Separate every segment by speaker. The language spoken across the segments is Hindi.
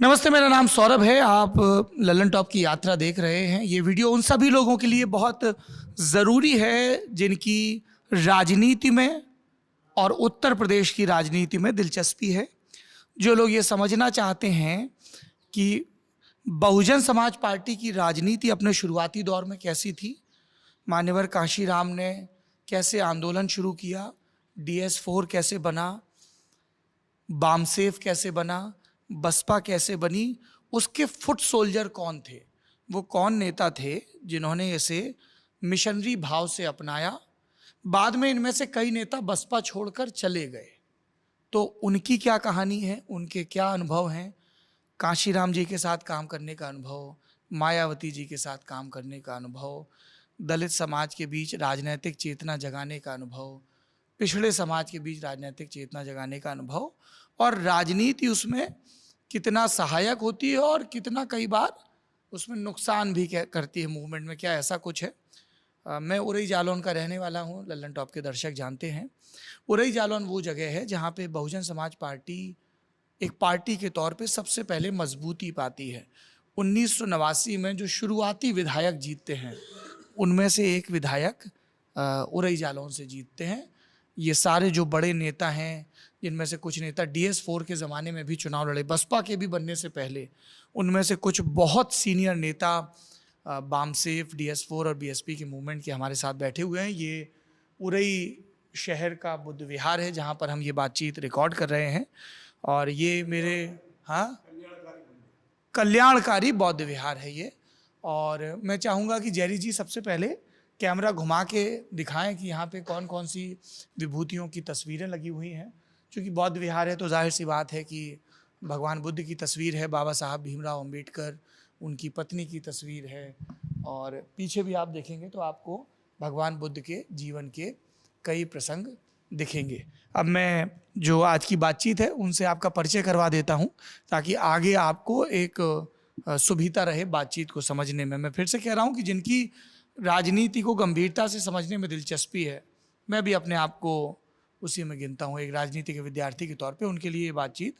Speaker 1: नमस्ते, मेरा नाम सौरभ है। आप लल्लन टॉप की यात्रा देख रहे हैं। ये वीडियो उन सभी लोगों के लिए बहुत ज़रूरी है जिनकी राजनीति में और उत्तर प्रदेश की राजनीति में दिलचस्पी है। जो लोग ये समझना चाहते हैं कि बहुजन समाज पार्टी की राजनीति अपने शुरुआती दौर में कैसी थी, मान्यवर कांशीराम ने कैसे आंदोलन शुरू किया, DS4 कैसे बना, बामसेफ कैसे बना, बसपा कैसे बनी, उसके फुट सोल्जर कौन थे, वो कौन नेता थे जिन्होंने इसे मिशनरी भाव से अपनाया। बाद में इनमें से कई नेता बसपा छोड़कर चले गए, तो उनकी क्या कहानी है, उनके क्या अनुभव हैं। कांशीराम जी के साथ काम करने का अनुभव, मायावती जी के साथ काम करने का अनुभव, दलित समाज के बीच राजनीतिक चेतना जगाने का अनुभव, पिछड़े समाज के बीच राजनीतिक चेतना जगाने का अनुभव, और राजनीति उसमें कितना सहायक होती है और कितना कई बार उसमें नुकसान भी करती है मूवमेंट में, क्या ऐसा कुछ है। मैं उरई जालौन का रहने वाला हूँ, लल्लन टॉप के दर्शक जानते हैं। उरई जालौन वो जगह है जहाँ पे बहुजन समाज पार्टी एक पार्टी के तौर पे सबसे पहले मजबूती पाती है। 1989 में जो शुरुआती विधायक जीतते हैं उनमें से एक विधायक उरई जालौन से जीतते हैं। ये सारे जो बड़े नेता हैं, जिनमें से कुछ नेता DS4 के ज़माने में भी चुनाव लड़े, बसपा के भी बनने से पहले, उनमें से कुछ बहुत सीनियर नेता बामसेफ, DS4 और BSP के मूवमेंट के हमारे साथ बैठे हुए हैं। ये उरई शहर का बुद्ध विहार है जहाँ पर हम ये बातचीत रिकॉर्ड कर रहे हैं, और ये मेरे कल्याणकारी बौद्ध विहार है ये। और मैं चाहूँगा कि जेरी जी सबसे पहले कैमरा घुमा के दिखाएं कि यहाँ पे कौन कौन सी विभूतियों की तस्वीरें लगी हुई हैं। क्योंकि बौद्ध विहार है तो जाहिर सी बात है कि भगवान बुद्ध की तस्वीर है, बाबा साहब भीमराव अंबेडकर, उनकी पत्नी की तस्वीर है, और पीछे भी आप देखेंगे तो आपको भगवान बुद्ध के जीवन के कई प्रसंग दिखेंगे। अब मैं जो आज की बातचीत है उनसे आपका परिचय करवा देता हूँ ताकि आगे आपको एक सुविधा रहे बातचीत को समझने में। मैं फिर से कह रहा हूँ कि जिनकी राजनीति को गंभीरता से समझने में दिलचस्पी है, मैं भी अपने आप को उसी में गिनता हूँ, एक राजनीति के विद्यार्थी के तौर पे उनके लिए ये बातचीत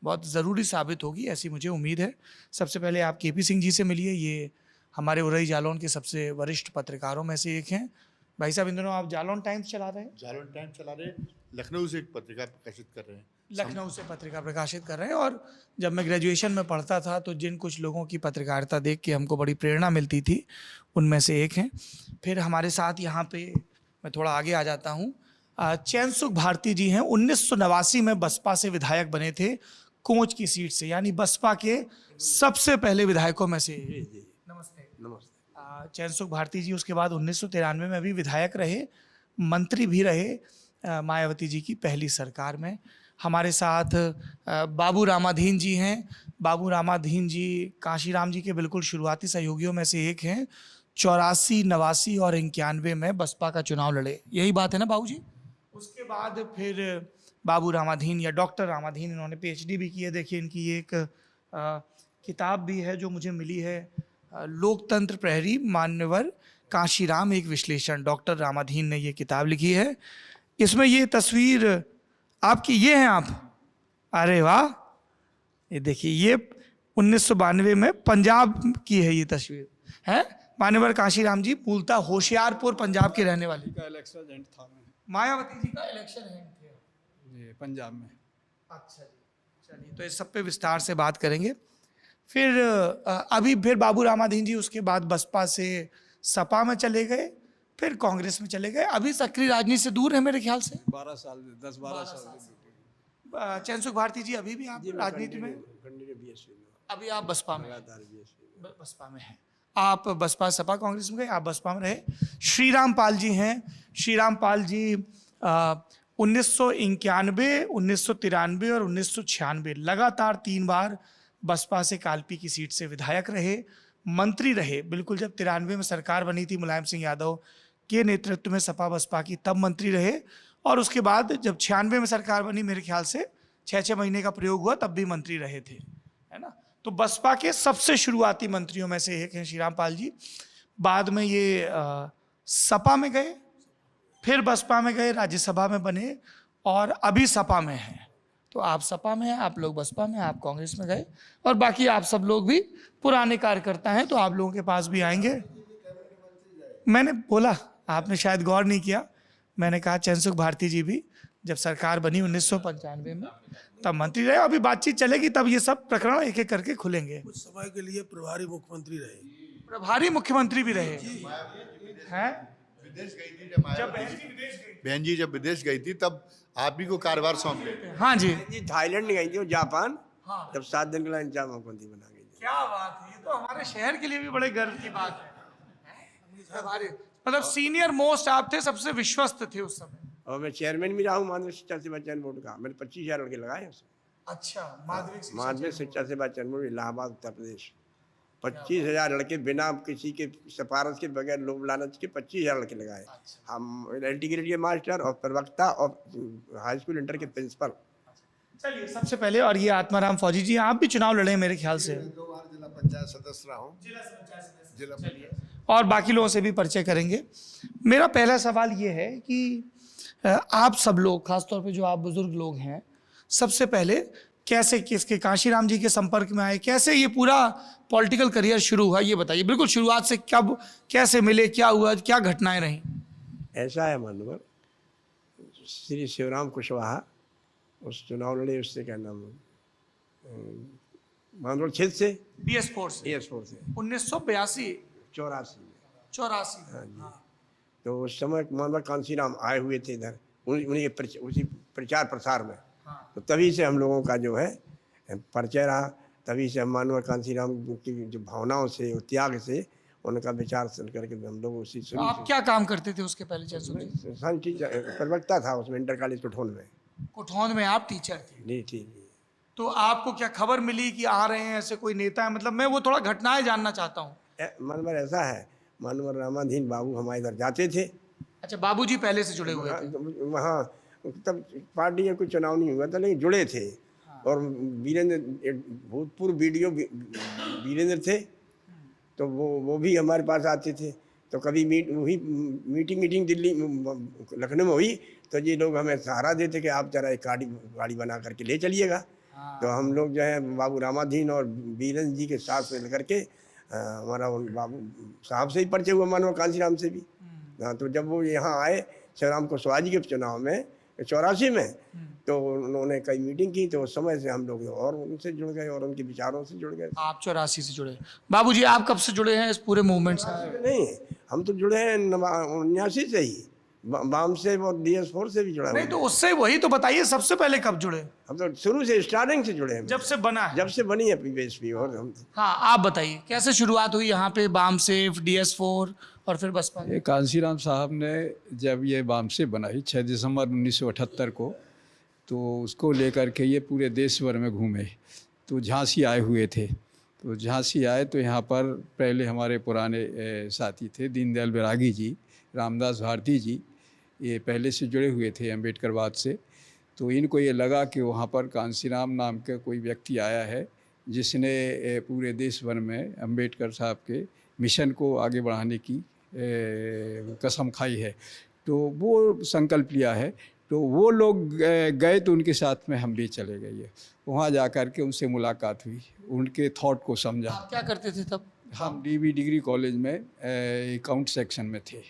Speaker 1: बहुत ज़रूरी साबित होगी, ऐसी मुझे उम्मीद है। सबसे पहले आप KP सिंह जी से मिलिए। ये हमारे उरई जालौन के सबसे वरिष्ठ पत्रकारों में से एक हैं। भाई साहब, इन दिनों आप जालौन टाइम्स चला रहे हैं?
Speaker 2: जालौन टाइम्स चला रहे हैं, लखनऊ से एक पत्रिका प्रकाशित कर रहे हैं।
Speaker 1: लखनऊ से पत्रिका प्रकाशित कर रहे हैं। और जब मैं ग्रेजुएशन में पढ़ता था तो जिन कुछ लोगों की पत्रकारिता देख के हमको बड़ी प्रेरणा मिलती थी, उनमें से एक हैं। फिर हमारे साथ यहाँ पे मैं थोड़ा आगे आ जाता हूँ, चैन सुख भारती जी हैं। 1989 में बसपा से विधायक बने थे, कोंच की सीट से, यानी बसपा के सबसे पहले विधायकों में से। नमस्ते।
Speaker 2: नमस्ते।
Speaker 1: चैन सुख भारती जी उसके बाद 1993 में भी विधायक रहे, मंत्री भी रहे मायावती जी की पहली सरकार में। हमारे साथ बाबू रामाधीन जी हैं। बाबू रामाधीन जी कांशीराम जी के बिल्कुल शुरुआती सहयोगियों में से एक हैं। 84, 89 और 91 में बसपा का चुनाव लड़े, यही बात है ना बाबू जी? उसके बाद फिर बाबू रामाधीन या डॉक्टर रामाधीन, इन्होंने PhD भी की है। देखिए इनकी एक किताब भी है जो मुझे मिली है, लोकतंत्र प्रहरी मान्यवर कांशीराम एक विश्लेषण, डॉक्टर रामाधीन ने ये किताब लिखी है। इसमें ये तस्वीर आपकी ये हैं आप, अरे वाह, ये देखिए, ये 1992 में पंजाब की है ये तस्वीर है। मान्यवर कांशीराम जी मूलतः होशियारपुर पंजाब के रहने वाले।
Speaker 3: का इलेक्शन एजेंट था मैं।
Speaker 1: मायावती जी का इलेक्शन है
Speaker 3: जी, पंजाब में।
Speaker 1: अच्छा जी, चलिए तो इस सब पे विस्तार से बात करेंगे। फिर अभी फिर बाबू रामाधीन जी उसके बाद बसपा से सपा में चले गए, फिर कांग्रेस में चले गए। अभी सक्रिय राजनीति से दूर है मेरे ख्याल से
Speaker 3: 12 साल 10-12 साल।
Speaker 1: चैन सुख भारती जी अभी भी आप राजनीति में? अभी आप बसपा में? बसपा में हैं आप। बसपा सपा कांग्रेस में गए, आप बसपा में रहे। श्रीराम पाल जी हैं। श्रीराम पाल जी 1991, 1993 और 1996 लगातार 3 बार बसपा से कालपी की सीट से विधायक रहे, मंत्री रहे। बिल्कुल जब 93 में सरकार बनी थी मुलायम सिंह यादव के नेतृत्व में सपा बसपा की, तब मंत्री रहे। और उसके बाद जब 96 में सरकार बनी, मेरे ख्याल से 6-6 महीने का प्रयोग हुआ, तब भी मंत्री रहे थे, है ना। तो बसपा के सबसे शुरुआती मंत्रियों में से एक हैं श्रीराम पाल जी। बाद में ये सपा में गए, फिर बसपा में गए, राज्यसभा में बने, और अभी सपा में हैं। तो आप सपा में हैं, आप लोग बसपा में, आप कांग्रेस में गए, और बाकी आप सब लोग भी पुराने कार्यकर्ता हैं, तो आप लोगों के पास भी आएंगे। मैंने बोला, आपने शायद गौर नहीं किया, मैंने कहा चंद्रसुख भारती जी भी जब सरकार बनी 1995 में तब मंत्री रहे। अभी बातचीत चलेगी तब ये सब प्रकरण एक एक करके खुलेंगे।
Speaker 4: कुछ समय के लिए प्रभारी मुख्यमंत्री रहे।
Speaker 1: प्रभारी मुख्यमंत्री भी रहे हैं।
Speaker 2: विदेश गई थी जब बहन जी जब विदेश गई थी तब आप भी को कार्यभार सौंप गए थे।
Speaker 1: हाँ जी,
Speaker 5: जी थाईलैंड नहीं गई थी, वो जापान।
Speaker 1: हाँ।
Speaker 5: जब 7 दिन के लिए इंचार्ज मुख्यमंत्री बना गई थी।
Speaker 1: क्या बात है, ये तो हमारे शहर के लिए भी बड़े गर्व की बात है। प्रभारी मतलब सीनियर मोस्ट आप थे, सबसे विश्वस्त थे उस समय।
Speaker 5: और मैं चेयरमैन भी रहा हूँ माध्यमिक शिक्षा सेवा चयन बोर्ड का। मैंने 25,000 लड़के लगाए हैं उसमें।
Speaker 1: अच्छा, माध्यमिक
Speaker 5: माध्यमिक शिक्षा सेवा चयन बोर्ड इलाहाबाद उत्तर प्रदेश। 25,000 लड़के बिना किसी के सिफारिश के, बगैर लोभ लालच के 25,000 लड़के लगाए। हम इंटीग्रेटेड के मास्टर और प्रवक्ता और हाई स्कूल इंटर के प्रिंसिपल।
Speaker 1: चलिए, सबसे पहले, और ये आत्माराम फौजी जी, आप भी चुनाव लड़े हैं मेरे ख्याल से।
Speaker 2: 2 बार जिला पंचायत सदस्य रहा हूँ। जिला पंचायत
Speaker 1: और बाकी लोगों से भी परिचय करेंगे। मेरा पहला सवाल ये है कि आप सब लोग, खासतौर पे जो आप बुजुर्ग लोग हैं, सबसे पहले कैसे किसके कांशीराम जी के संपर्क में आए, कैसे ये पूरा पॉलिटिकल करियर शुरू हुआ, ये बताइए। बिल्कुल शुरुआत से, कब कैसे मिले, क्या हुआ, क्या घटनाएं रहीं?
Speaker 5: ऐसा है मानवर, श्री शिवराम कुशवाहा उस चुनाव लड़े, उससे क्या नाम मानवर क्षेत्र से,
Speaker 1: DS4 से,
Speaker 5: DS4 से
Speaker 1: 1982
Speaker 5: 84 में।
Speaker 1: 84।
Speaker 5: हाँ जी। तो उस समय मानवर कांसीराम आए हुए थे इधर, उन्हीं के उसी प्रचार प्रसार में। तो तभी से हम लोगों का जो है परिचय रहा। तभी से हम मानवर कांसीराम की जो भावनाओं से, त्याग से, उनका विचार सुन करके हम लोग उसी
Speaker 1: तो आप क्या काम करते थे उसके पहले? जैसे
Speaker 5: प्रवक्ता था उसमें, इंटर कॉलेज कुठोन में।
Speaker 1: कुठौन में आप टीचर थे?
Speaker 5: जी ठीक।
Speaker 1: तो आपको क्या खबर मिली कि आ रहे हैं ऐसे कोई नेता है? मतलब मैं वो थोड़ा घटनाएं जानना चाहता हूँ।
Speaker 5: मानवर ऐसा है, मानवर रामाधीन बाबू हमारे इधर जाते थे।
Speaker 1: अच्छा, बाबूजी पहले से जुड़े हुए थे
Speaker 5: वहाँ, तब पार्टी का कोई चुनाव नहीं हुआ था, लेकिन जुड़े थे। और वीरेंद्र, भूतपूर्व BDO वीरेंद्र थे, तो वो भी हमारे पास आते थे। तो कभी मीटिंग दिल्ली लखनऊ में हुई तो ये लोग हमें सहारा देते कि आप जरा एक गाड़ी बना करके ले चलिएगा। तो हम लोग जो है बाबू रामाधीन और वीरेंद्र जी के साथ मिल करके हमारा बाबू साहब से ही परिचय हुआ, मानव कांसीराम से भी। हाँ, तो जब वो यहाँ आए शिवराम कुशवाहा जी के चुनाव में 84 में, तो उन्होंने कई मीटिंग की, तो उस समय से हम लोग और उनसे जुड़ गए और उनके विचारों से जुड़ गए।
Speaker 1: आप 84 से जुड़े। बाबूजी आप कब से जुड़े हैं इस पूरे मूवमेंट से?
Speaker 5: नहीं, हम तो जुड़े हैं 79 से ही, बाम से और DS4 से भी जुड़ा।
Speaker 1: नहीं तो उससे वही तो बताइए, सबसे पहले कब जुड़े?
Speaker 5: हम तो शुरू से, स्टार्टिंग से जुड़े हैं,
Speaker 1: जब से बना है?
Speaker 5: जब से बनी है PSP। और हम
Speaker 1: हाँ, आप बताइए कैसे शुरुआत हुई यहाँ पे, बाम से, DS4 और फिर बसपा?
Speaker 3: ये कांसीराम साहब ने जब ये बामसे बनाई 6 दिसंबर 1978 को, तो उसको लेकर के ये पूरे देश भर में घूमे। तो झांसी आए हुए थे, तो झांसी आए तो यहाँ पर पहले हमारे पुराने साथी थे दीनदयाल बैरागी जी, रामदास भारती जी, ये पहले से जुड़े हुए थे अम्बेडकरवाद से। तो इनको ये लगा कि वहाँ पर कांसीराम नाम का कोई व्यक्ति आया है जिसने पूरे देश भर में अम्बेडकर साहब के मिशन को आगे बढ़ाने की कसम खाई है। तो वो संकल्प लिया है। तो वो लोग गए तो उनके साथ में हम भी चले गए। वहाँ जा कर के उनसे मुलाकात हुई, उनके थॉट को समझा।
Speaker 1: आप क्या करते थे तब?
Speaker 3: हम DB डिग्री कॉलेज में अकाउंट सेक्शन में थे।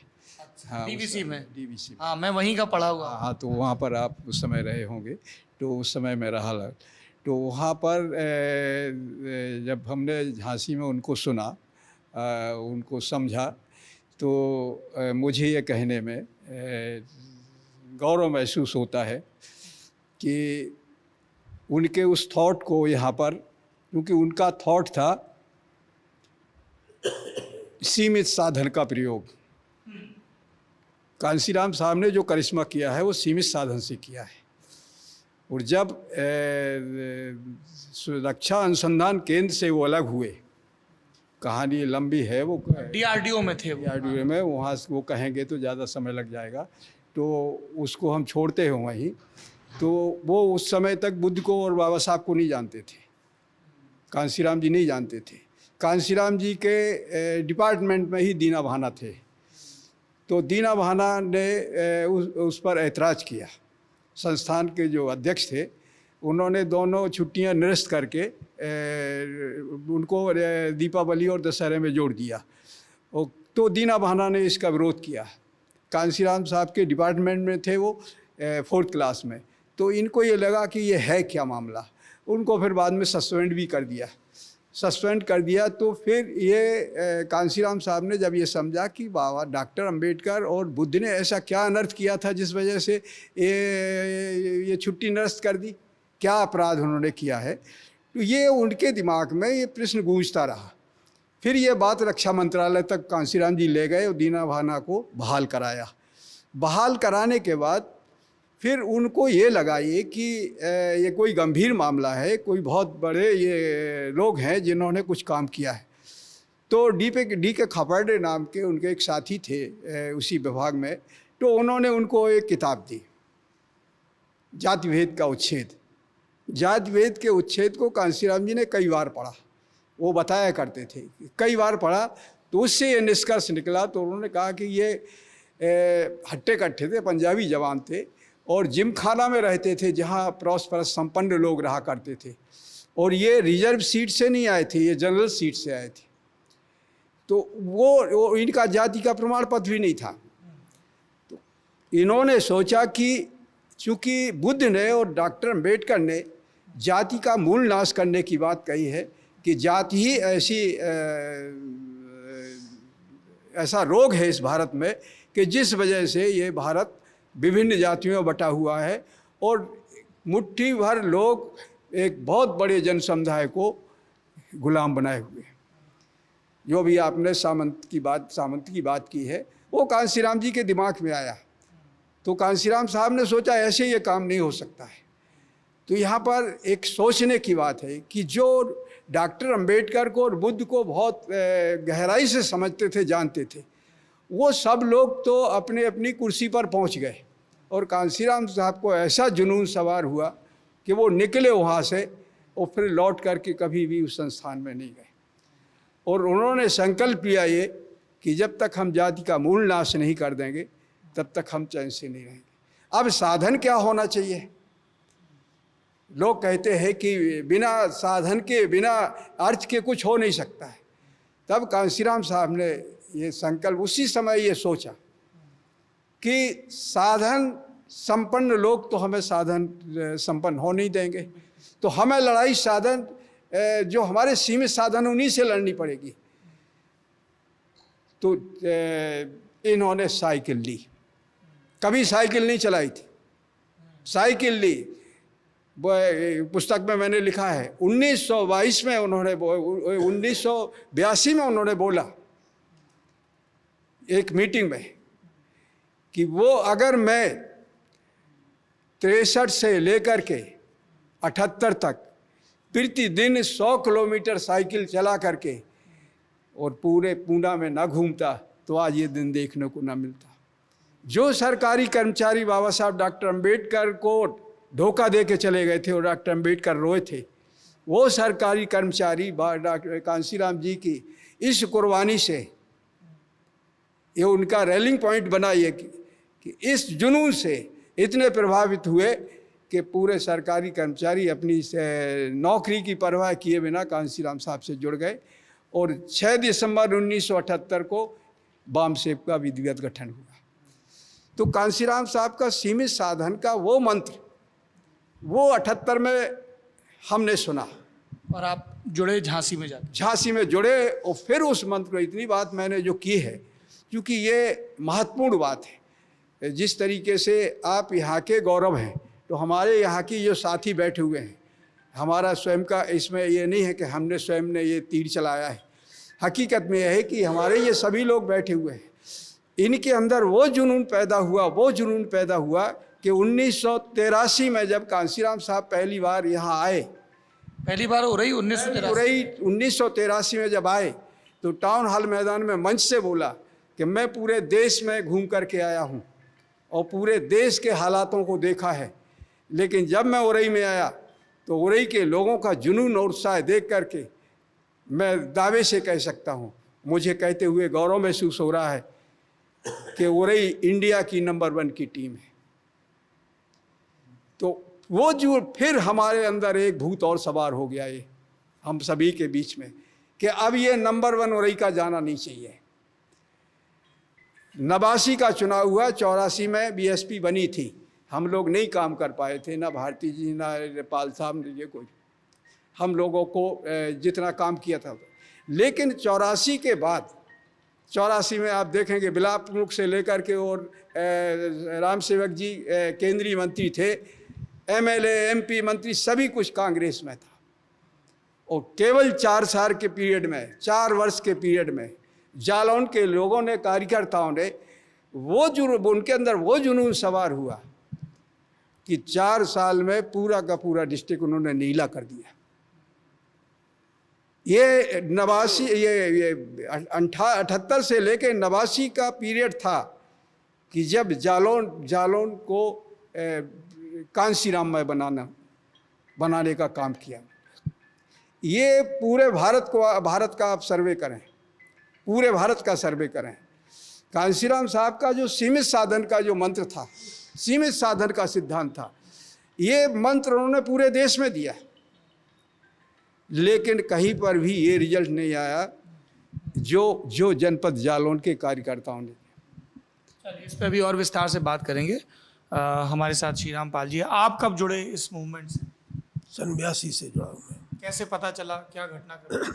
Speaker 3: हाँ,
Speaker 1: DVC में?
Speaker 3: DVC में।
Speaker 1: हाँ, मैं वहीं का पढ़ा हुआ।
Speaker 3: हाँ, तो वहाँ पर आप उस समय रहे होंगे, तो उस समय में रहा। तो वहाँ पर जब हमने झांसी में उनको सुना, उनको समझा, तो मुझे ये कहने में गौरव महसूस होता है कि उनके उस थॉट को यहाँ पर, क्योंकि उनका थॉट था सीमित साधन का प्रयोग। कांसीराम साहब ने जो करिश्मा किया है वो सीमित साधन से किया है। और जब रक्षा अनुसंधान केंद्र से वो अलग हुए, कहानी लंबी है, वो
Speaker 1: DRDO में थे।
Speaker 3: DRDO में, वहाँ वो कहेंगे तो ज़्यादा समय लग जाएगा, तो उसको हम छोड़ते हैं वहीं। तो वो उस समय तक बुद्ध को और बाबा साहब को नहीं जानते थे, कांसीराम जी नहीं जानते थे। कांसीराम जी के डिपार्टमेंट में ही दीना भाना थे। तो दीना भाना ने उस पर ऐतराज़ किया। संस्थान के जो अध्यक्ष थे उन्होंने दोनों छुट्टियां निरस्त करके उनको दीपावली और दशहरे में जोड़ दिया। और तो दीना भाना ने इसका विरोध किया। कांसीराम साहब के डिपार्टमेंट में थे वो 4th क्लास में, तो इनको ये लगा कि ये है क्या मामला। उनको फिर बाद में सस्पेंड भी कर दिया। सस्पेंड कर दिया तो फिर ये कांसीराम साहब ने जब ये समझा कि बाबा डॉक्टर अंबेडकर और बुद्ध ने ऐसा क्या अनर्थ किया था जिस वजह से ये छुट्टी निरस्त कर दी, क्या अपराध उन्होंने किया है, तो ये उनके दिमाग में ये प्रश्न गूंजता रहा। फिर ये बात रक्षा मंत्रालय तक कांसीराम जी ले गए और दीना भाना को बहाल कराया। बहाल कराने के बाद फिर उनको ये लगा ये कि ये कोई गंभीर मामला है, कोई बहुत बड़े ये लोग हैं जिन्होंने कुछ काम किया है। तो डी के खापर्डे नाम के उनके एक साथी थे उसी विभाग में, तो उन्होंने उनको एक किताब दी, जातिभेद का उच्छेद। जातिभेद के उच्छेद को कांसीराम जी ने कई बार पढ़ा, वो बताया करते थे, कई बार पढ़ा। तो उससे ये निष्कर्ष निकला। तो उन्होंने कहा कि ये हट्टे कट्टे थे, पंजाबी जवान थे और जिम खाना में रहते थे जहाँ प्रॉस्परस संपन्न लोग रहा करते थे, और ये रिजर्व सीट से नहीं आए थे, ये जनरल सीट से आए थे। तो वो इनका जाति का प्रमाण पत्र भी नहीं था। तो इन्होंने सोचा कि चूँकि बुद्ध ने और डॉक्टर अंबेडकर ने जाति का मूल नाश करने की बात कही है कि जाति ही ऐसा रोग है इस भारत में कि जिस वजह से ये भारत विभिन्न जातियों में बटा हुआ है और मुट्ठी भर लोग एक बहुत बड़े जन समुदाय को गुलाम बनाए हुए हैं। जो भी आपने सामंत की बात की है, वो कांसीराम जी के दिमाग में आया। तो कांसीराम साहब ने सोचा ऐसे ये काम नहीं हो सकता है। तो यहाँ पर एक सोचने की बात है कि जो डॉक्टर अंबेडकर को और बुद्ध को बहुत गहराई से समझते थे, जानते थे, वो सब लोग तो अपने अपनी कुर्सी पर पहुँच गए और कांसीराम साहब को ऐसा जुनून सवार हुआ कि वो निकले वहाँ से और फिर लौट करके कभी भी उस संस्थान में नहीं गए। और उन्होंने संकल्प लिया ये कि जब तक हम जाति का मूल नाश नहीं कर देंगे तब तक हम चैन से नहीं रहेंगे। अब साधन क्या होना चाहिए? लोग कहते हैं कि बिना साधन के, बिना अर्थ के कुछ हो नहीं सकता है। तब कांसीराम साहब ने ये संकल्प उसी समय ये सोचा कि साधन संपन्न लोग तो हमें साधन संपन्न हो नहीं देंगे, तो हमें लड़ाई साधन जो हमारे सीमित साधन उन्हीं से लड़नी पड़ेगी। तो इन्होंने साइकिल ली। कभी साइकिल नहीं चलाई थी, साइकिल ली। पुस्तक में मैंने लिखा है 1922 में उन्होंने 1982 में उन्होंने बोला एक मीटिंग में कि वो अगर मैं 63 से लेकर के 78 तक प्रतिदिन 100 किलोमीटर साइकिल चला करके और पूरे पूना में ना घूमता तो आज ये दिन देखने को ना मिलता। जो सरकारी कर्मचारी बाबा साहब डॉक्टर अंबेडकर को धोखा दे के चले गए थे और डॉक्टर अंबेडकर रोए थे, वो सरकारी कर्मचारी डॉक्टर कांसीराम जी की इस कुर्बानी से ये उनका रेलिंग पॉइंट बना ये कि इस जुनून से इतने प्रभावित हुए कि पूरे सरकारी कर्मचारी अपनी नौकरी की परवाह किए बिना कांसीराम साहब से जुड़ गए और 6 दिसंबर 1978 को बामसेब का विधिवत गठन हुआ। तो कांसीराम साहब का सीमित साधन का वो मंत्र वो 78 में हमने सुना
Speaker 1: और आप जुड़े झांसी में जाके।
Speaker 3: झांसी में जुड़े और फिर उस मंत्र को, इतनी बात मैंने जो की है क्योंकि ये महत्वपूर्ण बात है। जिस तरीके से आप यहाँ के गौरव हैं, तो हमारे यहाँ की जो साथी बैठे हुए हैं, हमारा स्वयं का इसमें ये नहीं है कि हमने स्वयं ने ये तीर चलाया है। हकीकत में यह है कि हमारे ये सभी लोग बैठे हुए हैं, इनके अंदर वो जुनून पैदा हुआ कि 1983 में जब कांसीराम साहब पहली बार यहाँ आए,
Speaker 1: पहली बार हो रही
Speaker 3: 1983 में जब आए तो टाउन हॉल मैदान में मंच से बोला कि मैं पूरे देश में घूम करके आया हूँ और पूरे देश के हालातों को देखा है, लेकिन जब मैं उरई में आया तो उरई के लोगों का जुनून और उत्साह देख करके मैं दावे से कह सकता हूँ, मुझे कहते हुए गौरव महसूस हो रहा है कि उरई इंडिया की नंबर 1 की टीम है। तो वो जो फिर हमारे अंदर एक भूत और सवार हो गया, ये हम सभी के बीच में, कि अब ये नंबर 1 उरई का जाना नहीं चाहिए। 89 का चुनाव हुआ, 84 में बीएसपी बनी थी, हम लोग नहीं काम कर पाए थे, ना भारती जी ना पाल साहब ने, ये कोई हम लोगों को जितना काम किया था। लेकिन 84 के बाद, 84 में आप देखेंगे बिलाप प्रमुख से लेकर के और राम सेवक जी केंद्रीय मंत्री थे, एमएलए एमपी मंत्री सभी कुछ कांग्रेस में था। और केवल 4 साल के पीरियड में, 4 वर्ष के पीरियड में जालौन के लोगों ने, कार्यकर्ताओं ने उनके अंदर वो जुनून सवार हुआ कि 4 साल में पूरा का पूरा डिस्ट्रिक्ट उन्होंने नीला कर दिया। ये 78 से लेके 89 का पीरियड था कि जब जालौन को कांसीराम में बनाने का काम किया। ये पूरे भारत का आप सर्वे करें, पूरे भारत का सर्वे करें। कांसीराम साहब का जो सीमित साधन का जो मंत्र था, सीमित साधन का सिद्धांत था, ये मंत्र उन्होंने पूरे देश में दिया, लेकिन कहीं पर भी ये रिजल्ट नहीं आया जो जनपद जालौन के कार्यकर्ताओं ने।
Speaker 1: चलिए इस पर भी और विस्तार से बात करेंगे। हमारे साथ श्रीराम पाल जी है। आप कब जुड़े इस मूवमेंट से?
Speaker 4: सन 82 से जुड़ा हूँ मैं।
Speaker 1: कैसे पता चला, क्या घटना घटी?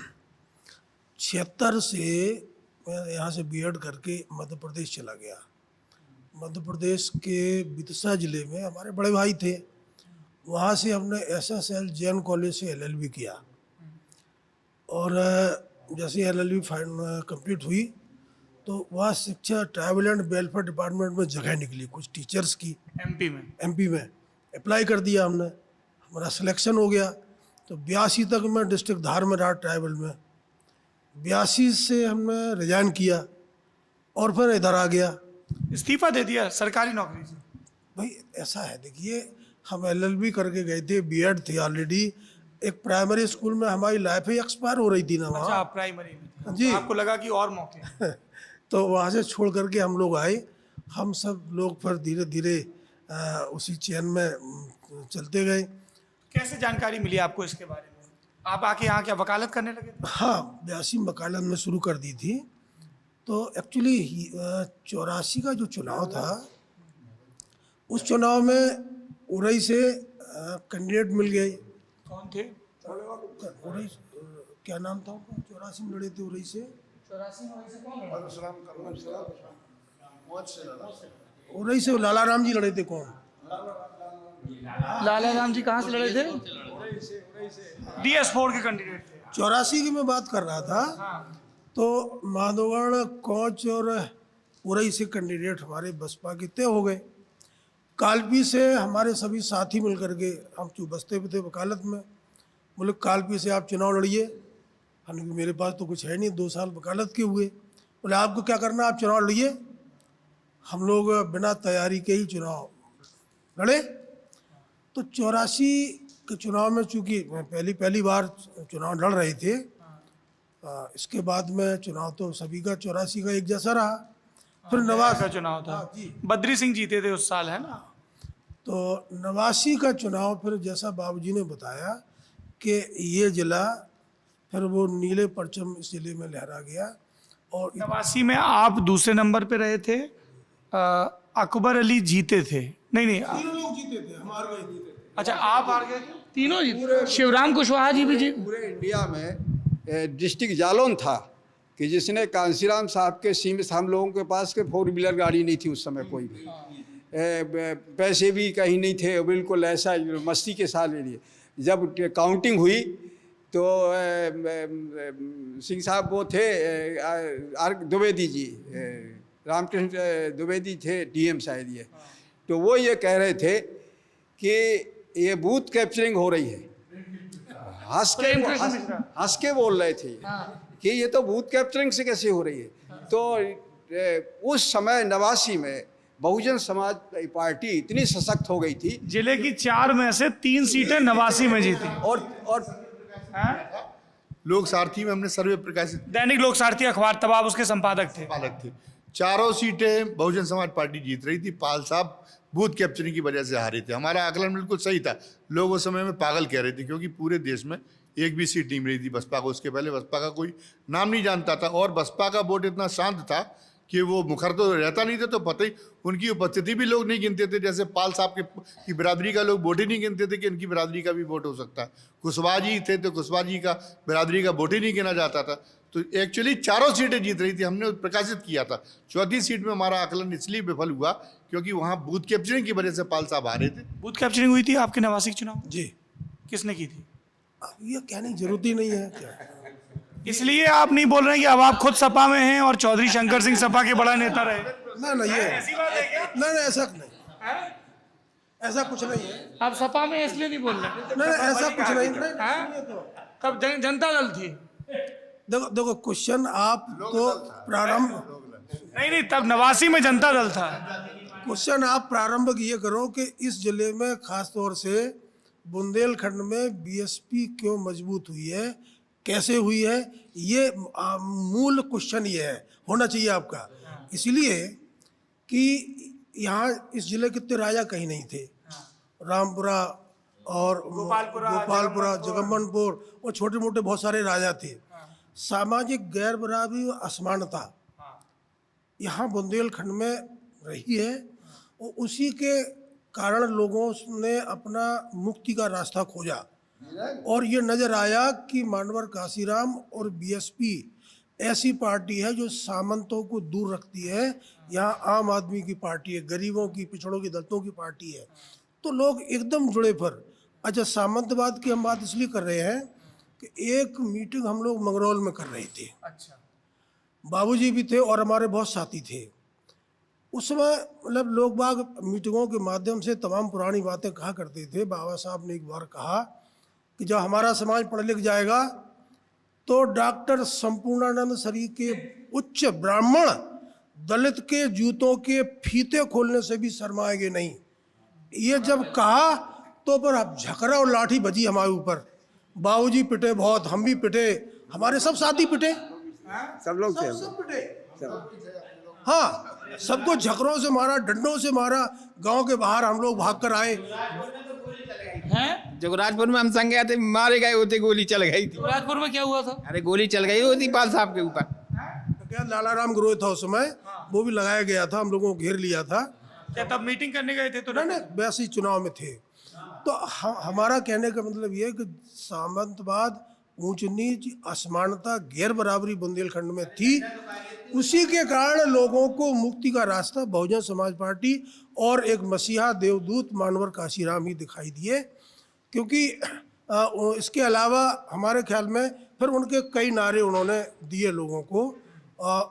Speaker 4: 76 से मैं यहाँ से बीएड करके मध्य प्रदेश चला गया। मध्य प्रदेश के विदिशा जिले में हमारे बड़े भाई थे, वहाँ से हमने एसएसएल जैन कॉलेज से एलएलबी किया। और जैसे एलएलबी कंप्लीट हुई तो वहाँ शिक्षा ट्राइबल एंड वेलफेयर डिपार्टमेंट में जगह निकली कुछ टीचर्स की। एमपी में अप्लाई कर दिया हमने, हमारा सिलेक्शन हो गया। तो 82 तक मैं डिस्ट्रिक्ट धार में रहा ट्राइबल में। 82 से हमने रिजाइन किया और फिर इधर आ गया।
Speaker 1: इस्तीफा दे दिया सरकारी नौकरी से?
Speaker 4: भाई ऐसा है, देखिए हम एलएलबी करके गए थे, बीएड थी ऑलरेडी। एक प्राइमरी स्कूल में हमारी लाइफ ही एक्सपायर हो रही थी ना वहाँ।
Speaker 1: अच्छा, प्राइमरी में
Speaker 4: जी।
Speaker 1: तो आपको लगा कि और मौके
Speaker 4: तो वहाँ से छोड़ करके हम लोग आए। हम सब लोग फिर धीरे धीरे उसी चैन में चलते गए।
Speaker 1: कैसे जानकारी मिली आपको इसके बारे में? आप आके यहाँ क्या वकालत करने लगे थे?
Speaker 4: हाँ, 82 में वकालत में शुरू कर दी थी। तो एक्चुअली 84 का जो चुनाव था, उस चुनाव में उरई से कैंडिडेट मिल गए।
Speaker 1: कौन थे?
Speaker 4: उरई क्या नाम था उनका? 84 में लड़े थे उरई से।
Speaker 1: 84 में से कौन?
Speaker 4: उरई से लाला राम जी लड़े थे। कौन?
Speaker 1: लाला राम जी कहाँ से लड़े थे? DS4 के कैंडिडेट थे।
Speaker 4: 84 की मैं बात कर रहा था। तो माधोगढ़, कोच और उरई से कैंडिडेट हमारे बसपा के तय हो गए। कालपी से हमारे सभी साथी मिल करके, हम बसते भी थे वकालत में, बोले कालपी से आप चुनाव लड़िए। हमने कहा मेरे पास तो कुछ है नहीं, 2 साल वकालत के हुए। बोले आपको क्या करना, आप चुनाव लड़िए। हम लोग बिना तैयारी के ही चुनाव लड़े। तो 84 के चुनाव में चूँकि पहली बार चुनाव लड़ रहे थे, इसके बाद में चुनाव तो सभी का 84 का एक जैसा रहा। फिर 89
Speaker 1: का चुनाव था, बद्री सिंह जीते थे उस साल, है ना?
Speaker 4: तो 89 का चुनाव फिर जैसा बाबूजी ने बताया कि ये जिला फिर वो नीले परचम इस जिले में लहरा गया। और
Speaker 1: 89 में आप दूसरे नंबर पे रहे थे, अकबर अली जीते थे। नहीं
Speaker 4: तीनों लोग जीते थे, हम हार गए थे।
Speaker 1: अच्छा, आप हार गए थे? तीनों जीते? शिवराम कुशवाहा जी भी जीते?
Speaker 3: पूरे इंडिया में डिस्ट्रिक्ट जालौन था कि जिसने कांसीराम साहब के सीमित, हम लोगों के पास के 4 व्हीलर गाड़ी नहीं थी उस समय, कोई भी पैसे भी कहीं नहीं थे, बिल्कुल ऐसा मस्ती के साथ ले लिए। जब काउंटिंग हुई तो सिंह साहब वो थे, द्विवेदी जी, रामकृष्ण द्विवेदी थे, डीएम शायद ये। तो वो ये कह रहे थे कि ये बूथ कैप्चरिंग हो रही है। हंस के बोल रहे थे कि ये तो बूथ कैप्चरिंग से कैसे हो रही है। तो उस समय 89 में बहुजन समाज पार्टी इतनी सशक्त हो गई थी,
Speaker 1: जिले की 4 में से 3 सीटें 89 में जीती।
Speaker 3: और
Speaker 2: लोक सारथी में हमने सर्वे प्रकाशित,
Speaker 1: दैनिक लोक सारथी अखबार, तब आप उसके संपादक थे।
Speaker 2: पालक थे। 4 सीटें बहुजन समाज पार्टी जीत रही थी। पाल साहब बूथ कैप्चरिंग की वजह से हारे थे। हमारा आकलन बिल्कुल सही था। लोग उस समय में पागल कह रहे थे, क्योंकि पूरे देश में एक भी सीट नहीं मिली थी बसपा को। उसके पहले बसपा का कोई नाम नहीं जानता था, और बसपा का वोट इतना शांत था कि वो मुखर तो रहता नहीं थे, तो पता ही उनकी उपस्थिति भी लोग नहीं गिनते थे। जैसे पाल साहब की बिरादरी का लोग वोट ही नहीं गिनते थे कि इनकी बिरादरी का भी वोट हो सकता है। कुशवाहा जी थे तो कुशवाहा जी का बिरादरी का वोट ही नहीं गिना जाता था। तो एक्चुअली चारों सीटें जीत रही थी, हमने प्रकाशित किया था। चौथी सीट में हमारा आकलन इसलिए विफल हुआ क्योंकि वहाँ बूथ कैप्चरिंग की वजह से पाल साहब हारे थे।
Speaker 1: बूथ कैप्चरिंग हुई थी आपके नवासी के चुनाव?
Speaker 4: जी।
Speaker 1: किसने की थी?
Speaker 4: अब ये कहने की जरूरत ही नहीं है क्या?
Speaker 1: इसलिए आप नहीं बोल रहे हैं कि अब आप खुद सपा में हैं और चौधरी शंकर सिंह सपा के बड़ा नेता रहे?
Speaker 4: ना ये नहीं, ऐसा नहीं, ऐसा कुछ नहीं है।
Speaker 1: आप सपा में इसलिए नहीं बोल रहे?
Speaker 4: नहीं, ऐसा कुछ नहीं।
Speaker 1: तब जनता दल थी?
Speaker 4: देखो क्वेश्चन आप तो प्रारंभ
Speaker 1: नहीं, तब नवासी में जनता दल था।
Speaker 4: क्वेश्चन आप प्रारंभ ये करो कि इस जिले में खास तौर से बुंदेलखंड में बीएसपी क्यों मजबूत हुई है, कैसे हुई है, ये मूल क्वेश्चन ये है, होना चाहिए आपका। इसलिए कि यहाँ इस जिले के कितने राजा कहीं नहीं थे। रामपुरा और गोपालपुरा, जगम्मनपुर और छोटे मोटे बहुत सारे राजा थे। सामाजिक गैर बराबरी और असमानता यहाँ बुंदेलखंड में रही है, और उसी के कारण लोगों ने अपना मुक्ति का रास्ता खोजा, और ये नज़र आया कि मानवर काशीराम और बीएसपी ऐसी पार्टी है जो सामंतों को दूर रखती है। यहाँ आम आदमी की पार्टी है, गरीबों की, पिछड़ों की, दलितों की पार्टी है, तो लोग एकदम जुड़े पर। अच्छा, सामंतवाद की हम बात इसलिए कर रहे हैं कि एक मीटिंग हम लोग मंगरौल में कर रहे थे।
Speaker 1: अच्छा।
Speaker 4: बाबूजी भी थे और हमारे बहुत साथी थे। उस समय मतलब लोग बाग मीटिंगों के माध्यम से तमाम पुरानी बातें कहा करते थे। बाबा साहब ने एक बार कहा कि जब हमारा समाज पढ़ लिख जाएगा तो डॉक्टर संपूर्णानंद सरी के उच्च ब्राह्मण दलित के जूतों के फीते खोलने से भी शर्माएंगे नहीं। ये जब कहा तो पर अब झकरा और लाठी बजी हमारे ऊपर। बाबूजी पिटे बहुत, हम भी पिटे, हमारे सब साथी पिटे,
Speaker 5: सब लोग थे,
Speaker 4: सब पिटे। हाँ, सबको झकरों से मारा, डंडों से मारा। गांव के बाहर हम लोग भाग कर आए।
Speaker 6: जगराजपुर में हम संग गए थे, मारे गए होते, गोली चल गई थी।
Speaker 1: जगराजपुर में क्या हुआ था?
Speaker 6: अरे गोली चल गई होती पाल साहब के ऊपर।
Speaker 4: क्या लालाराम गिरोह था उस समय, वो भी लगाया गया था, हम लोगों को घेर लिया था।
Speaker 1: क्या तब मीटिंग करने गए थे? तो
Speaker 4: नहीं, वैसे ही चुनाव में थे। तो हमारा कहने का मतलब ये है कि सामंतवाद, ऊंच नीच, असमानता, गैर बराबरी बुंदेलखंड में थी। उसी के कारण लोगों को मुक्ति का रास्ता बहुजन समाज पार्टी और एक मसीहा देवदूत मानवर काशीराम ही दिखाई दिए। क्योंकि इसके अलावा हमारे ख्याल में फिर उनके कई नारे उन्होंने दिए लोगों को,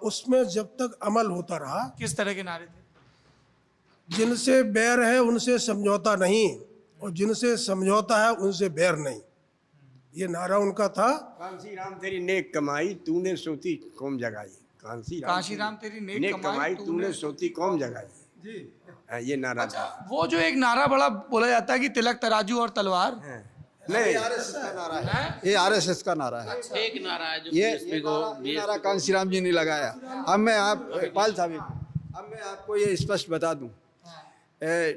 Speaker 4: उसमें जब तक अमल होता रहा।
Speaker 1: किस तरह के नारे थे?
Speaker 4: जिनसे बैर है उनसे समझौता नहीं, और जिनसे समझौता है उनसे बैर नहीं, ये नारा उनका था।
Speaker 5: कांशीराम तेरी नेक कमाई तूने सोती कौम जगाई।
Speaker 1: काशीराम तेरी नेक
Speaker 5: कमाई तूने सोती कौम जगाई जी, ये नारा था।
Speaker 1: वो जो एक नारा बड़ा बोला जाता है कि तिलक तराजू और तलवार,
Speaker 5: नहीं,
Speaker 3: ये आरएसएस का नारा है।
Speaker 6: एक नारा है जो
Speaker 3: ये नारा कांशीराम जी ने लगाया। अब मैं पाल साहब, अब मैं आपको ये स्पष्ट बता दूं,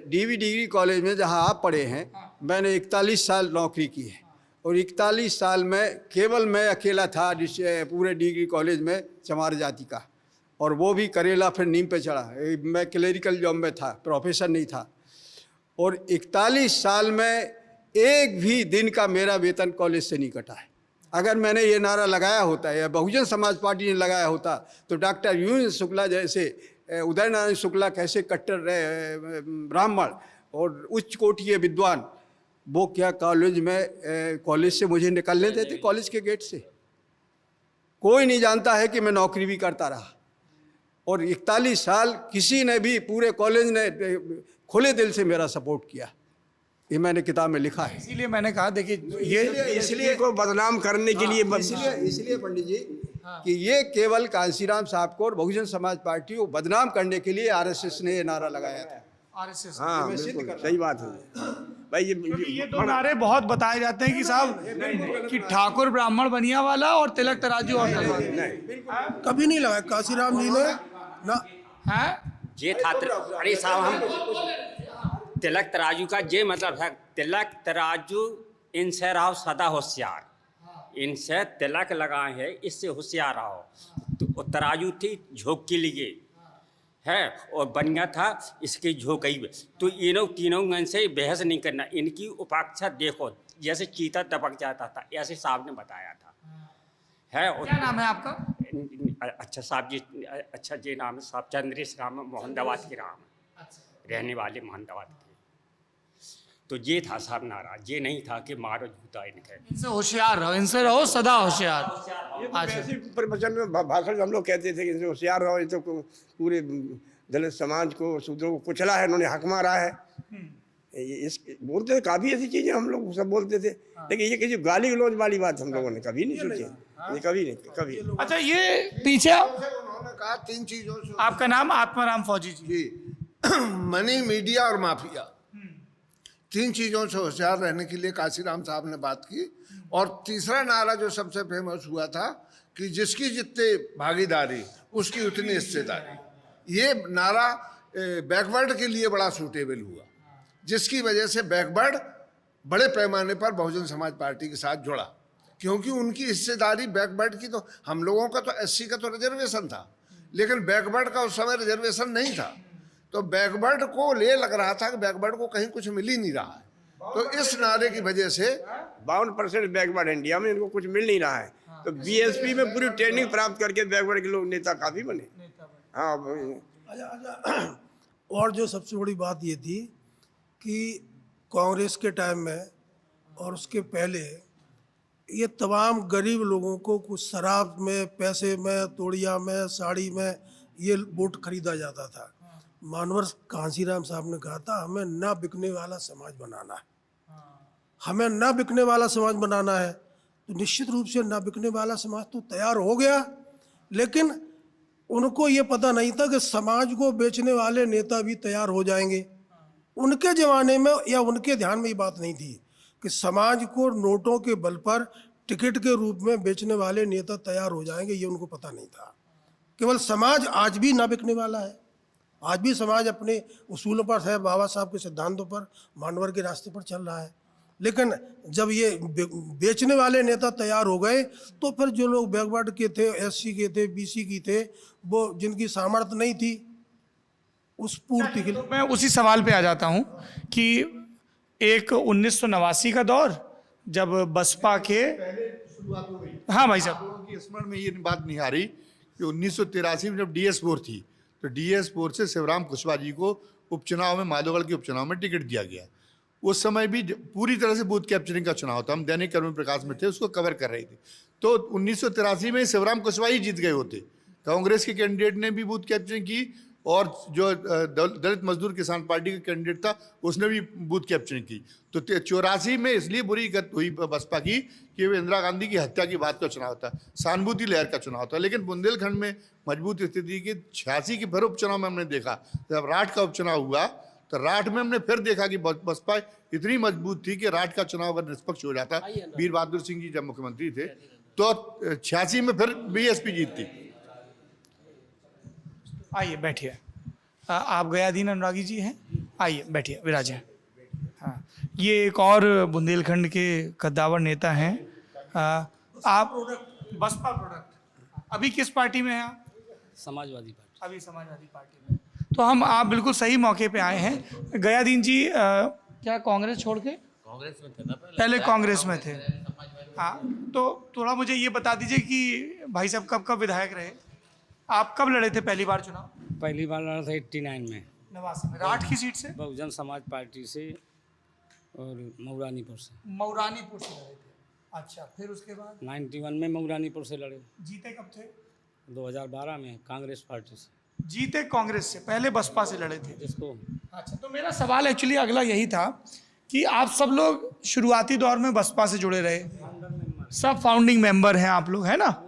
Speaker 3: डीवी डिग्री कॉलेज में जहां आप पढ़े हैं, मैंने 41 साल नौकरी की है, और 41 साल में केवल मैं अकेला था पूरे डिग्री कॉलेज में चमार जाति का, और वो भी करेला फिर नीम पे चढ़ा। मैं क्लेरिकल जॉब में था, प्रोफेसर नहीं था। और 41 साल में एक भी दिन का मेरा वेतन कॉलेज से नहीं कटा है। अगर मैंने ये नारा लगाया होता या बहुजन समाज पार्टी ने लगाया होता तो डॉक्टर यूएन शुक्ला जैसे, उदय नारायण शुक्ला कैसे कट्टर ब्राह्मण और उच्च कोटि के विद्वान, वो क्या कॉलेज से मुझे निकलने देते? कॉलेज के गेट से कोई नहीं जानता है कि मैं नौकरी भी करता रहा। और 41 साल किसी ने भी, पूरे कॉलेज ने खुले दिल से मेरा सपोर्ट किया। ये मैंने किताब में लिखा है।
Speaker 1: इसीलिए मैंने कहा देखिए, ये
Speaker 5: इसलिए को बदनाम करने के लिए
Speaker 3: इसलिए पंडित जी कि ये केवल कांशीराम साहब को और बहुजन समाज पार्टी को बदनाम करने के लिए आरएसएस ने ये नारा लगाया था।
Speaker 1: आरएसएस,
Speaker 5: हाँ बिल्कुल सही बात है भाई।
Speaker 1: ये दो नारे बहुत बताए जाते हैं कि साहब कि ठाकुर ब्राह्मण बनिया वाला और तिलक तराजू और तलवार।
Speaker 4: कभी नहीं लगाया काशीराम जी ने ना।
Speaker 1: है
Speaker 6: ये था। अरे साहब, हम
Speaker 7: तिलक तराजू का ये मतलब है, तिलक तराजू इनसे रहो सदा होशियार, इनसे तिलक लगाए हैं इससे होशियार रहो। तो तराजू थी झोंक के लिए है और बनिया था इसकी झोंकई में। तो इन्हों तीनों से बहस नहीं करना, इनकी उपाक्षा देखो जैसे चीता दबक जाता था, ऐसे साहब ने बताया था। है
Speaker 1: क्या नाम है आपका?
Speaker 7: अच्छा साहब जी, अच्छा जी नाम है साहब चंद्रेश राम मोहम्मदाबाद के राम, रहने वाले मोहम्मदाबाद के। तो ये था साहब नारा, ये नहीं था कि मारो जूता इनके।
Speaker 1: इनसे होशियार रहो, इनसे रहो सदा होशियार।
Speaker 5: ये तो वैसे प्रवचन में भाषण में हम लोग कहते थे कि इनसे होशियार रहो, ये तो पूरे दलित समाज को शूद्रों को कुचला है, इन्होंने हक मारा है। इस बोलते थे काफ़ी ऐसी चीज़ें हम लोग सब बोलते थे, लेकिन ये किसी गाली गलौज वाली बात हम लोगों ने कभी नहीं सोची, कभी नहीं कभी।
Speaker 1: अच्छा ये पीछे
Speaker 8: उन्होंने कहा 3 चीजों से।
Speaker 1: आपका नाम आत्माराम फौजी जी।
Speaker 8: जी मनी, मीडिया और माफिया, 3 चीजों से होशियार रहने के लिए काशीराम साहब ने बात की। और तीसरा नारा जो सबसे फेमस हुआ था कि जिसकी जितनी भागीदारी उसकी उतनी हिस्सेदारी, ये नारा बैकवर्ड के लिए बड़ा सूटेबल हुआ, जिसकी वजह से बैकवर्ड बड़े पैमाने पर बहुजन समाज पार्टी के साथ जुड़ा, क्योंकि उनकी हिस्सेदारी बैकवर्ड की, तो हम लोगों का तो एससी का तो रिजर्वेशन था, लेकिन बैकवर्ड का उस समय रिजर्वेशन नहीं था। तो बैकवर्ड को ले लग रहा था कि बैकवर्ड को कहीं कुछ मिल ही नहीं रहा है, तो इस नारे की वजह से
Speaker 5: 52% बैकवर्ड इंडिया में, इनको कुछ मिल नहीं रहा है। तो बीएसपी में पूरी ट्रेनिंग प्राप्त करके बैकवर्ड के लोग नेता काफ़ी बने। हाँ
Speaker 4: अच्छा, और जो सबसे बड़ी बात ये थी कि कांग्रेस के टाइम में और उसके पहले ये तमाम गरीब लोगों को कुछ शराब में, पैसे में, तोड़िया में, साड़ी में ये वोट खरीदा जाता था। मानवर कांशीराम साहब ने कहा था हमें ना बिकने वाला समाज बनाना है, हमें ना बिकने वाला समाज बनाना है। तो निश्चित रूप से ना बिकने वाला समाज तो तैयार हो गया, लेकिन उनको ये पता नहीं था कि समाज को बेचने वाले नेता भी तैयार हो जाएंगे। उनके ज़माने में या उनके ध्यान में ये बात नहीं थी कि समाज को नोटों के बल पर टिकट के रूप में बेचने वाले नेता तैयार हो जाएंगे, ये उनको पता नहीं था। केवल समाज आज भी ना बिकने वाला है, आज भी समाज अपने उसूलों पर है, बाबा साहब के सिद्धांतों पर, मानवर के रास्ते पर चल रहा है। लेकिन जब ये बेचने वाले नेता तैयार हो गए तो फिर जो लोग बैकवर्ड के थे, एससी के थे, बीसी की थे, वो जिनकी सामर्थ्य नहीं थी उस पूर्ति के लिए।
Speaker 1: मैं उसी सवाल पे आ जाता हूं कि एक 1989 का दौर जब बसपा के
Speaker 2: शुरुआत हो गई।
Speaker 1: हाँ भाई साहब,
Speaker 2: लोगों की स्मरण में ये बात नहीं आ रही कि 1983 में जब DS4 थी तो DS4 से शिवराम कुशवाहा जी को उपचुनाव में, माधोगढ़ के उपचुनाव में टिकट दिया गया। उस समय भी पूरी तरह से बूथ कैप्चरिंग का चुनाव था, हम दैनिक कर्म प्रकाश में थे, उसको कवर कर रहे थे। तो 1983 में शिवराम कुशवाहा ही जीत गए होते, कांग्रेस के कैंडिडेट ने भी बूथ कैप्चरिंग की और जो दलित मजदूर किसान पार्टी का कैंडिडेट था उसने भी बूथ कैप्चरिंग की। तो 84 में इसलिए बुरी गत हुई बसपा की कि वो इंदिरा गांधी की हत्या की बात का चुनाव था, सहानुभूति लहर का चुनाव था। लेकिन बुंदेलखंड में मजबूत स्थिति की 86 के फिर उपचुनाव में हमने देखा, जब राठ का उपचुनाव हुआ तो राठ में हमने फिर देखा कि बसपा इतनी मजबूत थी कि राठ का चुनाव अगर निष्पक्ष हो जाता, वीर बहादुर सिंह जी जब मुख्यमंत्री थे, तो 86 में फिर बीएसपी जीतती।
Speaker 1: आइए बैठिए। आप गयादीन अनुरागी जी हैं, आइए बैठिए, विराजें। हाँ, ये एक और बुंदेलखंड के कद्दावर नेता हैं। आप बसपा प्रोडक्ट, अभी किस पार्टी में हैं आप?
Speaker 9: समाजवादी पार्टी।
Speaker 1: अभी समाजवादी पार्टी में। तो हम आप बिल्कुल सही मौके पे आए हैं। गयादीन जी क्या कांग्रेस छोड़ के?
Speaker 9: कांग्रेस में थे ना
Speaker 1: पहले कांग्रेस में थे। हाँ, तो थोड़ा मुझे ये बता दीजिए कि भाई साहब कब कब विधायक रहे? आप कब लड़े थे पहली बार चुनाव?
Speaker 9: पहली बार लड़ा था 89 में,
Speaker 1: 89 में। राठ की सीट से?
Speaker 9: बहुजन समाज पार्टी से और मऊरानीपुर से।
Speaker 1: मऊरानीपुर से लड़े थे। अच्छा, फिर उसके बाद?
Speaker 9: 91 में मऊरानीपुर से लड़े।
Speaker 1: जीते कब थे?
Speaker 9: 2012 में कांग्रेस पार्टी से।
Speaker 1: जीते कांग्रेस से, पहले बसपा से लड़े थे।
Speaker 9: जिसको
Speaker 1: अच्छा, तो मेरा सवाल एक्चुअली अगला यही था कि आप सब लोग शुरुआती दौर में बसपा से जुड़े रहे, सब फाउंडिंग मेंबर हैं आप लोग, है ना?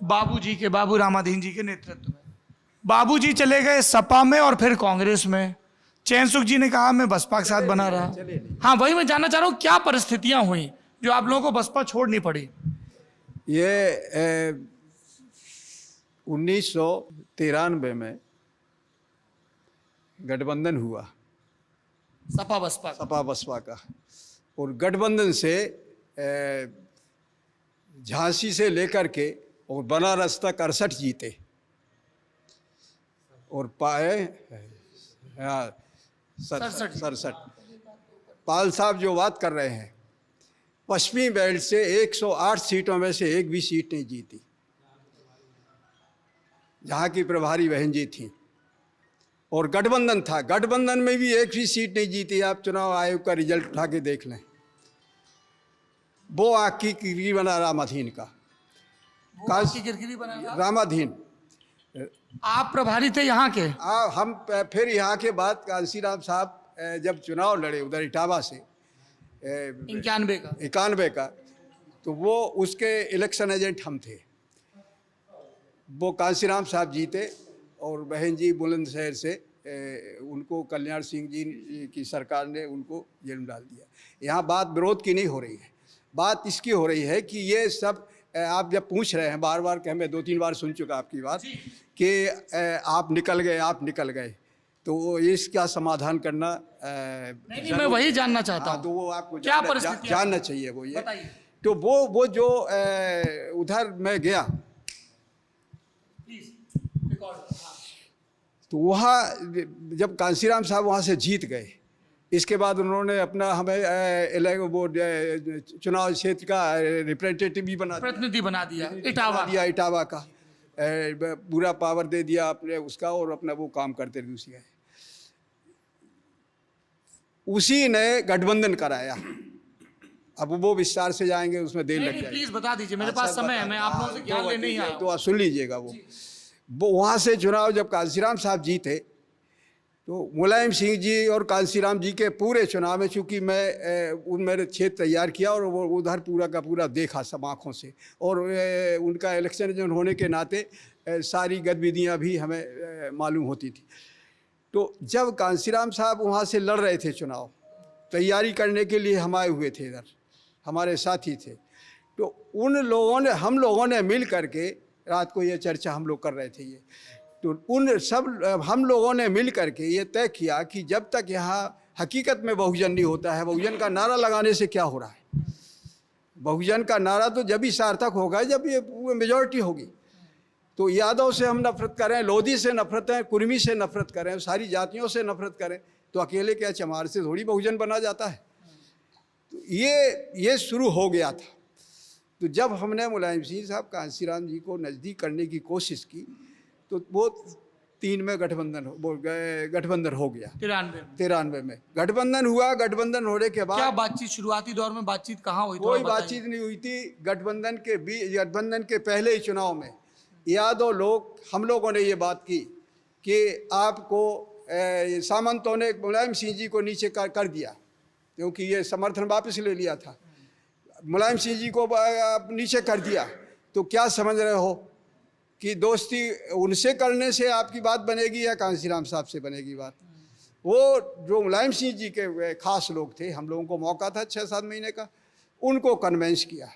Speaker 1: बाबूजी के, बाबू रामाधीन जी के नेतृत्व में। बाबूजी चले गए सपा में और फिर कांग्रेस में। चैन सुख जी ने कहा मैं बसपा के साथ बना रहा। हाँ, वही मैं जानना चाह रहा हूँ, क्या परिस्थितियां हुई जो आप लोगों को बसपा छोड़नी पड़ी?
Speaker 3: ये 1993 में गठबंधन हुआ
Speaker 1: सपा बसपा का।
Speaker 3: सपा बसपा का। और गठबंधन से झांसी से लेकर के और बनारस तक 68 जीते और पाए 67। पाल साहब जो बात कर रहे हैं, पश्चिमी बेल्ट से 108 सीटों में से एक भी सीट नहीं जीती, जहाँ की प्रभारी बहन जी थी। और गठबंधन था, गठबंधन में भी एक भी सीट नहीं जीती। आप चुनाव आयोग का रिजल्ट उठा के देख लें। वो आग की किरकिरी बना रामाधीन का,
Speaker 1: की किरकिरी बना।
Speaker 3: रामाधीन।
Speaker 1: आप प्रभारी थे यहाँ के?
Speaker 3: हम फिर यहाँ के बाद कांसीराम साहब जब चुनाव लड़े उधर इटावा से 91 का, तो वो उसके इलेक्शन एजेंट हम थे। वो कांसीराम साहब जीते और बहन जी बुलंदशहर से उनको कल्याण सिंह जी की सरकार ने उनको जेल में डाल दिया। यहाँ बात विरोध की नहीं हो रही है, बात इसकी हो रही है कि ये सब आप जब पूछ रहे हैं बार बार, कि मैं 2-3 बार सुन चुका आपकी बात कि आप निकल गए, तो इसका समाधान करना
Speaker 1: नहीं, मैं वही जानना चाहता हूँ।
Speaker 3: तो वो आपको
Speaker 1: क्या परिस्थिति
Speaker 3: जानना चाहिए वो ये।
Speaker 1: बताइए।
Speaker 3: तो वो जो उधर मैं गया, तो वहाँ जब कांसीराम साहब वहाँ से जीत गए, इसके बाद उन्होंने अपना हमें वो चुनाव क्षेत्र का रिप्रेजेंटेटिव भी प्रतिनिधि बना दिया इटावा का। पूरा पावर दे दिया आपने उसका, और अपना वो काम करते रहे। उसी ने गठबंधन कराया। अब वो विस्तार से जाएंगे, उसमें देर लग जाएगी।
Speaker 1: प्लीज बता दीजिए, मेरे पास समय है, मैं आप लोगों से ज्ञान लेने ही आया।
Speaker 3: तो आप सुन लीजिएगा। वो वहाँ से चुनाव जब कांसीराम साहब जीते, तो मुलायम सिंह जी और कांसीराम जी के पूरे चुनाव में, चूँकि मैंने क्षेत्र तैयार किया और वो उधर पूरा का पूरा देखा सब आँखों से, और उनका इलेक्शन एजेंट होने के नाते सारी गतिविधियाँ भी हमें मालूम होती थी। तो जब कांसीराम साहब वहाँ से लड़ रहे थे चुनाव, तैयारी करने के लिए हम आए हुए थे, इधर हमारे साथी थे, तो हम लोगों ने मिल करके, रात को ये चर्चा हम लोग कर रहे थे ये, तो हम लोगों ने मिल करके ये तय किया कि जब तक यहाँ हकीकत में बहुजन नहीं होता है, बहुजन का नारा लगाने से क्या हो रहा है। बहुजन का नारा तो जब ही सार्थक होगा जब ये मेजॉरिटी होगी। तो यादव से हम नफरत करें, लोधी से नफरत करें, कुर्मी से नफरत करें, सारी जातियों से नफरत करें, तो अकेले क्या चमार से थोड़ी बहुजन बना जाता है। तो ये शुरू हो गया था। तो जब हमने मुलायम सिंह साहब कांसीराम जी को नज़दीक करने की कोशिश की, तो वो 3 में गठबंधन हो गया। 93 में गठबंधन हुआ। गठबंधन होने के बाद
Speaker 1: क्या बातचीत, शुरुआती दौर में बातचीत कहाँ हुई?
Speaker 3: कोई बातचीत नहीं हुई थी। गठबंधन के पहले ही चुनाव में यादव लोग, हम लोगों ने ये बात की कि आपको सामंतों ने मुलायम सिंह जी को नीचे कर दिया, क्योंकि ये समर्थन वापस ले लिया था। मुलायम सिंह जी को नीचे कर दिया, तो क्या समझ रहे हो कि दोस्ती उनसे करने से आपकी बात बनेगी या कांसीराम साहब से बनेगी बात? वो जो मुलायम सिंह जी के खास लोग थे, हम लोगों को मौका था 6-7 महीने का, उनको कन्वेंस किया।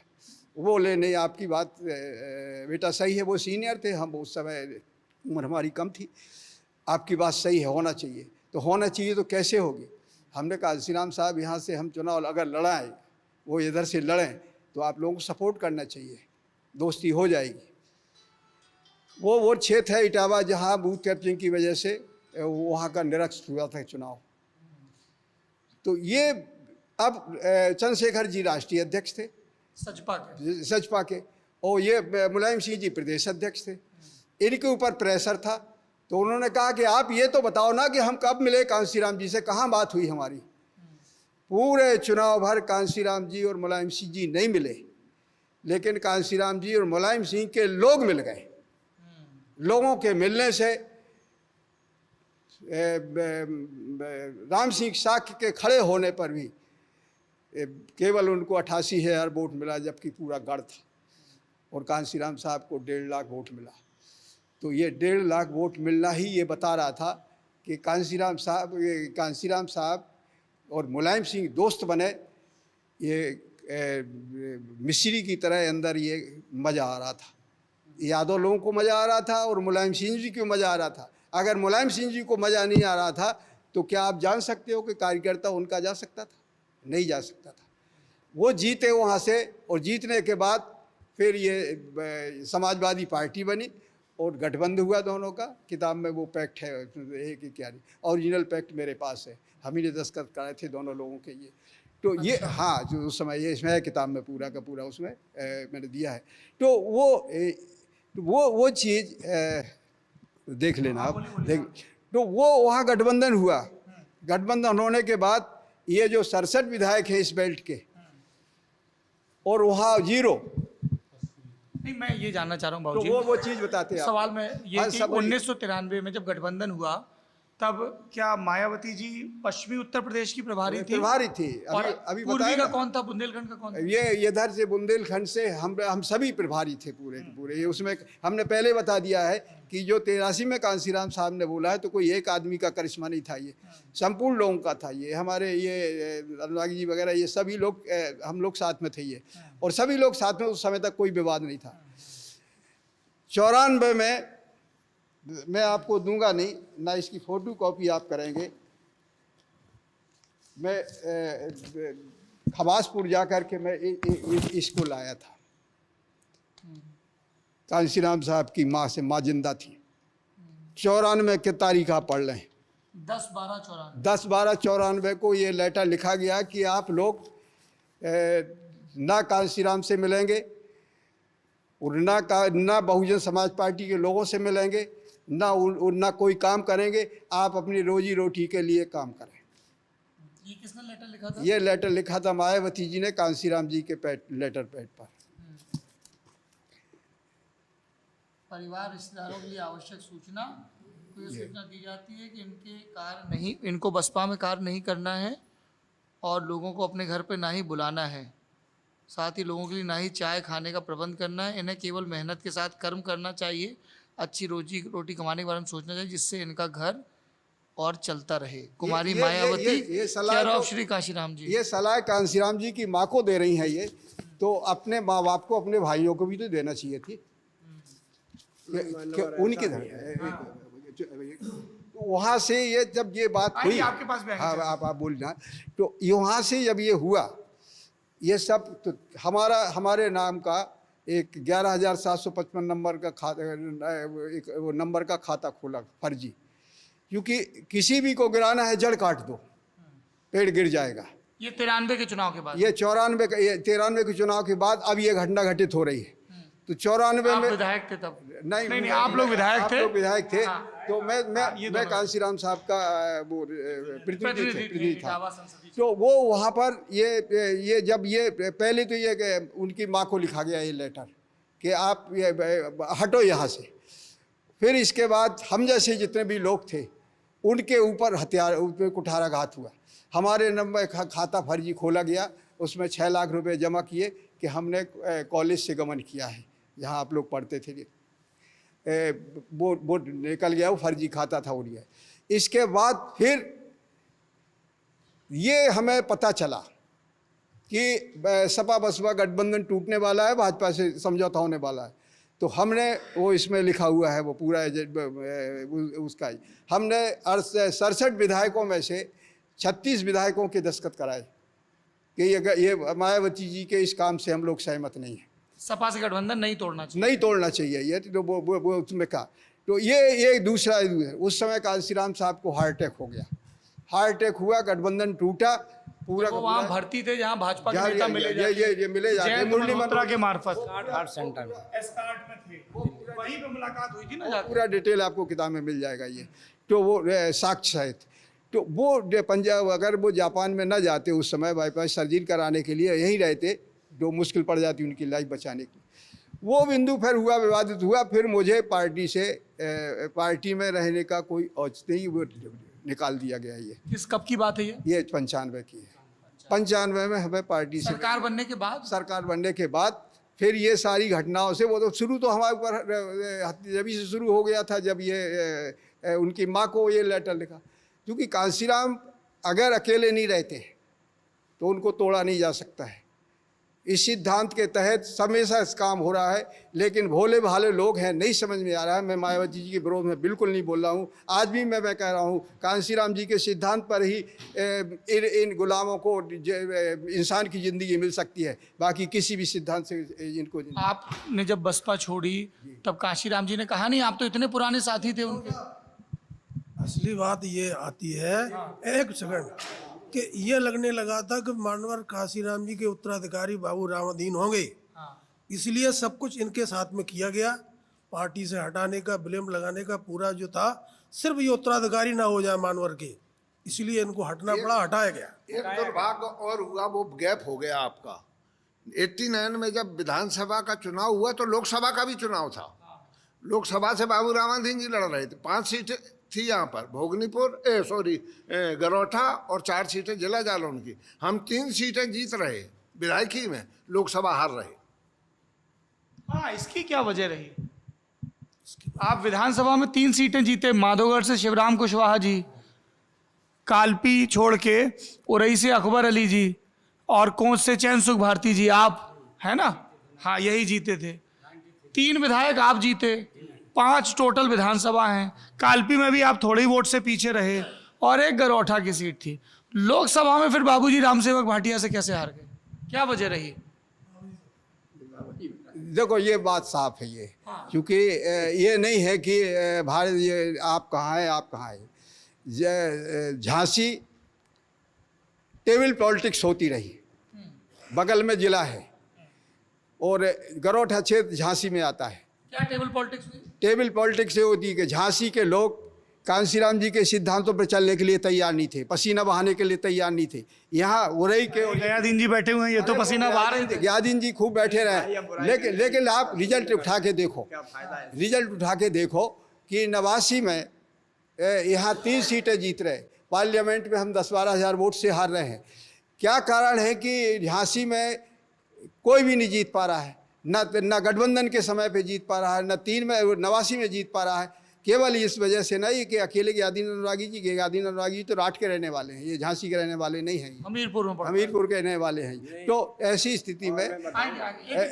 Speaker 3: वो ले नहीं, आपकी बात बेटा सही है, वो सीनियर थे, हम उस समय उम्र हमारी कम थी, आपकी बात सही है, होना चाहिए। तो होना चाहिए तो कैसे होगी? हमने कांसीराम साहब यहाँ से हम चुनाव अगर लड़ाएँ, वो इधर से लड़ें, तो आप लोगों को सपोर्ट करना चाहिए, दोस्ती हो जाएगी। वो क्षेत्र है इटावा जहाँ बूथ कैप्चरिंग की वजह से वहाँ का निरस्त हुआ था चुनाव। तो ये अब चंद्रशेखर जी राष्ट्रीय अध्यक्ष थे सचपा के, और ये मुलायम सिंह जी प्रदेश अध्यक्ष थे। इनके ऊपर प्रेशर था, तो उन्होंने कहा कि आप ये तो बताओ ना कि हम कब मिले कांसीराम जी से, कहाँ बात हुई हमारी। पूरे चुनाव भर कांसीराम जी और मुलायम सिंह जी नहीं मिले, लेकिन कांसीराम जी और मुलायम सिंह के लोग मिल गए। लोगों के मिलने से राम सिंह साक्य के खड़े होने पर भी केवल उनको 88,000 वोट मिला, जबकि पूरा गढ़ था, और कांसीराम साहब को 1.5 लाख वोट मिला। तो ये 1.5 लाख वोट मिलना ही ये बता रहा था कि कांसीराम साहब और मुलायम सिंह दोस्त बने। ये मिस्री की तरह अंदर ये मज़ा आ रहा था, यादव लोगों को मज़ा आ रहा था और मुलायम सिंह जी को मज़ा आ रहा था। अगर मुलायम सिंह जी को मज़ा नहीं आ रहा था तो क्या आप जान सकते हो कि कार्यकर्ता उनका जा सकता था? नहीं जा सकता था। वो जीते वहाँ से, और जीतने के बाद फिर ये समाजवादी पार्टी बनी और गठबंधन हुआ दोनों का। किताब में वो पैक्ट है, कि क्या नहीं, ओरिजिनल पैक्ट मेरे पास है, हम ही ने दस्तखत कराए थे दोनों लोगों के ये। तो ये हाँ, जो उस समय ये इसमें है किताब में पूरा का पूरा, उसमें मैंने दिया है। तो वो चीज़ देख लेना आप, देख। तो वो वहाँ गठबंधन हुआ। गठबंधन होने के बाद ये जो 67 विधायक हैं इस बेल्ट के, और वहाँ 0।
Speaker 1: नहीं, मैं ये जानना चाह रहा हूँ
Speaker 3: तो
Speaker 1: बाबूजी,
Speaker 3: वो चीज़ बताते हैं आप।
Speaker 1: सवाल में ये
Speaker 3: हाँ,
Speaker 1: कि
Speaker 3: सब
Speaker 1: 1993 में जब गठबंधन हुआ, तब क्या मायावती जी पश्चिमी उत्तर प्रदेश की प्रभारी थी?
Speaker 3: प्रभारी थी।
Speaker 1: और
Speaker 3: अभी
Speaker 1: पूर्वी
Speaker 3: बताया
Speaker 1: का
Speaker 3: ना।
Speaker 1: कौन था, बुंदेलखंड का कौन था?
Speaker 3: ये इधर से बुंदेलखंड से हम सभी प्रभारी थे पूरे के पूरे। ये उसमें हमने पहले बता दिया है कि जो 83 में कांसीराम साहब ने बोला है, तो कोई एक आदमी का करिश्मा नहीं था, ये संपूर्ण लोगों का था। ये हमारे ये अनुराग जी वगैरह, ये सभी लोग, हम लोग साथ में थे ये, और सभी लोग साथ में। उस समय तक कोई विवाद नहीं था। 94 में मैं आपको दूंगा नहीं ना, इसकी फोटो कॉपी आप करेंगे। मैं खबासपुर जा कर के मैं इसको लाया था। कांसीराम साहब की माँ से, माँ जिंदा थी। 94 की तारीख आप पढ़ लें, 10/12/94 को ये लेटर लिखा गया कि आप लोग ना कांसीराम से मिलेंगे, और ना बहुजन समाज पार्टी के लोगों से मिलेंगे, ना कोई काम करेंगे, आप अपनी रोजी रोटी के लिए काम करें।
Speaker 1: ये किसने लेटर लिखा था?
Speaker 3: ये लेटर लिखा था मायावती जी ने कांसीराम जी के लेटर पैड पर।
Speaker 1: परिवार रिश्तेदारों के लिए आवश्यक सूचना को ये सूचना दी जाती है कि इनको बसपा में कार्य नहीं करना है, और लोगों को अपने घर पे ना ही बुलाना है। साथ ही लोगों के लिए ना ही चाय खाने का प्रबंध करना है। इन्हें केवल मेहनत के साथ कर्म करना चाहिए, अच्छी रोटी कमाने के बारे में सोचना चाहिए, जिससे इनका घर और चलता रहे। कुमारी मायावती, केयर ऑफ श्री कांशीराम जी।
Speaker 3: ये सलाह कांसीराम जी की माँ को दे रही हैं ये, तो अपने माँ बाप को, अपने भाइयों को भी तो देना चाहिए थी। उनके वहाँ से ये जब ये बात हुई,
Speaker 1: आपके पास भी
Speaker 3: हाँ आप बोलना। तो यहाँ से जब ये हुआ, ये सब तो हमारे नाम का एक 11,755 नंबर का खाता, एक वो नंबर का खाता खोला फर्जी, क्योंकि किसी भी को गिराना है जड़ काट दो, पेड़ गिर जाएगा।
Speaker 1: ये 93 के चुनाव के बाद,
Speaker 3: ये 93 के चुनाव के बाद अब ये घटना घटित हो रही है। तो 94 में
Speaker 1: विधायक थे तब?
Speaker 3: नहीं,
Speaker 1: आप लोग विधायक थे।
Speaker 3: आप लोग विधायक थे। तो मैं कांसीराम साहब का वो प्रतिनिधि था। तो वो वहाँ पर ये जब ये पहले तो ये उनकी माँ को लिखा गया ये लेटर कि आप ये हटो यहाँ से। फिर इसके बाद हम जैसे जितने भी लोग थे उनके ऊपर कुठाराघात हुआ। हमारे नंबर खाता फर्जी खोला गया, उसमें 6 लाख रुपए जमा किए कि हमने कॉलेज से गमन किया है, जहाँ आप लोग पढ़ते थे। वो निकल गया, वो फर्जी खाता था उनका। इसके बाद फिर ये हमें पता चला कि सपा बसपा गठबंधन टूटने वाला है, भाजपा से समझौता होने वाला है। तो हमने वो इसमें लिखा हुआ है, वो पूरा उसका ही हमने 67 विधायकों में से 36 विधायकों के दस्तखत कराए कि ये मायावती जी के इस काम से हम लोग सहमत नहीं हैं।
Speaker 1: सपा से गठबंधन नहीं तोड़ना
Speaker 3: चाहिए ये। तो वो उसमें कहा। तो ये दूसरा उस समय कांसीराम साहब को हार्ट अटैक हो गया। हार्ट अटैक हुआ, गठबंधन टूटा पूरा।
Speaker 1: वो वहाँ भर्ती थे जहाँ भाजपा के नेता मिले
Speaker 3: जाते
Speaker 1: मुरली मल्होत्रा के मार्फत
Speaker 9: हार्ट सेंटर में
Speaker 1: एस्कार्ट में थे, वहीं पे मुलाकात हुई थी ना।
Speaker 3: पूरा डिटेल आपको किताब में मिल जाएगा ये। तो वो साक्ष्य है। तो वो पंजाब, अगर वो जापान में ना जाते उस समय बाईपास सर्जरी कराने के लिए, यहीं रहते, जो मुश्किल पड़ जाती उनकी लाइफ बचाने की। वो बिंदु फिर हुआ, विवादित हुआ। फिर मुझे पार्टी में रहने का कोई औचित्य नहीं, वो निकाल दिया गया। ये
Speaker 1: किस कब की बात है ये
Speaker 3: 95 की है। 95 में हमें पार्टी से
Speaker 1: सरकार बनने के बाद
Speaker 3: फिर ये सारी घटनाओं से, वो तो शुरू तो हमारे ऊपर जब से शुरू हो गया था, जब ये उनकी माँ को ये लेटर लिखा। क्योंकि कांसीराम अगर अकेले नहीं रहते तो उनको तोड़ा नहीं जा सकता है।
Speaker 10: इस सिद्धांत के तहत हमेशा इस काम हो रहा है, लेकिन भोले भाले लोग हैं, नहीं समझ में आ रहा है। मैं मायावती जी के विरोध में बिल्कुल नहीं बोल रहा हूँ। आज भी मैं कह रहा हूँ कांशीराम जी के सिद्धांत पर ही इन गुलामों को इंसान की ज़िंदगी मिल सकती है, बाकी किसी भी सिद्धांत से इनको।
Speaker 1: आपने जब बसपा छोड़ी तब कांशीराम जी ने कहा नहीं, आप तो इतने पुराने साथी थे उनके।
Speaker 4: असली बात ये आती है, एक सेकंड, कि ये लगने लगा था कि मानवर कांशीराम जी के उत्तराधिकारी बाबू रामाधीन होंगे, इसलिए सब कुछ इनके साथ में किया गया। पार्टी से हटाने का, ब्लेम लगाने का पूरा जो था, सिर्फ ये उत्तराधिकारी ना हो जाए मानवर के, इसलिए इनको हटना पड़ा, हटाया गया।
Speaker 8: एक दुर्भाग्य और हुआ, वो गैप हो गया आपका। 89 में जब विधानसभा का चुनाव हुआ तो लोकसभा का भी चुनाव था। लोकसभा से बाबू रामाधीन जी लड़ रहे थे, 5 सीटें थी यहाँ पर, भोगनीपुर गरौठा और 4 सीटें जिला जालौन की। हम 3 सीटें जीत रहे विधायकी में, लोकसभा हार रहे।
Speaker 1: हाँ, इसकी क्या वजह रही? आप विधानसभा में 3 सीटें जीते, माधोगढ़ से शिवराम कुशवाहा जी, कालपी छोड़ के उरई से अकबर अली जी, और कोंच से चैन सुख भारती जी, आप है ना, हाँ यही जीते थे। 3 विधायक आप जीते, 5 टोटल विधानसभा हैं। कालपी में भी आप थोड़े ही वोट से पीछे रहे, और एक गरौठा की सीट थी। लोकसभा में फिर बाबूजी रामसेवक भाटिया से कैसे हार गए? क्या वजह रही?
Speaker 10: देखो ये बात साफ है, ये क्योंकि ये नहीं है कि भारत, ये आप कहाँ हैं, आप कहाँ हैं। झांसी टेबल पॉलिटिक्स होती रही, बगल में जिला है, और गरौठा क्षेत्र झांसी में आता है।
Speaker 1: क्या टेबल पॉलिटिक्स हुई?
Speaker 10: टेबल पॉलिटिक्स ये होती है कि झांसी के लोग कांशीराम जी के सिद्धांतों पर चलने के लिए तैयार नहीं थे, पसीना बहाने के लिए तैयार नहीं थे। यहाँ उरई के
Speaker 1: गयादीन जी बैठे हुए हैं, ये तो पसीना बहा रहे थे।
Speaker 10: गयादीन जी खूब बैठे रहे, लेकिन आप रिजल्ट उठा के देखो, रिजल्ट उठा के देखो कि 89 में यहाँ 3 सीटें जीत रहे, पार्लियामेंट में हम 10-12 हज़ार वोट से हार रहे हैं। क्या कारण है कि झांसी में कोई भी नहीं जीत पा रहा है, न गठबंधन के समय पे जीत पा रहा है, न 89 में जीत पा रहा है। केवल इस वजह से नहीं कि अकेले गयादीन अनुरागी जी तो राठ के रहने वाले हैं, ये झांसी के रहने वाले नहीं हैं, हमीरपुर के रहने वाले हैं। तो ऐसी स्थिति में,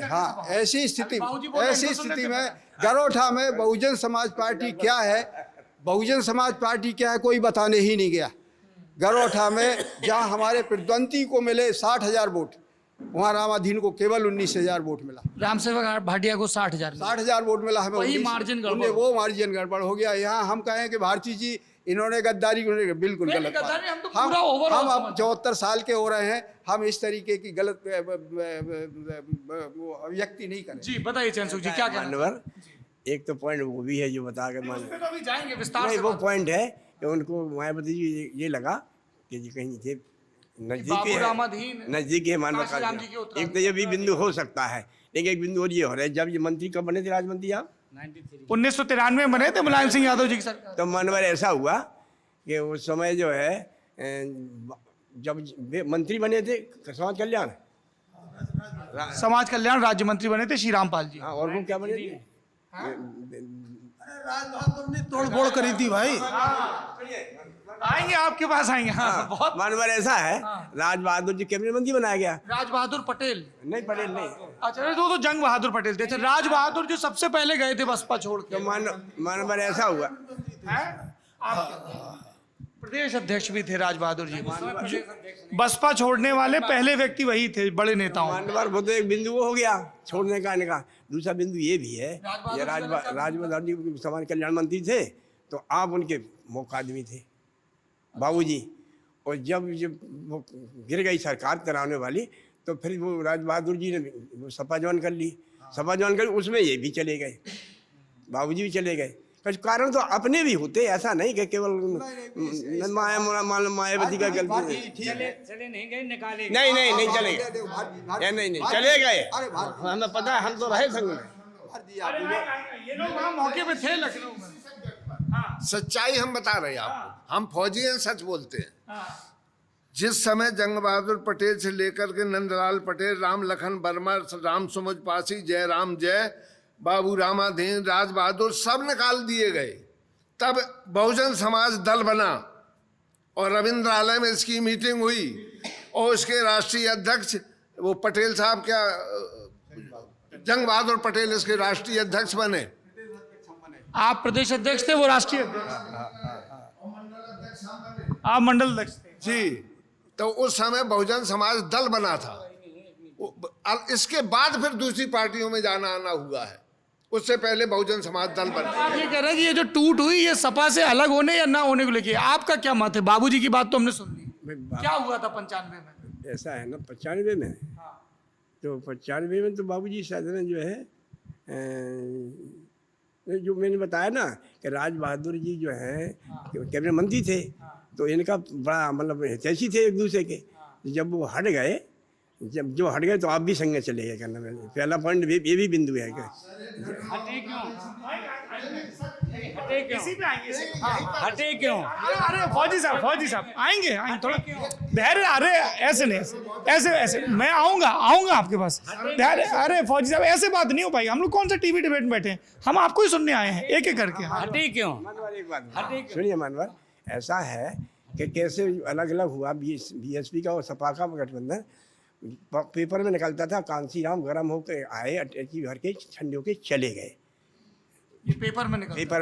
Speaker 10: हाँ ऐसी स्थिति में गरौठा में बहुजन समाज पार्टी क्या है, बहुजन समाज पार्टी क्या है, कोई बताने ही नहीं गया। गरौठा में जहाँ हमारे प्रतिद्वंदी को मिले 60,000 वोट, वहाँ रामाधीन को केवल 19,000 वोट मिला।
Speaker 1: रामसेवक भाटिया को 60,000
Speaker 10: वोट मिला हमें।
Speaker 1: वही मार्जिन गड़बड़,
Speaker 10: वो मार्जिन गड़बड़ हो गया। यहाँ हम कहें कि भारती जी इन्होंने गद्दारी, बिल्कुल गलत बात। हम अब 74 साल के हो रहे हैं, हम इस तरीके की गलत अभिव्यक्ति नहीं करें।
Speaker 1: जी बताइए चैनसुख जी, क्या कहना?
Speaker 5: एक तो पॉइंट वो भी है जो बता के
Speaker 1: अभी जाएंगे विस्तार से।
Speaker 5: वो पॉइंट है कि उनको मायावती जी ये लगा कि जी कहीं थे नजदीक है मानव का। एक तो ये भी बिंदु हो सकता है, लेकिन एक बिंदु और ये हो रहा है, जब ये मंत्री कब बने थे, राज्य आप
Speaker 1: 1993 में बने थे मुलायम सिंह यादव जी की सरकार।
Speaker 5: तो मनवर ऐसा हुआ कि उस समय जो है जब मंत्री बने थे
Speaker 1: समाज कल्याण राज्य मंत्री बने थे श्री रामपाल जी।
Speaker 5: हाँ, और वो क्या बने थे?
Speaker 4: राज बहादुर ने तोड़ फोड़ करी थी भाई।
Speaker 1: आएंगे आपके पास आएंगे। हाँ, बहुत
Speaker 5: मानवर ऐसा है। राज बहादुर जी कैबिनेट मंत्री बनाया गया।
Speaker 1: राज बहादुर पटेल नहीं,
Speaker 5: पटेल नहीं,
Speaker 1: अच्छा तो जंग बहादुर पटेल थे। अच्छा, राज बहादुर जो सबसे पहले गए थे बसपा छोड़ के।
Speaker 5: तो मानवर ऐसा हुआ,
Speaker 1: प्रदेश अध्यक्ष भी थे राज बहादुर जी, बसपा छोड़ने वाले पहले व्यक्ति वही थे बड़े नेताओं।
Speaker 5: मानवर वो तो एक बिंदु वो हो गया छोड़ने का इनका। दूसरा बिंदु ये भी है, ये राज बहादुर जी समाज कल्याण मंत्री थे, तो आप उनके मुख्य आदमी थे बाबूजी। और जब वो गिर गई सरकार कराने वाली, तो फिर वो राज बहादुर जी ने सपा ज्वाइन कर ली। सपा ज्वाइन कर उसमें ये भी चले गए, बाबूजी भी चले गए। कुछ कारण तो अपने भी होते, ऐसा नहीं कि केवल मायावती का गलती।
Speaker 9: चले नहीं गए, निकाले
Speaker 5: नहीं चले गए, नहीं चले गए, हमें पता है, हम तो रहे संग में।
Speaker 1: ये लोग वहाँ मौके पे थे लखनऊ में।
Speaker 8: सच्चाई हम बता रहे हैं आपको, हम फौजी हैं, सच बोलते हैं। जिस समय जंग बहादुर पटेल से लेकर के नंदलाल पटेल, राम लखन वर्मा, राम सुमुज पासी, जय राम जय, बाबू रामाधीन, राज बहादुर सब निकाल दिए गए, तब बहुजन समाज दल बना और रविंद्रालय में इसकी मीटिंग हुई और उसके राष्ट्रीय अध्यक्ष वो पटेल साहब क्या जंग बहादुर पटेल इसके राष्ट्रीय अध्यक्ष बने।
Speaker 1: आप प्रदेश अध्यक्ष थे, वो राष्ट्रीय अध्यक्ष, आप मंडल अध्यक्ष थे
Speaker 8: जी। तो उस समय बहुजन समाज दल बना था। इसके बाद फिर दूसरी पार्टियों में जाना आना हुआ है, उससे पहले बहुजन समाज दल बना।
Speaker 1: आप ये कह रहे हैं कि ये जो टूट हुई ये सपा से अलग होने या ना होने को लेके, आपका क्या मत है? बाबूजी की बात तो हमने सुन ली, क्या हुआ था 95 में?
Speaker 5: ऐसा है ना, 95 में तो 95 में तो बाबूजी साधारण जो है जो मैंने बताया ना कि राज बहादुर जी जो है कैबिनेट मंत्री थे, तो इनका बड़ा मतलब हितैषी थे एक दूसरे के। जब वो हट गए, जब जो हट गए तो आप भी संग चले गए, करना पहला पॉइंट ये भी बिंदु है कि
Speaker 1: हटे क्यों? अरे फौजी साहब आएंगे थोड़ा धैर्य। अरे ऐसे नहीं, ऐसे मैं आऊंगा आपके पास। अरे फौजी साहब ऐसे बात नहीं हो पाएगी, हम लोग कौन सा टीवी डिबेट में बैठे हैं, हम आपको ही सुनने आए हैं एक एक करके। हटे क्यों?
Speaker 5: एक बात सुनिए मानवर, ऐसा है कि कैसे अलग अलग हुआ बीएसपी का और सपा का गठबंधन। पेपर में निकलता था कांसीराम गर्म होकर आए, अटैची भर के ठंडे होके चले गए।
Speaker 1: ये पेपर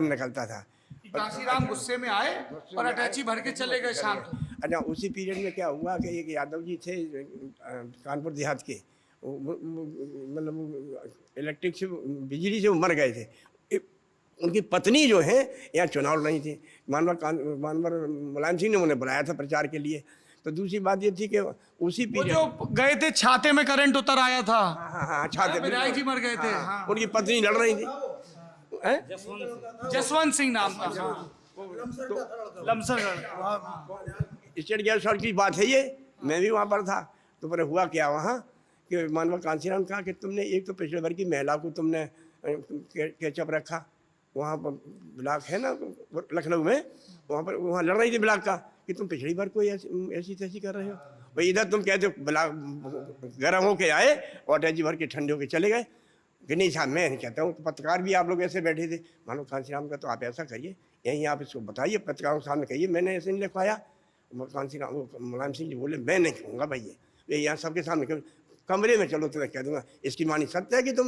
Speaker 1: में
Speaker 5: निकलता था।
Speaker 1: कांसीराम गुस्से में आए और अटैची भर के चले गए शाम को।
Speaker 5: अच्छा, उसी पीरियड में क्या हुआ कि एक यादव जी थे कानपुर देहात के, मतलब इलेक्ट्रिक से बिजली से मर गए थे। उनकी पत्नी जो है यहाँ चुनाव लड़ी थी। मानवर मुलायम सिंह ने उन्हें बुलाया था प्रचार के लिए। तो दूसरी बात ये थी कि उसी पीरियड
Speaker 1: जो गए थे छाते में करंट उतर आया था।
Speaker 5: हाँ, छाते में
Speaker 1: विधायक जी मर गए थे।
Speaker 5: उनकी पत्नी लड़ रही थी,
Speaker 1: जसवंत सिंह नाम का, लमसरगढ़
Speaker 5: स्टेट गैस सड़क की बात है ये। मैं भी वहाँ पर था। तो फिर हुआ क्या वहाँ कि मानव कांसीराम कहा कि तुमने एक तो पिछले भर की महिला को तुमने कैचअप रखा, वहाँ पर ब्लॉक है ना लखनऊ में, वहाँ लड़ रही थी ब्लॉक का कि तुम पिछली बार कोई ऐसी तैसी कर रहे हो भाई। इधर तुम कहते हो ब्लॉक गर्म होके आए और अटैची भर के ठंडे होके चले गए कि नहीं साहब। मैं नहीं कहता हूँ, तो पत्रकार भी आप लोग ऐसे बैठे थे मानो कांसीराम का, तो आप ऐसा करिए, यहीं आप इसको बताइए, पत्रकारों के सामने कहिए मैंने ऐसे नहीं लिखवाया। कांसीराम मुलायम सिंह जी बोले मैं नहीं कहूँगा भाई, ये यहाँ सबके सामने कमरे में चलो तो मैं कह दूँगा इसकी मानी सत्य है कि तुम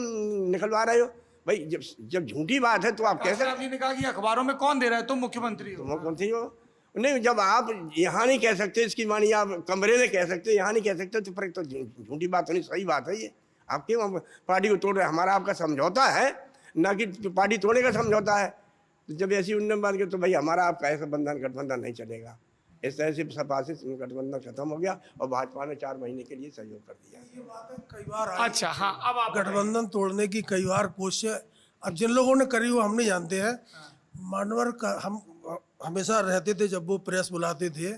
Speaker 5: निकलवा रहे हो भाई। जब झूठी बात है तो आप कैसे?
Speaker 1: आपने ने कहा कि अखबारों में कौन दे रहा है, तुम मुख्यमंत्री हो।
Speaker 5: मुख्यमंत्री हो नहीं, जब आप यहाँ नहीं कह सकते इसकी मानी, आप कमरे में कह सकते, यहाँ नहीं कह सकते, तो फिर तो झूठी बात होनी सही बात है ये। आप क्यों पार्टी को तोड़ रहे? हमारा आपका समझौता है ना कि पार्टी तोड़ने का समझौता है। तो जब ऐसी उन्नत बात के तो भाई हमारा आपका ऐसा गठबंधन नहीं चलेगा। इस तरह से सपा से गठबंधन खत्म हो गया और भाजपा ने 4 महीने के लिए सहयोग कर दिया।
Speaker 4: ये बातें कई बार
Speaker 1: अच्छा हाँ, अब आप
Speaker 4: गठबंधन तोड़ने की कई बार कोशिश अब जिन लोगों ने करी वो हम नहीं जानते हैं। मानवर का हम हमेशा रहते थे, जब वो प्रेस बुलाते थे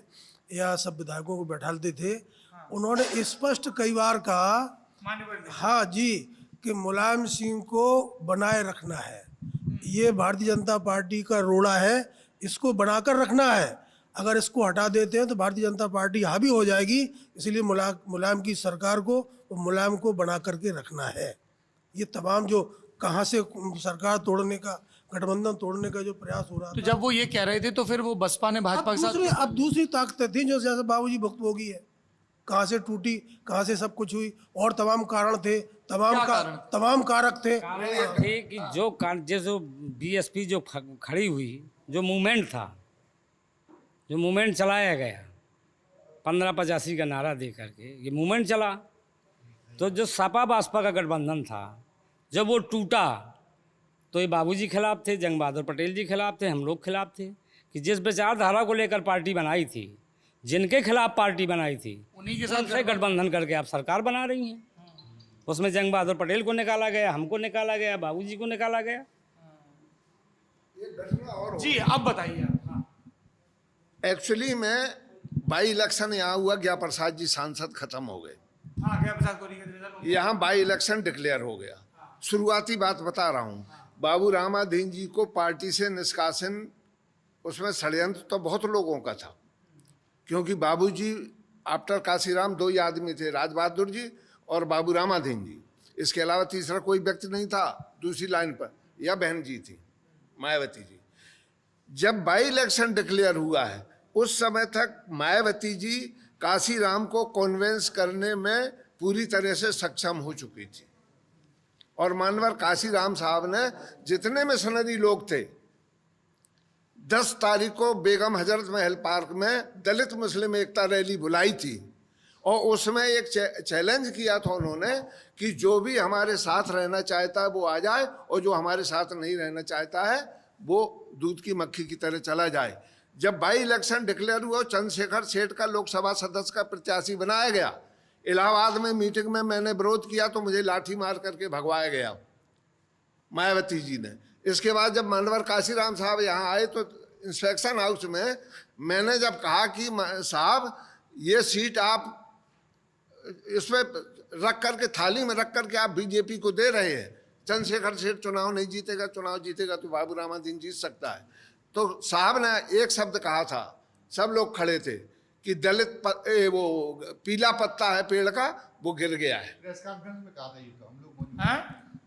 Speaker 4: या सब विधायकों को बैठाते थे, उन्होंने स्पष्ट कई बार कहा हाँ जी कि मुलायम सिंह को बनाए रखना है, ये भारतीय जनता पार्टी का रोड़ा है, इसको बनाकर रखना है। अगर इसको हटा देते हैं तो भारतीय जनता पार्टी हावी हो जाएगी, इसलिए मुलायम की सरकार को मुलायम को बना करके रखना है। ये तमाम जो कहाँ से सरकार तोड़ने का, गठबंधन तोड़ने का जो प्रयास हो रहा
Speaker 1: तो जब वो ये कह रहे थे तो फिर वो बसपा ने भाजपा के साथ
Speaker 4: अब दूसरी ताकतें थी जो जैसे बाबूजी भुक्तभोगी है, कहाँ से टूटी, कहाँ से सब कुछ हुई, और तमाम कारण थे, तमाम कारक थे
Speaker 9: कि जो बीएसपी जो खड़ी हुई, जो मूवमेंट था, जो मूवमेंट चलाया गया 1585 का नारा दे करके ये मूवमेंट चला, तो जो सपा बसपा का गठबंधन था जब वो टूटा तो ये बाबूजी खिलाफ थे, जंग बहादुर पटेल जी खिलाफ थे, हम लोग खिलाफ थे कि जिस विचारधारा को लेकर पार्टी बनाई थी, जिनके खिलाफ पार्टी बनाई थी, उन्हीं के साथ गठबंधन करके आप सरकार बना रही हैं। उसमें जंग बहादुर पटेल को निकाला गया, हमको निकाला गया, बाबूजी को निकाला गया।
Speaker 1: जी अब बताइए।
Speaker 8: एक्चुअली में बाई इलेक्शन यहाँ हुआ, गया प्रसाद जी सांसद खत्म हो गए, यहाँ बाई इलेक्शन डिक्लेयर हो गया। शुरुआती बात बता रहा हूँ, बाबू रामाधीन जी को पार्टी से निष्कासन, उसमें षड्यंत्र तो बहुत लोगों का था, क्योंकि बाबूजी आफ्टर काशीराम 2 ही आदमी थे, राज बहादुर जी और बाबू रामाधीन जी। इसके अलावा तीसरा कोई व्यक्ति नहीं था दूसरी लाइन पर, या बहन जी थी मायावती जी। जब बाई इलेक्शन डिक्लेयर हुआ है उस समय तक मायावती जी काशीराम को कन्विंस करने में पूरी तरह से सक्षम हो चुकी थी। और मानवर काशीराम साहब ने जितने में सनदी लोग थे, 10 तारीख को बेगम हजरत महल पार्क में दलित मुस्लिम एकता रैली बुलाई थी और उसमें एक चैलेंज किया था उन्होंने कि जो भी हमारे साथ रहना चाहता है वो आ जाए और जो हमारे साथ नहीं रहना चाहता है वो दूध की मक्खी की तरह चला जाए। जब बाई इलेक्शन डिक्लेयर हुआ, चंद्रशेखर सेठ का लोकसभा सदस्य का प्रत्याशी बनाया गया, इलाहाबाद में मीटिंग में मैंने विरोध किया तो मुझे लाठी मार करके भगवाया गया मायावती जी ने। इसके बाद जब मानवर काशीराम साहब यहाँ आए तो इंस्पेक्शन हाउस में मैंने जब कहा कि साहब ये सीट आप इसमें रख करके, थाली में रख करके आप बीजेपी को दे रहे हैं, चंद्रशेखर सेठ चुनाव नहीं जीतेगा, चुनाव जीतेगा तो बाबू रामाधीन जीत सकता है। तो साहब ने एक शब्द कहा था, सब लोग खड़े थे कि दलित वो पीला पत्ता है पेड़ का, वो गिर गया है।
Speaker 2: प्रेस कॉन्फ्रेंस में कहा था ये, तो हम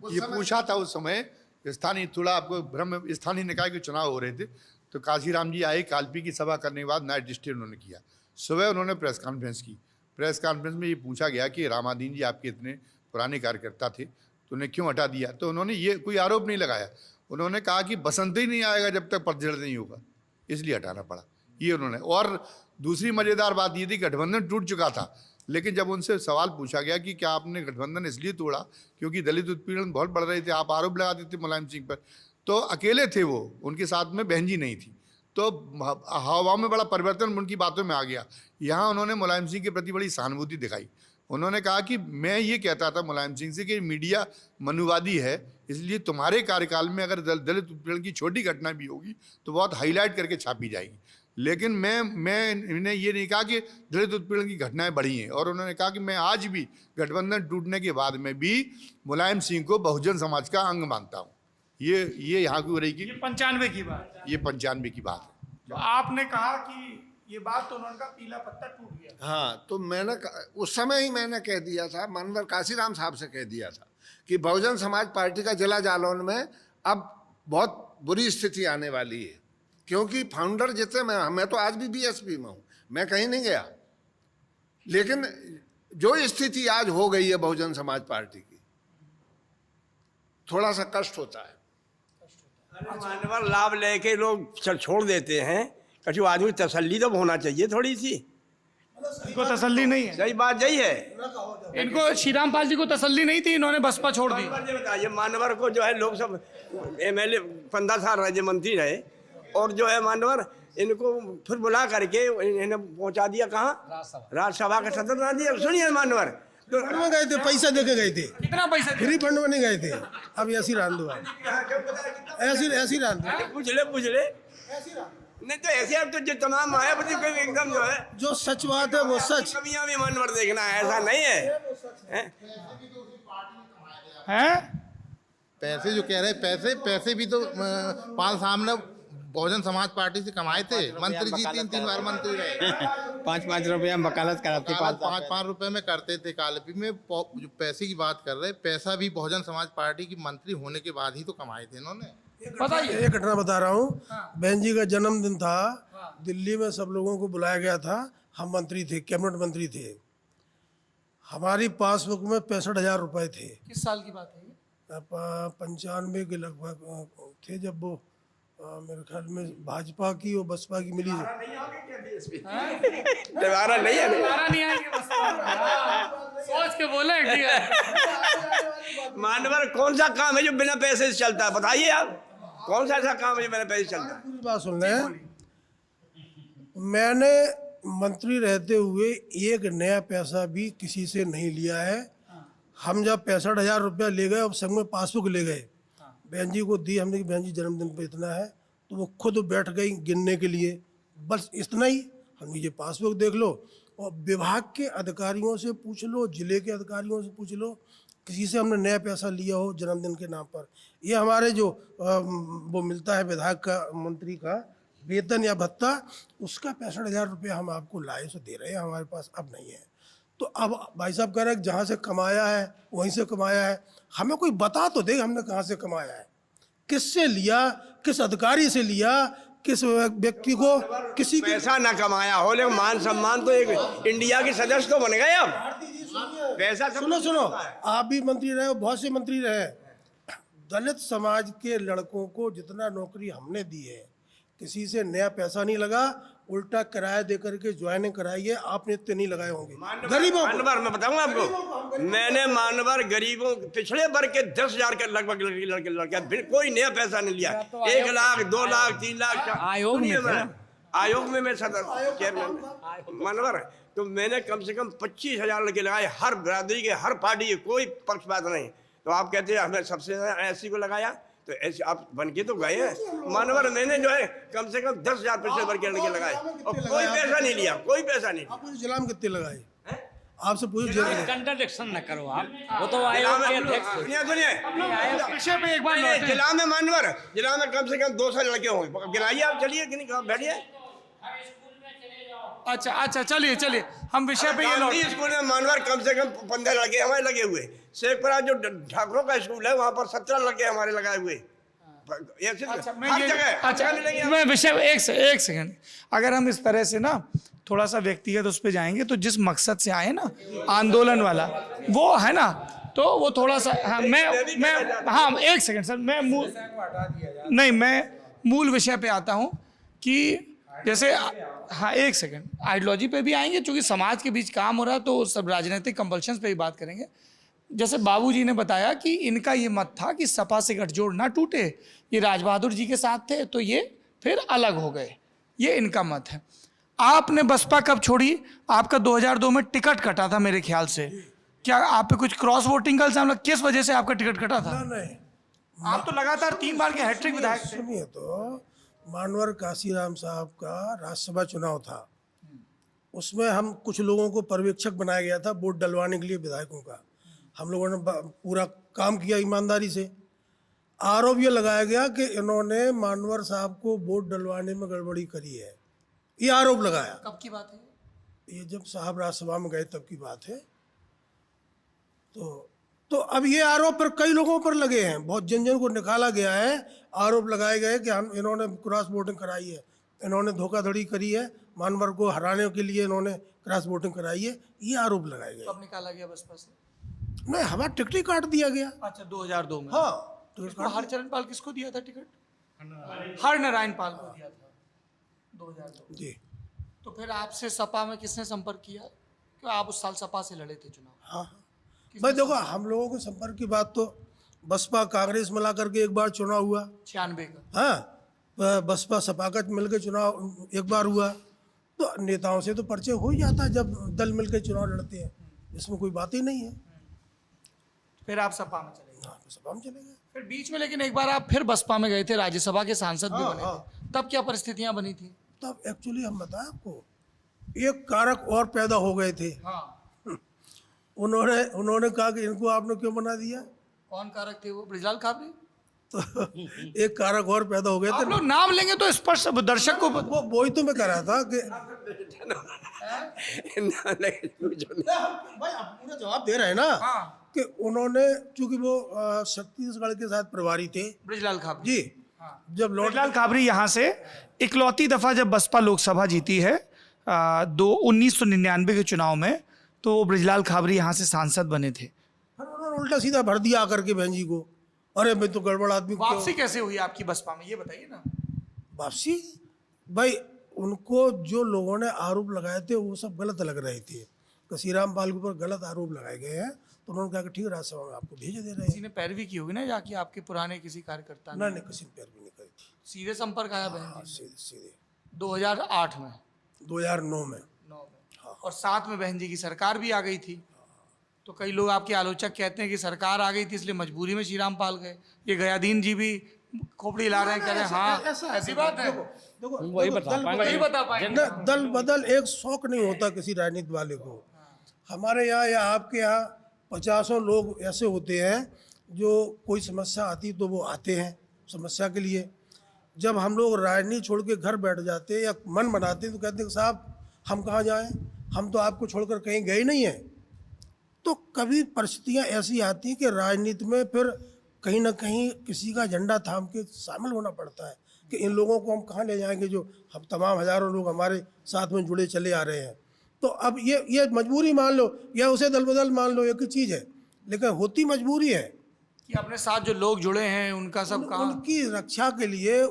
Speaker 2: लोग ये पूछा था उस समय। स्थानीय, थोड़ा आपको भ्रम, स्थानीय निकाय के चुनाव हो रहे थे तो काशीराम जी आए, कालपी की सभा करने के बाद नाइट डिस्ट्री उन्होंने किया, सुबह उन्होंने प्रेस कॉन्फ्रेंस की। प्रेस कॉन्फ्रेंस में ये पूछा गया कि रामाधीन जी आपके इतने पुराने कार्यकर्ता थे तो उन्हें क्यों हटा दिया, तो उन्होंने ये कोई आरोप नहीं लगाया, उन्होंने कहा कि बसंत ही नहीं आएगा जब तक पतझड़ नहीं होगा, इसलिए हटाना पड़ा, ये उन्होंने। और दूसरी मज़ेदार बात ये थी, गठबंधन टूट चुका था, लेकिन जब उनसे सवाल पूछा गया कि क्या आपने गठबंधन इसलिए तोड़ा क्योंकि दलित उत्पीड़न बहुत बढ़ रहे थे, आप आरोप लगाते थे मुलायम सिंह पर, तो अकेले थे वो, उनके साथ में बहन जी नहीं थी, तो हवा में बड़ा परिवर्तन उनकी बातों में आ गया। यहाँ उन्होंने मुलायम सिंह के प्रति बड़ी सहानुभूति दिखाई, उन्होंने कहा कि मैं ये कहता था मुलायम सिंह से कि मीडिया मनुवादी है, इसलिए तुम्हारे कार्यकाल में अगर दलित उत्पीड़न की छोटी घटना भी होगी तो बहुत हाईलाइट करके छापी जाएगी, लेकिन मैं इन्हें ये नहीं कहा कि दलित उत्पीड़न की घटनाएं बढ़ी हैं। और उन्होंने कहा कि मैं आज भी गठबंधन टूटने के बाद में भी मुलायम सिंह को बहुजन समाज का अंग मानता हूँ। ये यहाँ की हो रही की
Speaker 1: 95 की बात,
Speaker 2: ये 95 की बात है।
Speaker 1: तो आपने कहा कि ये बात तो उन्होंने कहा पीला पत्ता टूट गया।
Speaker 8: हाँ, तो मैंने उस समय ही मैंने कह दिया था, मानवर काशीराम साहब से कह दिया था कि बहुजन समाज पार्टी का जिला जालौन में अब बहुत बुरी स्थिति आने वाली है, क्योंकि फाउंडर जितने मैं तो आज भी बीएसपी में हूँ, मैं कहीं नहीं गया, लेकिन जो स्थिति आज हो गई है बहुजन समाज पार्टी की, थोड़ा सा कष्ट होता है।
Speaker 5: मानवर लाभ लेके लोग छोड़ देते हैं, कछु आदमी तसल्ली तो होना चाहिए थोड़ी सी।
Speaker 1: इनको तसल्ली नहीं है,
Speaker 5: सही बात यही है।
Speaker 1: इनको श्रीराम पाल जी को तसल्ली नहीं थी, इन्होंने बसपा छोड़ दी।
Speaker 5: बताइए, मानवर को जो है लोग सब एमएलए 15 साल राज्य मंत्री रहे और जो है मानवर इनको फिर बुला करके इन्हें पहुंचा दिया कहाँ, राज्यसभा का सदस्य बना दिया। सुनिए मानवर
Speaker 4: फंड में गए थे, पैसा दे के गए थे,
Speaker 1: कितना पैसा
Speaker 4: फ्री फंड में नहीं गए थे। अब ऐसी रांधो ऐसी रांधो
Speaker 5: पूछ ले नहीं तो ऐसे अब तो जो तमाम मायावती को एकदम जो है,
Speaker 4: जो सच बात है वो सच।
Speaker 5: कमियां भी मानवर देखना है, ऐसा नहीं है।
Speaker 11: पैसे जो कह रहे पैसे भी तो 5 साल में बहुजन समाज पार्टी से कमाए थे। मंत्री जी 3 बार मंत्री रहे।
Speaker 6: 5-5 रुपया में वकालत कराते,
Speaker 11: 5 रुपए में करते थे। कालपी में जो पैसे की बात कर रहे, पैसा भी बहुजन समाज पार्टी की मंत्री होने के बाद ही तो कमाए थे इन्होंने।
Speaker 4: बताइए, एक घटना बता रहा हूँ। बहन जी का जन्मदिन था, दिल्ली में सब लोगों को बुलाया गया था, हम मंत्री थे, कैबिनेट मंत्री थे। हमारी पासबुक में 65,000 रुपए थे।
Speaker 1: किस साल की बात है?
Speaker 4: 95 के लगभग थे, जब वो मेरे ख्याल में भाजपा की और बसपा की मिली।
Speaker 5: दोबारा नहीं
Speaker 1: आएंगे, सोच के बोले।
Speaker 5: मानवर कौन सा काम है जो बिना पैसे से चलता है, बताइए आप, कौन सा ऐसा काम है जो बिना पैसे चलता है?
Speaker 4: पूरी बात सुन रहे हैं। मैंने मंत्री रहते हुए एक नया पैसा भी किसी से नहीं लिया है। हम जब 65,000 रुपया ले गए और संग में पासबुक ले गए, बहन जी को दी हमने कि बहन जी जन्मदिन पे इतना है, तो वो खुद बैठ गई गिनने के लिए, बस इतना ही। हम ये पासबुक देख लो और विभाग के अधिकारियों से पूछ लो, जिले के अधिकारियों से पूछ लो, किसी से हमने नया पैसा लिया हो जन्मदिन के नाम पर। ये हमारे जो वो मिलता है विधायक का, मंत्री का वेतन या भत्ता, उसका 65,000 रुपया हम आपको लाए से दे रहे हैं, हमारे पास अब नहीं है। तो अब भाई साहब कह रहे हैं जहाँ से कमाया है वहीं से कमाया है, हमें कोई बता तो दे हमने कहाँ से कमाया है, किससे लिया, किस अधिकारी से लिया, किस व्यक्ति को, किसी
Speaker 5: पैसा ना कमाया हो, लेकिन मान सम्मान तो एक इंडिया के सदस्य तो बन गए। अब पैसा
Speaker 4: सुनो सुनो, आप भी मंत्री रहे हो, बहुत से मंत्री रहे। दलित समाज के लड़कों को जितना नौकरी हमने दी है, किसी से नया पैसा नहीं लगा, उल्टा किराया दे करके ज्वाइनिंग कराई है, आपने इतने नहीं लगाए होंगे गरीबों को।
Speaker 5: मानवर मैं बताऊं आपको, मैंने मानवर गरीबों पिछड़े वर्ग के 10,000 के लगभग लड़के कोई नया पैसा नहीं लिया। 1 लाख 2 लाख 3 लाख आयोग में मैं सदस्य चेयरमैन मानवर है, तो मैंने कम से कम 25,000 लड़के लगाए, हर बिरादरी के, हर पार्टी के, कोई पक्षपात नहीं। तो आप कहते हैं हमें सबसे ज्यादा ऐसी को लगाया, तो ऐसे आप बन के तो गए हैं मानवर। मैंने जो है कम से कम 10,000 पिछले वर्ग के लड़के लगाए और कोई पैसा नहीं लिया, कोई पैसा नहीं।
Speaker 4: आप जिला में कितने लगाए? आपसे पूछो जिला में।
Speaker 9: कंट्राडिक्शन न करो आप, वो तो आयोग के अध्यक्ष
Speaker 1: विषय पे एक बार
Speaker 5: जिला में मानवर, जिला में कम से कम 200 लड़के होंगे, गिनाइए आप, चलिए कि नहीं, बैठिए।
Speaker 1: अच्छा चलिए हम विषय पे ये
Speaker 5: स्कूल में मानवर कम से कम 15 लड़के हमारे लगे हुए। शेखपुरा जो ठाकुरों का स्कूल है वहाँ पर 17 लड़के हमारे लगाए हुए।
Speaker 1: मैं विषय एक सेकंड, अगर हम इस तरह से ना थोड़ा सा व्यक्तिगत उस पर जाएंगे, तो जिस मकसद से आए ना आंदोलन वाला वो है ना, तो वो थोड़ा सा हाँ एक सेकंड सर, मैं मूल विषय पे आता हूँ कि जैसे हाँ एक सेकंड, आइडियोलॉजी पे भी आएंगे, क्योंकि समाज के बीच काम हो रहा है, तो सब राजनीतिक कंपल्शंस पे भी बात करेंगे। जैसे बाबूजी ने बताया कि इनका ये मत था कि सपा से गठजोड़ ना टूटे, ये राजबहादुर जी के साथ थे तो ये फिर अलग हो गए, ये इनका मत है। आपने बसपा कब छोड़ी? आपका 2002 में टिकट कटा था मेरे ख्याल से, क्या आप पे कुछ क्रॉस वोटिंग का इल्जाम लगा? किस वजह से आपका टिकट कटा था?
Speaker 4: नहीं,
Speaker 1: आप तो लगातार 3 बार के हैट्रिक विधायक थे।
Speaker 4: सुनिए तो, मानवर काशीराम साहब का राज्यसभा चुनाव था, उसमें हम कुछ लोगों को पर्यवेक्षक बनाया गया था वोट डलवाने के लिए विधायकों का। हम लोगों ने पूरा काम किया ईमानदारी से। आरोप ये लगाया गया कि इन्होंने मानवर साहब को वोट डलवाने में गड़बड़ी करी है, ये आरोप लगाया।
Speaker 1: कब की बात है
Speaker 4: ये? जब साहब राज्यसभा में गए तब की बात है। तो अब ये आरोप पर कई लोगों पर लगे हैं, बहुत जन को निकाला गया है, आरोप लगाए गए कि हम इन्होंने क्रॉस वोटिंग कराई है, इन्होंने धोखाधड़ी करी है, मानवर को हराने के लिए इन्होंने क्रॉस वोटिंग कराई है, ये आरोप लगाए गए।
Speaker 1: कब निकाला गया बसपा से?
Speaker 4: नहीं, हमारा टिकट ही काट दिया गया।
Speaker 1: अच्छा 2002 में।
Speaker 4: हाँ,
Speaker 1: हरचरण पाल किसको दिया था टिकट? हर नारायण पाल को दिया था 2002
Speaker 4: जी।
Speaker 1: तो फिर आपसे सपा में किसने संपर्क किया? क्यों आप उस साल सपा से लड़े थे चुनाव?
Speaker 4: हाँ भाई देखो, हम लोगों के संपर्क की बात तो बसपा कांग्रेस मिला करके एक बार चुनाव हुआ
Speaker 1: 96 का।
Speaker 4: हाँ, बसपा सपाकत मिलकर चुनाव एक बार हुआ, तो नेताओं से तो परिचय हो ही जाता है जब दल मिलकर चुनाव लड़ते हैं, इसमें कोई बात ही नहीं है।
Speaker 1: फिर आप सपा में चले गए?
Speaker 4: हाँ, सपा में चले गए।
Speaker 1: फिर बीच में लेकिन एक बार आप फिर बसपा में गए थे, राज्यसभा के सांसद भी बने थे, तब क्या परिस्थितियां बनी थी?
Speaker 4: तब एक्चुअली हम बताएं आपको, एक कारक और पैदा हो गए थे।
Speaker 1: हाँ।
Speaker 4: उन्होंने कहा कि इनको आपने क्यों बना दिया?
Speaker 1: कौन कारक थे वो? ब्रिजलाल खाबरी?
Speaker 4: तो एक कारक और पैदा हो गए थे।
Speaker 1: आप लोग नाम लेंगे तो स्पष्ट दर्शक को
Speaker 4: वही तो मैं कह रहा था कि भाई आप पूरा जवाब दे रहे हैं ना। हाँ। कि उन्होंने, चूंकि वो छत्तीसगढ़ के साथ प्रभारी थे
Speaker 1: ब्रिजलाल खाबरी
Speaker 4: जी। हाँ। जब
Speaker 1: ब्रिजलाल खाबरी यहाँ से इकलौती दफा जब बसपा लोकसभा जीती है 1999 के चुनाव में, तो ब्रिजलाल खाबरी यहाँ से सांसद बने थे।
Speaker 4: उन्होंने उल्टा सीधा भर दिया आकर के बहन जी को, अरे मैं तो गड़बड़ आदमी।
Speaker 1: वापसी कैसे हुई आपकी बसपा में, ये बताइए ना।
Speaker 4: वापसी भाई, उनको जो लोगों ने आरोप लगाए थे वो सब गलत लग रहे थे। काशीराम पाल के ऊपर गलत आरोप लगाए गए हैं, तो उन्होंने कहा कि ठीक है, राज्यसभा में आपको भेज दे रहे हैं।
Speaker 1: किसी ने पैरवी की होगी ना जाके, आपके पुराने किसी कार्यकर्ता ने?
Speaker 4: नहीं, किसी ने पैरवी नहीं करी थी।
Speaker 1: सीधे संपर्क आया बहन जी?
Speaker 4: सीधे
Speaker 1: 2008 में,
Speaker 4: 2009 में।
Speaker 1: हाँ। और साथ में बहन जी की सरकार भी आ गई थी, तो कई लोग आपके आलोचक कहते हैं कि सरकार आ गई थी इसलिए मजबूरी में श्रीराम पाल गए। ये गयादीन जी भी खोपड़ी ला रहे हैं, कह रहे हैं हाँ ऐसी बात है।
Speaker 4: देखो,
Speaker 9: वही बता पाएंगे।
Speaker 4: दल बदल एक शौक नहीं होता किसी राजनीति वाले को। हमारे यहाँ या आपके यहाँ 50 लोग ऐसे होते हैं जो कोई समस्या आती तो वो आते हैं समस्या के लिए। जब हम लोग राजनीति छोड़ के घर बैठ जाते हैं या मन बनाते हैं तो कहते हैं साहब हम कहाँ जाएं, हम तो आपको छोड़कर कहीं गए नहीं हैं। तो कभी परिस्थितियाँ ऐसी आती हैं कि राजनीति में फिर कहीं ना कहीं किसी का झंडा थाम के शामिल होना पड़ता है कि इन लोगों को हम कहाँ ले जाएंगे, जो हम तमाम हज़ारों लोग हमारे साथ में जुड़े चले आ रहे हैं। तो अब ये मजबूरी मान लो या उसे दल बदल मान लो, एक ही चीज़ है, लेकिन होती मजबूरी है
Speaker 1: कि अपने साथ जो लोग जुड़े हैं उनका सब काम
Speaker 4: उनकी रक्षा के लिए,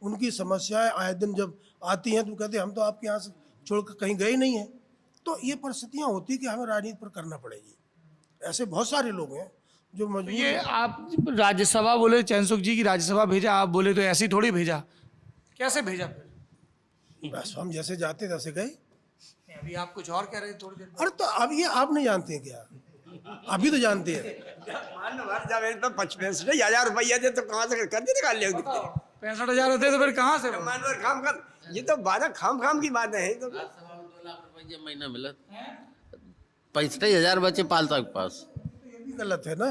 Speaker 4: उनकी समस्याएं आए दिन जब आती हैं तो कहते हैं हम तो आपके यहाँ से छोड़कर कहीं गए नहीं हैं। तो ये परिस्थितियाँ होती कि हमें राजनीति पर करना पड़ेगी। ऐसे बहुत सारे लोग हैं जो मजबूर
Speaker 1: ये आप राज्यसभा बोले चैनसुख जी की राज्यसभा भेजा, आप बोले तो ऐसे ही थोड़ी भेजा, कैसे भेजा फिर?
Speaker 4: बस हम जैसे जाते तैसे गए।
Speaker 1: अभी आप कुछ और कह रहे थे थोड़ी देर
Speaker 4: अरे तो अब ये आप नहीं जानते हैं क्या? अभी तो जानते हैं।
Speaker 5: मान लो भर जब इन पर 65,000 रुपया दे तो कहाँ से कर दे निकाल ले
Speaker 1: 65,000 होते तो फिर कहाँ से?
Speaker 5: मान लो खाम ये तो बात खाम की बात है। तो
Speaker 12: 2 लाख रुपये महीना मिलत 65,000 बच्चे पालता के पास,
Speaker 4: ये भी गलत है ना।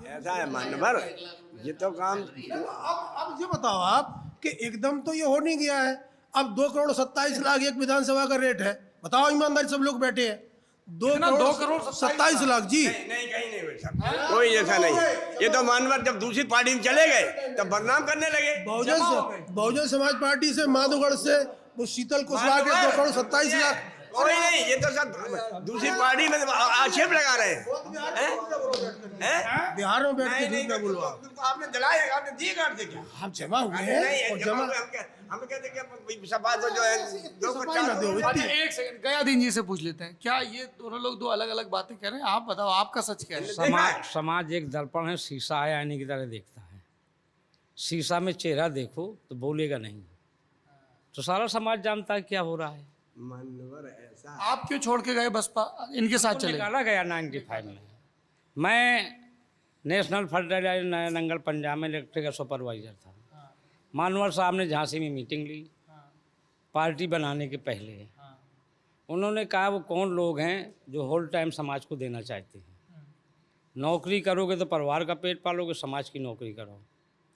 Speaker 5: ऐसा है मानवर, ये तो काम।
Speaker 4: अब ये बताओ आप कि एकदम तो ये हो नहीं गया है। अब 2,27,00,000 एक विधानसभा का रेट है। बताओ ईमानदारी, सब लोग बैठे हैं। 2,27,00,000 जी।
Speaker 5: नहीं कहीं नहीं हुआ, कोई ऐसा नहीं। ये तो मानवर जब दूसरी पार्टी में चले गए तब बदनाम करने लगे।
Speaker 4: बहुजन समाज पार्टी से, माधोगढ़ से वो शीतल कुशवाहा के 2,27,00,000।
Speaker 5: कोई नहीं, ये तो सब दूसरी पार्टी में आक्षेप लगा रहे हैं।
Speaker 4: बिहार में बैठ के झूठ ना बोलो।
Speaker 5: आपने दिलाए, आपने दिए काट दे क्या?
Speaker 4: हम जमा हुए हैं और जमा
Speaker 5: हम कहते कि सभा तो जो है
Speaker 1: अच्छा एक सेकंड गया दिन जी से पूछ लेते हैं, क्या ये दोनों लोग दो अलग अलग बातें कह रहे हैं? आप बताओ आपका सच क्या है?
Speaker 9: समाज एक दर्पण है, शीशा है, आईने की तरह देखता है। शीशा में चेहरा देखो तो बोलेगा नहीं, तो सारा समाज जानता है क्या हो रहा है।
Speaker 5: मानवर ऐसा।
Speaker 1: आप क्यों छोड़ के गए बसपा, इनके साथ चले?
Speaker 9: निकाला गया 95 में। मैं नेशनल फर्टिलाइजर नंगल पंजाब में इलेक्ट्रिकल सुपरवाइजर था। मानवर साहब ने झांसी में मीटिंग ली पार्टी बनाने के पहले। उन्होंने कहा वो कौन लोग हैं जो होल टाइम समाज को देना चाहते हैं। नौकरी करोगे तो परिवार का पेट पालोगे, समाज की नौकरी करो।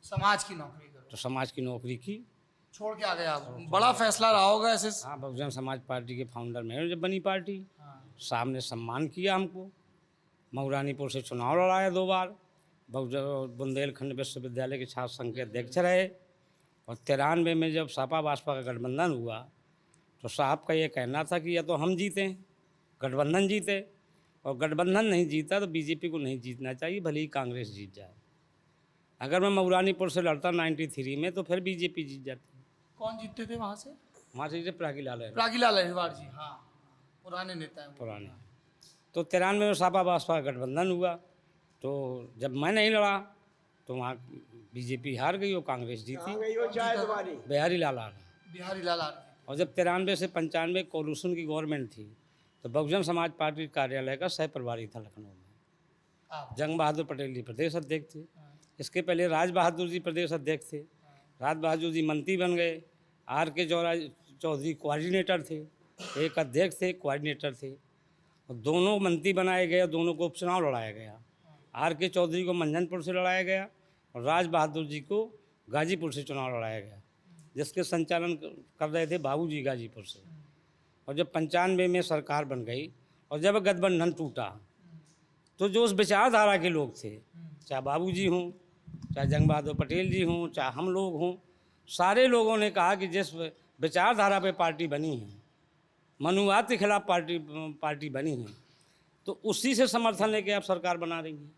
Speaker 1: समाज की नौकरी करो।
Speaker 9: तो समाज की नौकरी की,
Speaker 1: छोड़ के आ गए आप। बड़ा फैसला रहा होगा ऐसे।
Speaker 9: हाँ, बहुजन समाज पार्टी के फाउंडर में जब बनी पार्टी, साहब ने सम्मान किया हमको। मऊरानीपुर से चुनाव लड़ाया 2 बार, बुंदेलखंड विश्वविद्यालय के छात्र संघ के अध्यक्ष रहे। और 93 में जब सपा बसपा का गठबंधन हुआ तो साहब का ये कहना था कि या तो हम जीतें, गठबंधन जीते, और गठबंधन नहीं जीता तो बीजेपी को नहीं जीतना चाहिए, भले ही कांग्रेस जीत जाए। अगर मैं मऊरानीपुर से लड़ता 93 में तो फिर बीजेपी जीत जाती।
Speaker 1: कौन जीतते थे वहाँ से?
Speaker 9: वहाँ से प्रागीलाल
Speaker 1: अहिरवार जी, हाँ पुराने नेता हैं।
Speaker 9: पुराने। तो 93 में सपा बसपा का गठबंधन हुआ, तो जब मैं नहीं लड़ा तो वहाँ बीजेपी हार गई और कांग्रेस जीती। बिहारी लाल आ रहा। और जब 93 से 95 कोलूशन की गवर्नमेंट थी तो बहुजन समाज पार्टी कार्यालय का सह प्रभारी था लखनऊ में। जंग बहादुर पटेल जी प्रदेश अध्यक्ष थे। इसके पहले राज बहादुर जी प्रदेश अध्यक्ष थे। राज बहादुर जी मंत्री बन गए। RK चौधरी कोऑर्डिनेटर थे, एक अध्यक्ष थे, कोऑर्डिनेटर थे। और दोनों मंत्री बनाए गए, दोनों को उपचुनाव लड़ाया गया। RK चौधरी को मंझनपुर से लड़ाया गया और राज बहादुर जी को गाजीपुर से चुनाव लड़ाया गया, जिसके संचालन कर रहे थे बाबूजी गाजीपुर से। और जब 95 में सरकार बन गई और जब गठबंधन टूटा तो जो उस विचारधारा के लोग थे, चाहे बाबूजी हों, चाहे जंग बहादुर पटेल जी हों, चाहे हम लोग हों, सारे लोगों ने कहा कि जिस विचारधारा पे पार्टी बनी है, मनुवाद के खिलाफ पार्टी बनी है, तो उसी से समर्थन लेके आप सरकार बना रही हैं।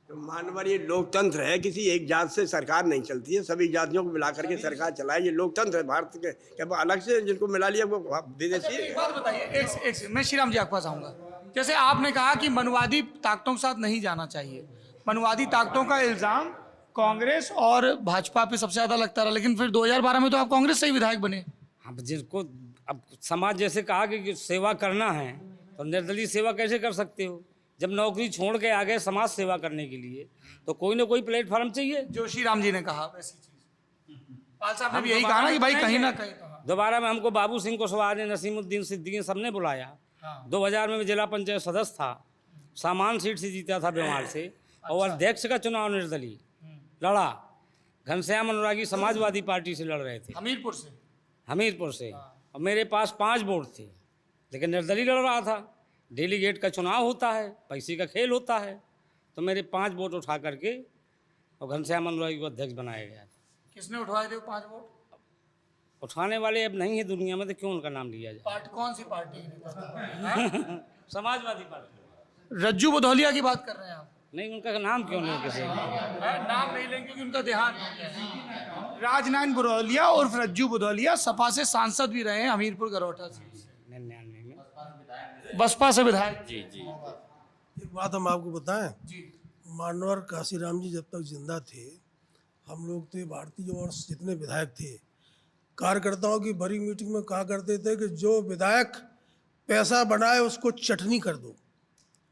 Speaker 5: तो मानवर ये लोकतंत्र है, किसी एक जात से सरकार नहीं चलती है, सभी जातियों को मिला करके सरकार चलाए। ये लोकतंत्र है भारत के। क्या अलग से जिनको मिला लिया वो विदेशी?
Speaker 1: एक बात बताइए, मैं श्रीराम जी आपके पास आऊँगा। जैसे आपने कहा कि मनुवादी ताकतों के साथ नहीं जाना चाहिए, मनुवादी ताकतों का इल्ज़ाम कांग्रेस और भाजपा पे सबसे ज़्यादा लगता रहा, लेकिन फिर 2012 में तो आप कांग्रेस से ही विधायक बने।
Speaker 9: अब जिनको अब समाज जैसे कहा कि सेवा करना है तो निर्दलीय सेवा कैसे कर सकते हो? जब नौकरी छोड़ के आ गए समाज सेवा करने के लिए तो कोई ना कोई प्लेटफॉर्म चाहिए।
Speaker 1: जोशी राम जी ने कहा वैसी चीज, पाल साहब ने भी यही कहा ना कि भाई कहीं ना कहीं।
Speaker 9: दोबारा में हमको बाबू सिंह कुशवाहा ने, नसीमुद्दीन सिद्दीकी सबने बुलाया। 2000 में जिला पंचायत सदस्य था, सामान सीट से जीता था बीमार से, और अध्यक्ष का चुनाव निर्दलीय लड़ा। घनश्याम अनुरागी समाजवादी पार्टी से लड़ रहे थे, हमीरपुर से, और मेरे पास 5 वोट थे, लेकिन निर्दलीय लड़ रहा था। डेलीगेट का चुनाव होता है, पैसे का खेल होता है, तो मेरे 5 वोट उठा करके और घनश्याम अनुरागी को अध्यक्ष बनाया गया था।
Speaker 1: किसने उठवाए थे 5 वोट?
Speaker 9: उठाने वाले अब नहीं है दुनिया में, तो क्यों उनका नाम लिया जाए?
Speaker 1: कौन सी पार्टी है?
Speaker 9: समाजवादी पार्टी।
Speaker 1: रज्जू बुधौलिया की बात कर रहे हैं आप?
Speaker 9: नहीं, उनका नाम क्यों नहीं किसी?
Speaker 1: नाम नहीं लेंगे क्योंकि उनका देहांत हो गया है। राजनारायण बुधौलिया उर्फ रज्जू बुधौलिया सपा से सांसद भी रहे हैं, हमीरपुर गरोठा से,
Speaker 9: 99 में
Speaker 1: बसपा से विधायक।
Speaker 12: जी जी।
Speaker 4: एक बात हम आपको बताएं, मानवर काशीराम जी जब तक जिंदा थे, हम लोग थे भारतीय और जितने विधायक थे, कार्यकर्ताओं की बड़ी मीटिंग में कहा करते थे कि जो विधायक पैसा बनाए उसको चटनी कर दो,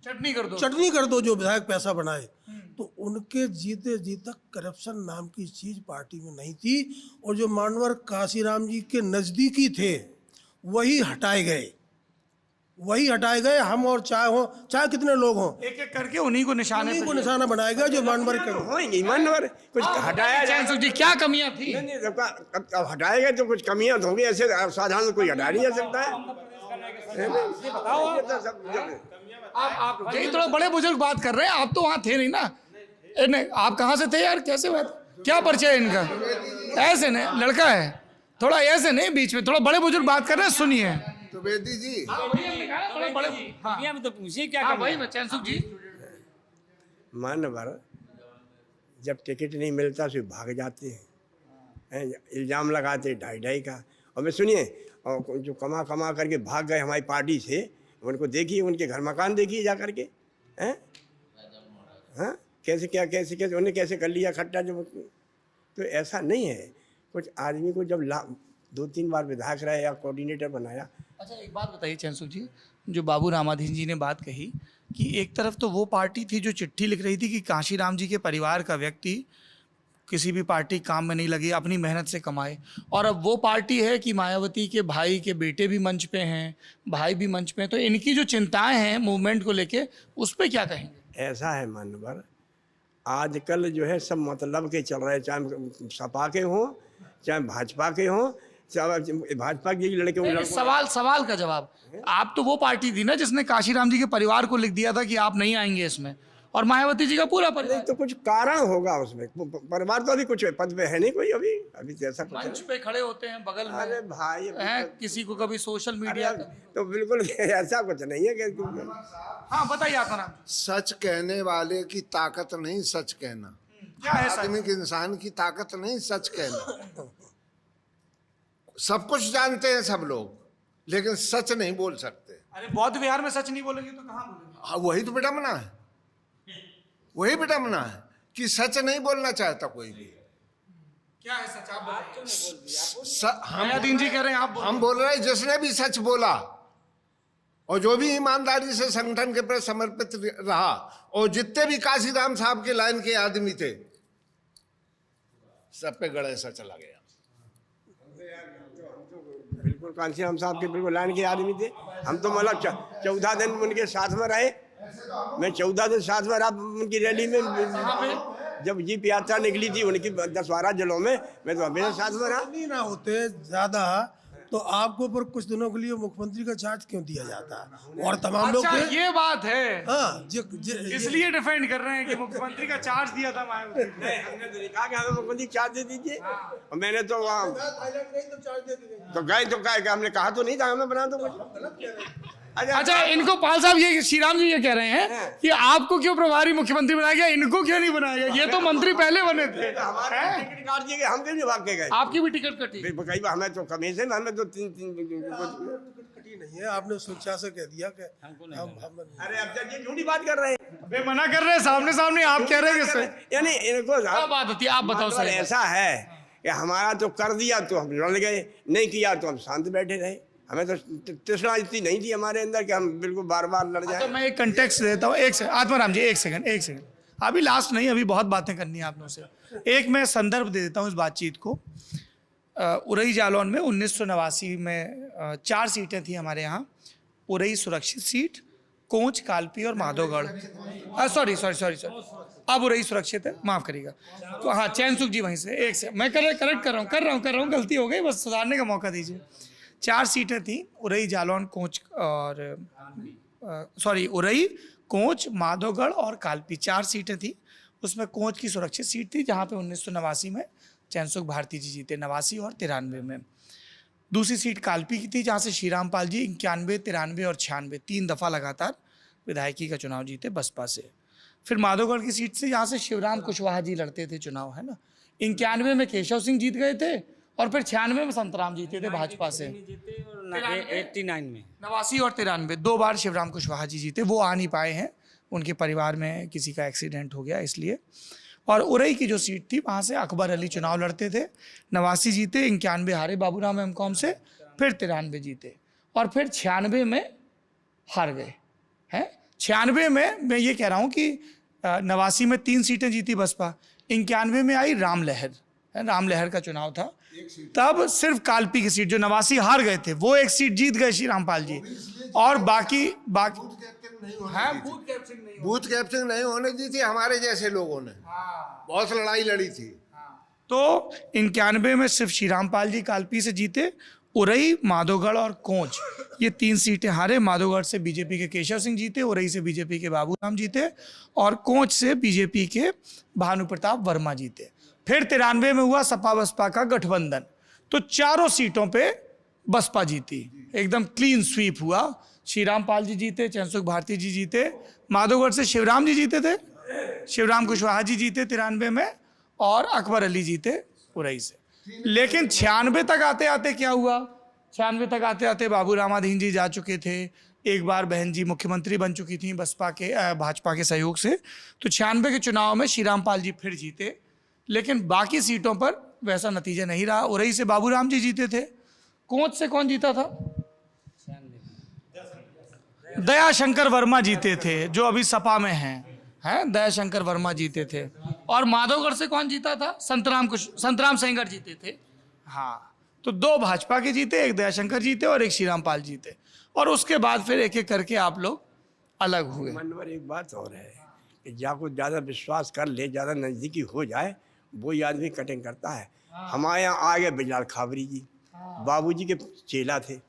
Speaker 1: चटनी कर दो,
Speaker 4: चटनी कर दो जो विधायक पैसा बनाए। तो उनके जीते जी तक करप्शन नाम की चीज पार्टी में नहीं थी, और जो मानवर काशीराम जी के नजदीकी थे वही हटाए गए, वही हटाए गए। हम और चाहे कितने लोग हों,
Speaker 1: एक एक करके उन्हीं को
Speaker 4: निशाना बनाया गया जो मानवर के
Speaker 5: होंगे। मानवर कुछ हटाया जाए,
Speaker 1: जी क्या कमियां थी?
Speaker 5: नहीं, अब हटाएगा तो कुछ कमियां तो होंगी, ऐसे साधारण कोई हटा नहीं जा सकता है।
Speaker 1: आप यही थोड़ा बड़े बुजुर्ग बात कर रहे हैं, आप तो वहाँ थे नहीं ना। नहीं, आप कहाँ से थे यार, कैसे बात, क्या परिचय है इनका? ऐसे नहीं, लड़का है थोड़ा, ऐसे नहीं बीच में, थोड़ा बड़े बुजुर्ग बात कर रहे हैं, सुनिए।
Speaker 8: तो बेदी जी
Speaker 1: थोड़ा बड़े,
Speaker 9: दुनिया में तो पूछिए क्या
Speaker 1: हाँ भाई चैनसुख जी।
Speaker 5: मानवर जब टिकट नहीं मिलता तो भाग जाते हैं, इल्ज़ाम लगाते 2.5 का। और मैं सुनिए, और जो कमा कमा करके भाग गए हमारी पार्टी से, उनको देखिए, उनके घर मकान देखिए जा करके, हैं हाँ कैसे कैसे उन्हें कैसे कर लिया खट्टा। जो तो ऐसा नहीं है, कुछ आदमी को जब 2-3 बार विधायक रहे या कोऑर्डिनेटर बनाया।
Speaker 1: अच्छा एक बात बताइए चैनसुख जी, जो बाबू रामाधीन जी ने बात कही कि एक तरफ तो वो पार्टी थी जो चिट्ठी लिख रही थी कि काशीराम जी के परिवार का व्यक्ति किसी भी पार्टी काम में नहीं लगे, अपनी मेहनत से कमाए, और अब वो पार्टी है कि मायावती के भाई के बेटे भी मंच पे हैं, भाई भी मंच पे हैं, तो इनकी जो चिंताएं हैं मूवमेंट को लेके, उस पर क्या कहेंगे?
Speaker 5: ऐसा है मानवर, आजकल जो है सब मतलब के चल रहे हैं, चाहे सपा के हों चाहे भाजपा के हों, चाहे भाजपा के लड़के।
Speaker 1: सवाल का जवाब, आप तो वो पार्टी थी ना जिसने काशीराम जी के परिवार को लिख दिया था कि आप नहीं आएंगे इसमें, और मायावती जी का पूरा परिवार।
Speaker 5: तो कुछ कारण होगा उसमें, परिवार तो अभी कुछ पद पे है नहीं कोई, अभी जैसा कुछ
Speaker 1: मंच पे खड़े होते हैं बगल में,
Speaker 5: अरे भाई
Speaker 1: हैं किसी को कभी सोशल मीडिया,
Speaker 5: तो बिल्कुल ऐसा कुछ नहीं है।
Speaker 1: हाँ बताइए आपका नाम।
Speaker 8: सच कहने वाले की ताकत नहीं सच कहना,
Speaker 1: क्या है
Speaker 8: आदमी के इंसान की ताकत नहीं सच कहना। सब कुछ जानते हैं सब लोग, लेकिन सच नहीं बोल सकते।
Speaker 1: अरे बौद्ध विहार में सच नहीं बोलेंगे तो कहाँ बोलेंगे?
Speaker 8: हाँ, वही तो विडम्बना है, वही विडम्बना है कि सच नहीं बोलना चाहता कोई भी।
Speaker 1: क्या है सच? आप
Speaker 8: हम
Speaker 1: जी कह रहे हैं,
Speaker 8: हम बोल रहे हैं जिसने भी सच बोला और जो भी ईमानदारी से संगठन के प्रति समर्पित रहा, और जितने भी काशीराम साहब के लाइन के आदमी थे, सब पे गणेश चला गया।
Speaker 5: बिल्कुल काशीराम साहब के बिल्कुल लाइन के आदमी थे। हम तो मतलब 14 दिन उनके साथ में रहे, मैं 14 दिन साथ में रहा उनकी रैली में। जब जीप यात्रा निकली थी उनकी 10-12 जिलों में, मैं तो हमेशा साथ में रहा।
Speaker 4: नहीं ना होते ज्यादा तो आपको पर कुछ दिनों के लिए मुख्यमंत्री का चार्ज क्यों दिया जाता है? और तमाम लोग
Speaker 1: अच्छा, ये बात है,
Speaker 4: हाँ
Speaker 1: इसलिए डिफेंड कर रहे हैं कि मुख्यमंत्री का चार्ज दिया था मायावती ने।
Speaker 5: हमने तो कहा कि हमें मुख्यमंत्री चार्ज दे दीजिए, और मैंने तो वहाँ तो गए तो कहा, हमने कहा तो नहीं था हमें बना दो कुछ।
Speaker 1: अच्छा इनको पाल साहब, ये श्री राम जी ये कह रहे हैं कि आपको क्यों प्रभारी मुख्यमंत्री बनाया गया, इनको क्यों नहीं बनाया गया? ये तो मंत्री पहले बने थे।
Speaker 5: टिकट काट दिए, हम क्यों नहीं भाग के गए?
Speaker 1: आपकी भी टिकट कटी?
Speaker 5: कई बार हमें तो कमीशन, हमें तो 3
Speaker 4: कटी नहीं है, आपने स्वेच्छा से कह दिया कि
Speaker 5: अरे अब ये झूठी बात कर रहे हैं,
Speaker 1: वे मना कर रहे हैं सामने आप कह रहे हैं,
Speaker 5: यानी इनको
Speaker 1: क्या बात होती है? आप बताओ सर।
Speaker 5: ऐसा है कि हमारा तो कर दिया तो हम लड़ गए, नहीं किया तो हम शांत बैठे रहे। हमें तो तृष्णा इतनी नहीं थी हमारे अंदर कि हम बिल्कुल बार बार लड़ जाए।
Speaker 1: तो मैं एक कंटेक्स्ट देता हूँ, एक सेकंड आत्माराम जी, एक सेकंड अभी लास्ट नहीं, अभी बहुत बातें करनी है आप लोगों से। एक मैं संदर्भ दे देता हूँ इस बातचीत को। उरई जालौन में 1989 में 4 सीटें थी हमारे यहाँ। उरई सुरक्षित सीट, कोंच, कालपी और माधोगढ़। सॉरी अब उरई सुरक्षित है, माफ करिएगा। तो हाँ चैनसुख जी वहीं से, एक से मैं करेक्ट कर रहा हूँ, गलती हो गई, बस सुधारने का मौका दीजिए। 4 सीटें थी, उरई, जालौन, कोंच और उरई, कोंच, माधोगढ़ और कालपी, 4 सीटें थी। उसमें कोंच की सुरक्षित सीट थी जहाँ पे 1989 में चैनसुख भारती जी जीते, 89 और 93 में। दूसरी सीट कालपी की थी जहाँ से श्रीराम पाल जी 91, 93 और 96 3 दफ़ा लगातार विधायकी का चुनाव जीते बसपा से। फिर माधोगढ़ की सीट से यहाँ से शिवराम कुशवाहा जी लड़ते थे चुनाव, है ना। 91 में केशव सिंह जीत गए थे और फिर 96 में संतराम जीते थे भाजपा से।
Speaker 9: 89 में
Speaker 1: 89 और 93 2 बार शिवराम कुशवाहा जी जीते, वो आ नहीं पाए हैं, उनके परिवार में किसी का एक्सीडेंट हो गया इसलिए। और उरई की जो सीट थी वहाँ से अकबर अली चुनाव लड़ते थे, 89 जीते, 91 हारे बाबूराम एमकॉम से, फिर 93 जीते और फिर 96 में हार गए हैं। 96 में मैं ये कह रहा हूँ कि 89 में 3 सीटें जीती बसपा, 91 में आई राम लहर, राम लहर का चुनाव था, तब सिर्फ कालपी की सीट जो 89 हार गए थे वो एक सीट जीत गए श्री रामपाल जी, और बाकी
Speaker 8: बूथ कैप्चरिंग नहीं होने दी थी हमारे जैसे लोगों ने, बहुत लड़ाई लड़ी थी।
Speaker 1: तो 91 में सिर्फ श्री रामपाल जी कालपी से जीते। उरई, माधोगढ़ और कोंच ये 3 सीटें हारे। माधोगढ़ से बीजेपी के केशव सिंह जीते, उरई से बीजेपी के बाबूराम जीते और कोंच से बीजेपी के भानु प्रताप वर्मा जीते। फिर 93 में हुआ सपा बसपा का गठबंधन, तो चारों सीटों पे बसपा जीती, एकदम क्लीन स्वीप हुआ। श्री रामपाल जी जीते, चैनसुख भारती जी जीते, माधोगढ़ से शिवराम जी जीते थे, शिवराम कुशवाहा जी जीते 93 में, और अकबर अली जीते उरई से। लेकिन 96 तक आते आते क्या हुआ, 96 तक आते आते बाबू रामाधीन जी जा चुके थे, एक बार बहन जी मुख्यमंत्री बन चुकी थी भाजपा के सहयोग से, तो 96 के चुनाव में श्री रामपाल जी फिर जीते, लेकिन बाकी सीटों पर वैसा नतीजा नहीं रहा। उरई से बाबूराम जी जीते थे, कोंच से कौन जीता था, दयाशंकर वर्मा जीते थे जो अभी सपा में हैं, दयाशंकर वर्मा जीते थे। और माधोगढ़ से कौन जीता था, संतराम सेंगर जीते थे। हाँ, तो 2 भाजपा के जीते, एक दयाशंकर जीते और एक श्री रामपाल जीते, और उसके बाद फिर एक एक करके आप लोग अलग हुए।
Speaker 5: मनोहर, एक बात और है कि जाको ज़्यादा विश्वास कर ले, ज़्यादा नज़दीकी हो जाए, वही आदमी कटिंग करता है। हमारे यहाँ आ गए बिलाल खाबरी जी, बाबूजी के चेला थे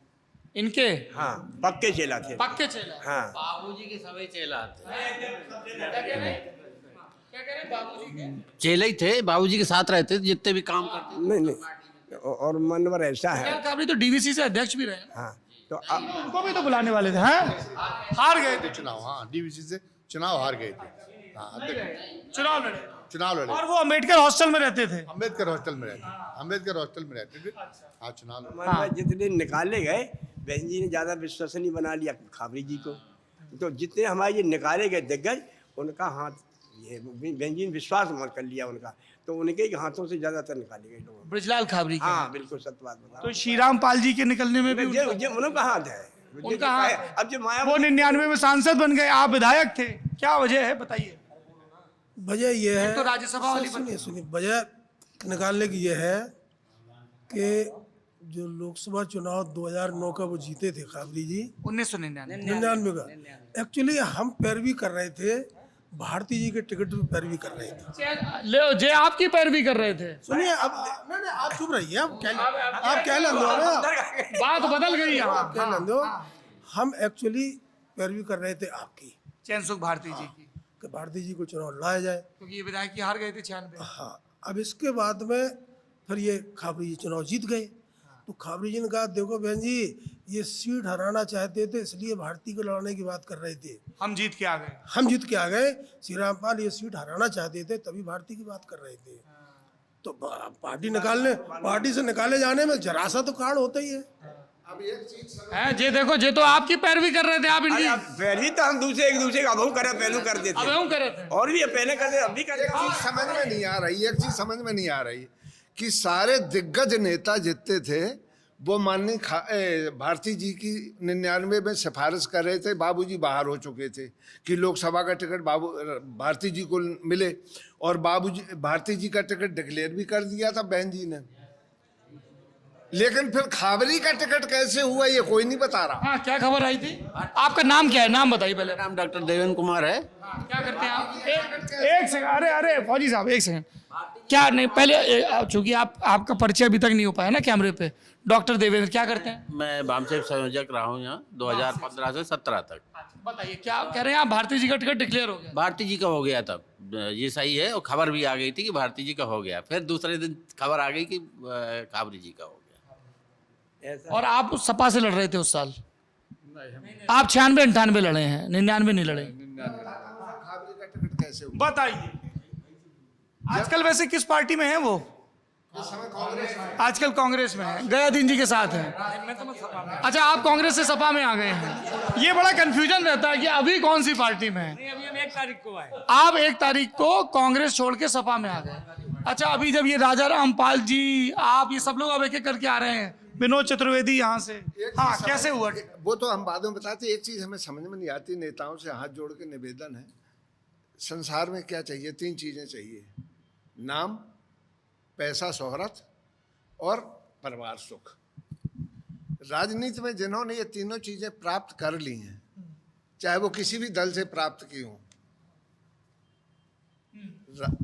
Speaker 1: इनके,
Speaker 5: हाँ पक्के चेला थे,
Speaker 1: पक्के चेला,
Speaker 5: हाँ
Speaker 12: बाबूजी के सभी चेला थे,
Speaker 1: क्या कह रहे बाबूजी के
Speaker 12: चेले ही थे, बाबूजी के साथ रहते थे जितने भी काम करते।
Speaker 5: नहीं, और मनोहर ऐसा है,
Speaker 1: खाबरी तो डीवीसी से अध्यक्ष भी रहे,
Speaker 5: हाँ तो
Speaker 1: उनको भी तो बुलाने वाले थे, हार गए थे
Speaker 2: चुनाव, हाँ डीवीसी से चुनाव हार गए थे, हाँ
Speaker 1: चुनाव लड़े, और वो अम्बेडकर हॉस्टल में रहते थे,
Speaker 2: अम्बेडकर हॉस्टल में रहते थे, हाँ चुनाव
Speaker 5: मनोहर जितने निकाले गए, बहन जी ने ज़्यादा विश्वसनीय बना लिया खाबरी जी को, तो जितने हमारे ये निकाले गए दिग्गज, उनका हाथ ये बहन जी ने विश्वास कर लिया उनका, तो उनके ही हाथों से ज़्यादातर निकाले गए लोग।
Speaker 1: ब्रजलाल खाबरी,
Speaker 5: हाँ बिल्कुल सत्य बात बता।
Speaker 1: तो श्री रामपाल जी के निकलने में भी
Speaker 5: उनका हाथ है,
Speaker 1: उनका हाथ।
Speaker 5: अब जो माया,
Speaker 1: वो 99 में सांसद बन गए, आप विधायक थे, क्या वजह है बताइए।
Speaker 4: वजह यह है,
Speaker 1: तो राज्यसभा वाली
Speaker 4: सुनिए, वजह निकालने की यह है कि जो लोकसभा चुनाव 2009 का वो जीते थे खाबरी जी, 1999 का, एक्चुअली हम पैरवी कर रहे थे, भारती जी के टिकट पे पैरवी कर रहे थे।
Speaker 1: ले जे आपकी पैरवी कर रहे थे।
Speaker 4: सुनिए, अब नहीं आप चुप रहिए, आप क्या लें दो,
Speaker 1: बात बदल गई,
Speaker 4: आप क्या लें दो, हम एक्चुअली पैरवी कर रहे थे आपकी,
Speaker 1: चैनसुख भारती जी की,
Speaker 4: कि भारती जी को चुनाव लाया जाए,
Speaker 1: क्योंकि ये विधायक की हार गए थे 96।
Speaker 4: हाँ, अब इसके बाद में फिर ये खाबरी जी चुनाव जीत गए, तो खाबरी जी ने कहा देखो बहन जी, ये सीट हराना चाहते थे इसलिए भारती को लड़ने की बात कर रहे थे,
Speaker 1: हम जीत के आ गए, श्री रामपाल ये सीट हराना चाहते थे तभी भारती की बात कर रहे थे। तो पार्टी से निकाले जाने में जरा सा तो कार्ड होता ही है।
Speaker 8: अब एक चीज
Speaker 1: जे देखो, जे तो आपकी पैरवी कर रहे थे, आप इनकी
Speaker 5: पैरवी तो हम एक दूसरे का अब करे पहलू कर देते, और भी पहले करते, अब भी करते।
Speaker 8: एक चीज समझ में नहीं आ रही, एक चीज समझ में नहीं आ रही कि सारे दिग्गज नेता जितने थे वो माननीय भारती जी की 99 में सिफारिश कर रहे थे, बाबूजी बाहर हो चुके थे कि लोकसभा का टिकट भारती जी को मिले, और भारती जी का टिकट डिक्लेयर भी कर दिया था बहन जी ने, लेकिन फिर खाबरी का टिकट कैसे हुआ ये कोई नहीं बता रहा।
Speaker 1: हाँ, क्या खबर आई थी, आपका नाम क्या है, नाम बताइए पहले।
Speaker 12: नाम डॉक्टर देवेंद्र कुमार है।
Speaker 1: क्या करते हैं आप, एक सेकंड, अरे फौजी साहब एक सेकंड, क्या नहीं, पहले चूंकि आपका परिचय अभी तक नहीं हो पाया ना कैमरे पे, डॉक्टर देवेंद्र क्या करते हैं।
Speaker 12: मैं वामसेप संयोजक रहा हूँ यहाँ 2015 से 17 तक।
Speaker 1: बताइए क्या कह रहे हैं आप, भारती जी का टिकट डिक्लेयर हो गया।
Speaker 12: भारती जी का हो गया तब, ये सही है, और खबर भी आ गई थी कि भारती जी का हो गया, फिर दूसरे दिन खबर आ गई कि खाबरी जी का हो गया।
Speaker 1: और आप सपा से लड़ रहे थे उस साल? आप 96-98 लड़े हैं, 99 नहीं लड़े।
Speaker 8: कैसे हुआ?
Speaker 1: बताइए, आजकल वैसे किस पार्टी में है वो? आजकल कांग्रेस में है, गयादीन जी के साथ है। अच्छा, आप कांग्रेस से सपा में आ गए हैं। ये बड़ा कंफ्यूजन रहता है कि अभी कौन सी पार्टी में है।
Speaker 9: अभी हम 1 तारीख को आए।
Speaker 1: आप 1 तारीख को कांग्रेस छोड़ के सपा में आ गए। अच्छा, अभी जब ये राजा रामपाल जी, आप, ये सब लोग अब एक-एक करके आ रहे हैं, विनोद चतुर्वेदी यहाँ से, हाँ, कैसे हुआ?
Speaker 8: वो तो हम बाद में बताते। एक चीज हमें समझ में नहीं आती, नेताओं से हाथ जोड़ के निवेदन है, संसार में क्या चाहिए? 3 चीजें चाहिए, नाम, पैसा, शोहरत और परिवार सुख। राजनीति में जिन्होंने ये तीनों चीजें प्राप्त कर ली हैं, चाहे वो किसी भी दल से प्राप्त की हों,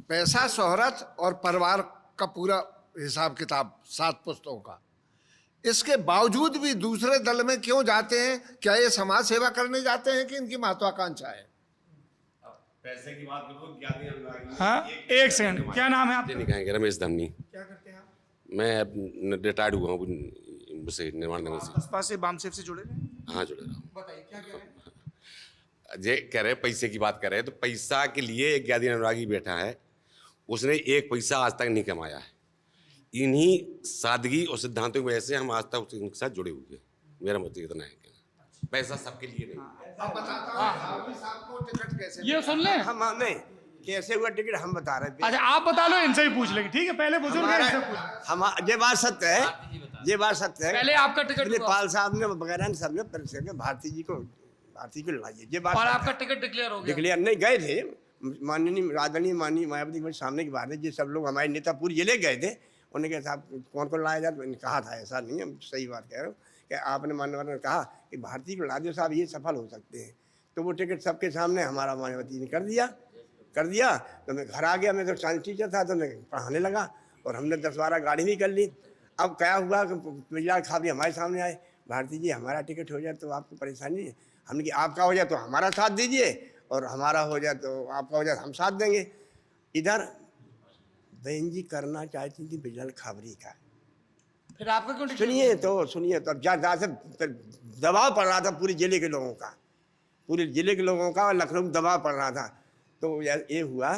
Speaker 8: पैसा, शोहरत और परिवार का पूरा हिसाब किताब 7 पुस्तकों का, इसके बावजूद भी दूसरे दल में क्यों जाते हैं? क्या ये समाज सेवा करने जाते हैं कि इनकी महत्वाकांक्षा है?
Speaker 13: पैसे की बात करो, ज्ञानी अनुरागी।
Speaker 1: हाँ, एक सेकंड, क्या नाम है आपका?
Speaker 13: नहीं कहेंगे, रमेश धमनी।
Speaker 1: क्या करते हैं आप?
Speaker 13: मैं रिटायर्ड हुआ हूँ से निर्माण नगर से।
Speaker 1: बसपा से, बामसेफ से जुड़े हैं?
Speaker 13: हाँ, जुड़े रहा हूँ।
Speaker 1: बताइए, क्या कह रहे हैं?
Speaker 13: जे कह रहे पैसे की बात कर रहे हैं, तो पैसा के लिए एक ज्ञानी अनुरागी बैठा है, उसने 1 पैसा आज तक नहीं कमाया है। इन्हीं सादगी और सिद्धांतों की वजह से हम आज तक उनके साथ जुड़े हुए हैं। मेरा मत इतना है, पैसा सबके लिए नहीं।
Speaker 8: टिकट कैसे?
Speaker 1: ये सुन लें,
Speaker 5: हम नहीं कैसे हुआ टिकट हम बता रहे थे।
Speaker 1: अच्छा, आप बता लो, इनसे ही पूछ लेंगे, ठीक है? पहले बुजुर्ग हैं, इनसे पूछ।
Speaker 5: हम ये बात सत्य है, ये बात सत्य है।
Speaker 1: पहले आपका टिकट हुआ।
Speaker 5: पाल साहब ने वगैरह सब ने परिचय के भारती जी को लड़ाइए, ये बात।
Speaker 1: और आपका टिकट डिक्लेयर हो गया?
Speaker 5: डिक्लेयर नहीं, गए थे माननीय आदरणीय माननीय मायावती के सामने की बात है, ये सब लोग हमारे नेता पूरे जिले गए थे। उन्होंने कहा साहब कौन कौन लाया जाए, मैंने कहा था ऐसा नहीं है, सही बात कह रहा हूँ कि आपने मान्यवर ने कहा कि भारतीय को ला दो साहब, ये सफल हो सकते हैं। तो वो टिकट सबके सामने हमारा मायावती ने कर दिया। तो मैं घर आ गया, मैं तो साइंस टीचर था, तो मैं पढ़ाने लगा और हमने 10-12 गाड़ी भी कर ली। अब क्या हुआ कि बिजलाल खाबरी हमारे सामने आए, भारती जी हमारा टिकट हो जाए तो आपको परेशानी है। हमने कहा आपका हो जाए तो हमारा साथ दीजिए, और हमारा हो जाए तो आपका हो जाए हम साथ देंगे। इधर बहन जी करना चाहती थी बिजलाल खाबरी का।
Speaker 1: फिर आपका क्यों?
Speaker 5: सुनिए तो अब जहाँ से दबाव पड़ रहा था पूरे जिले के लोगों का, और लखनऊ में दबाव पड़ रहा था। तो ये हुआ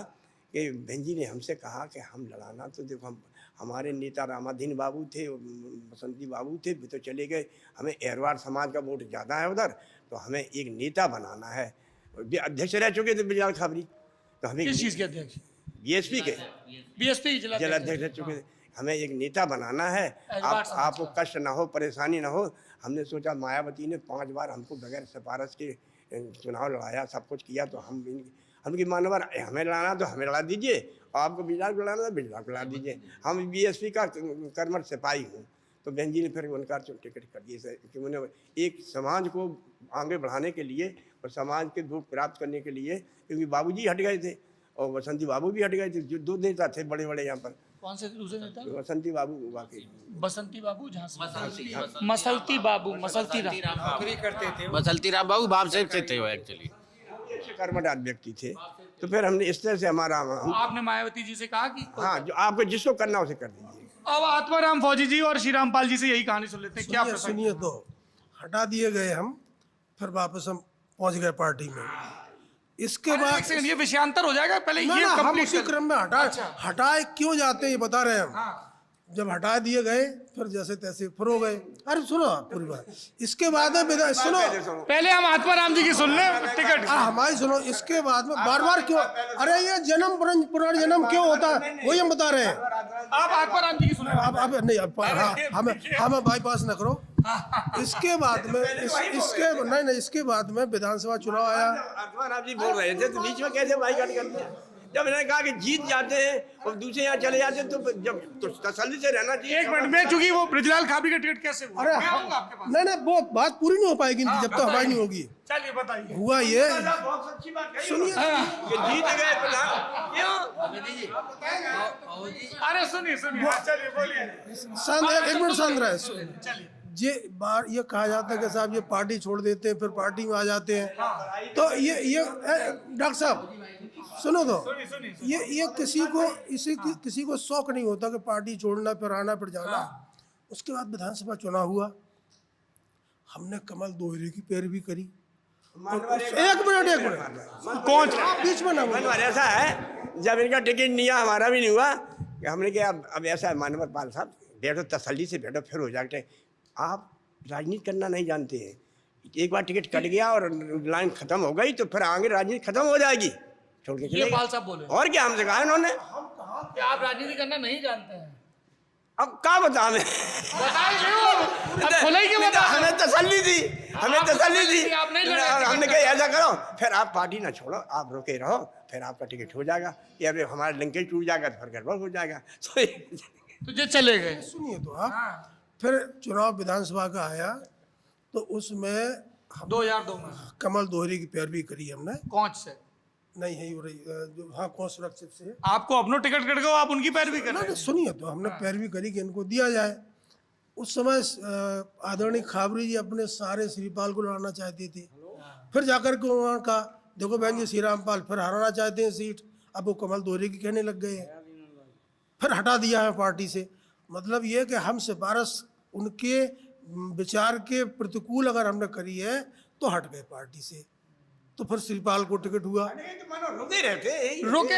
Speaker 5: कि बहन जी ने हमसे कहा कि हम लड़ाना, तो देखो हमारे नेता रामाधीन बाबू थे, बसंती बाबू थे, भी तो चले गए। हमें एरवाड़ समाज का वोट ज़्यादा है उधर, तो हमें एक नेता बनाना है। अध्यक्ष रह चुके थे बिजलाल खाबरी, तो हमें
Speaker 1: किस चीज़ के अध्यक्ष?
Speaker 5: बीएसपी के
Speaker 1: जिलाध्यक्ष
Speaker 5: रह चुके थे। हमें एक नेता बनाना है, आपको कष्ट ना हो, परेशानी ना हो। हमने सोचा, मायावती ने 5 बार हमको बगैर सिफारिश के चुनाव लड़ाया, सब कुछ किया, तो हमकी मानवर हमें लड़ाना तो हमें लड़ा दीजिए, और आपको बिजलाल को लड़ाना तो बिजलाल को लड़ा दीजिए। हम बीएसपी का कर्मठ सिपाही हूँ। तो बहन जी ने फिर उनका टिकट कर दिए कि उन्हें एक समाज को आगे बढ़ाने के लिए और समाज के वोट प्राप्त करने के लिए, क्योंकि बाबूजी हट गए थे और बसंती बाबू भी हट गए थे, जो 2 नेता थे बड़े बड़े यहाँ पर।
Speaker 1: कौन से दूसरे नेता?
Speaker 5: बसंती बाबू वाकई,
Speaker 1: बसंती बाबू, मसलती बाबू, मसलती राम नौकरी करते थे।
Speaker 12: बसंती राम बाबू बामसेफ से थे वो एक्चुअली,
Speaker 5: कर्मठ व्यक्ति थे। तो फिर हमने इस तरह से
Speaker 1: आपने मायावती जी से कहा कि
Speaker 5: हाँ, जो आपको जिसको करना उसे कर दीजिए।
Speaker 1: अब आत्माराम फौजी जी और श्री रामपाल जी से यही कहानी सुन लेते हैं। क्या
Speaker 4: सुनिए तो हटा दिए गए हम, फिर वापस हम पहुंच गए पार्टी में। इसके बाद
Speaker 1: ये विषयांतर हो जाएगा, पहले ये
Speaker 4: हम उसी क्रम में हटाए क्यों जाते हैं ये बता रहे हैं हम। जब हटा दिए गए फिर जैसे तैसे फिर हो गए। अरे सुनो पूरी बात, इसके बाद में सुनो,
Speaker 1: पहले हम आत्माराम जी की सुन ले टिकट,
Speaker 4: हमारी सुनो। इसके बाद में बार क्यों, अरे ये जन्म पुनर्जन्म क्यों होता है वही हम बता रहे हैं।
Speaker 1: आप आत्माराम जी की सुनो।
Speaker 4: अब नहीं, हमें बाईपास न करो। इसके बाद में इसके बाद में विधानसभा चुनाव आया।
Speaker 5: आत्माराम जी बोल रहे थे तो बीच में कैसे बाईकाट कर दिया? जब मैंने कहा कि जीत जाते हैं और दूसरे यहाँ चले जाते हैं, तो जब तो तसल्ली से रहना चाहिए।
Speaker 1: 1 मिनट में, चूंकि वो ब्रिजलाल खाबरी का टिकट कैसे हुआ?
Speaker 4: अरे नहीं, वो बात पूरी नहीं हो पाएगी जब तक हमारी नहीं होगी।
Speaker 1: चलिए बताइए।
Speaker 4: हुआ ये,
Speaker 5: बहुत अच्छी बात
Speaker 4: सुनिए,
Speaker 5: जीत गए
Speaker 1: अरे सुनिए, चलिए बोलिए।
Speaker 4: शांत, 1 मिनट शांत रहे। ये कहा जाता है कि साहब ये पार्टी छोड़ देते हैं फिर पार्टी में आ जाते हैं। तो ये डॉक्टर साहब सुनो तो, ये किसी को शौक नहीं होता कि पार्टी छोड़ना फिर आना फिर जाना। उसके बाद विधानसभा चुनाव हुआ, हमने कमल दोहरे की पैरवी करी। एक मिनट
Speaker 5: कौन
Speaker 4: बीच में ना बोलो।
Speaker 5: ऐसा है, जब इनका टिकट नहीं आया, हमारा भी नहीं हुआ, कि हमने कहा अब ऐसा है मानवर पाल साहब, बैठो तसल्ली से बैठो, फिर हो जाते। आप राजनीति करना नहीं जानते हैं, एक बार टिकट कट गया और लाइन खत्म हो गई तो फिर आगे राजनीति खत्म हो जाएगी, छोड़ के
Speaker 1: ये पाल साहब बोले।
Speaker 5: और क्या हमसे कहा इन्होंने,
Speaker 1: आप राजनीति करना नहीं जानते हैं।
Speaker 5: अब क्या बता हमें, हमें तसल्ली थी,
Speaker 1: आप नहीं लड़ रहे थे।
Speaker 5: हमने कहा ऐसा करो, फिर आप पार्टी ना छोड़ो, आप रुके रहो, फिर आपका टिकट हो जाएगा, या फिर हमारा लिंकेज टूट जाएगा तो फिर गड़बड़ हो जाएगा।
Speaker 1: तो जो चले गए।
Speaker 4: सुनिए तो आप, फिर चुनाव विधानसभा का आया तो उसमें
Speaker 1: 2002 में
Speaker 4: कमल दोहरे की पैरवी करी हमने।
Speaker 1: कौन से
Speaker 4: नहीं है जो, हाँ कौन सुरक्षित से
Speaker 1: आपको अपनो टिकट कट गए, आप उनकी पैरवी कर रहे हैं।
Speaker 4: सुनिए तो हमने पैरवी करी कि इनको दिया जाए। उस समय आदरणीय खाबरी जी अपने सारे श्रीपाल को लड़ाना चाहते थे, फिर जाकर के उन्होंने कहा देखो बहन जी श्रीरामपाल फिर हराना चाहते हैं सीट, अब वो कमल दोहरे की कहने लग गए हैं, फिर हटा दिया है पार्टी से। मतलब ये कि हम सिफारिश उनके विचार के प्रतिकूल अगर हमने करी है तो हट गए पार्टी से, तो फिर श्रीपाल को टिकट हुआ।
Speaker 5: रुके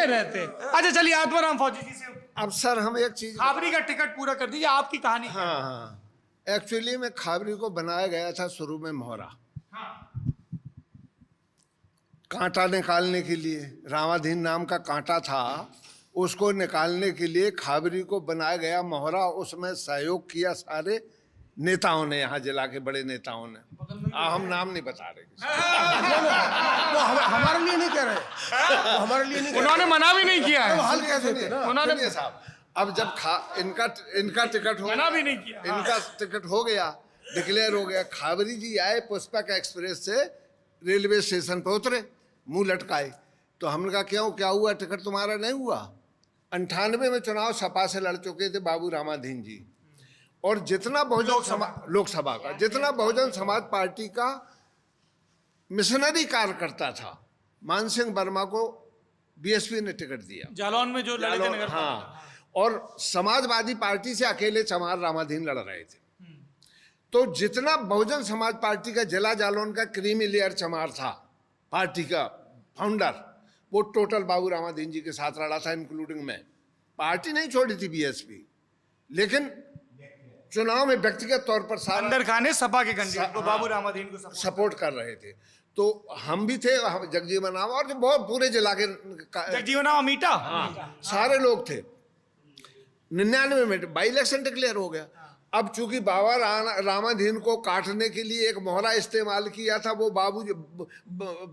Speaker 5: रहते।
Speaker 1: अच्छा चलिए आत्माराम फौजी जी से।
Speaker 8: अब सर हम एक चीज,
Speaker 1: खाबरी का टिकट पूरा कर दीजिए, आपकी कहानी।
Speaker 8: हाँ, एक्चुअली में खाबरी को बनाया गया था शुरू में मोहरा, कांटा निकालने के लिए, रामाधीन नाम का कांटा था, उसको निकालने के लिए खाबरी को बनाया गया मोहरा। उसमें सहयोग किया सारे नेताओं ने, यहाँ जिला के बड़े नेताओं ने, हम नाम नहीं बता रहे।
Speaker 4: हमारे लिए नहीं कह रहे, हमारे लिए नहीं,
Speaker 1: उन्होंने मना भी नहीं किया है।
Speaker 4: हाल कह देते ना
Speaker 8: उन्होंने साहब, अब जब इनका टिकट हो,
Speaker 1: मना भी नहीं किया,
Speaker 8: इनका टिकट हो गया, डिक्लेयर हो गया, खाबरी जी आए पुष्पक एक्सप्रेस से रेलवे स्टेशन पे उतरे, मुंह लटकाए, तो हमने कहा क्यों, क्या हुआ, टिकट तुम्हारा नहीं हुआ? 98 में चुनाव सपा से लड़ चुके थे बाबू रामाधीन जी, और जितना बहुजन समाज, लोकसभा का, जितना बहुजन समाज पार्टी का मिशनरी कार्यकर्ता था, मान सिंह वर्मा को बीएसपी ने टिकट दिया,
Speaker 1: जालौन में जो लड़े थे नगर।
Speaker 8: हाँ, और समाजवादी पार्टी से अकेले चमार रामाधीन लड़ रहे थे। तो जितना बहुजन समाज पार्टी का जिला जालौन का क्रीमी लेयर चमार था, पार्टी का फाउंडर, वो टोटल बाबू रामाधीन जी के साथ लड़ा था, इंक्लूडिंग मैं। पार्टी नहीं छोड़ी थी बीएसपी, लेकिन चुनाव में व्यक्तिगत तौर पर
Speaker 1: अंदर खाने सपा के कैंडिडेट को, बाबू रामाधीन को
Speaker 8: सपोर्ट कर रहे थे। तो हम भी थे, जगजीवन राम और जो बहुत पूरे जिला के
Speaker 1: जगजीवन राम अमीटा,
Speaker 8: हाँ, सारे लोग थे। 99 में बाई इलेक्शन डिक्लेयर हो गया। अब चूंकि बाबा रामाधीन को काटने के लिए एक मोहरा इस्तेमाल किया था, वो बाबू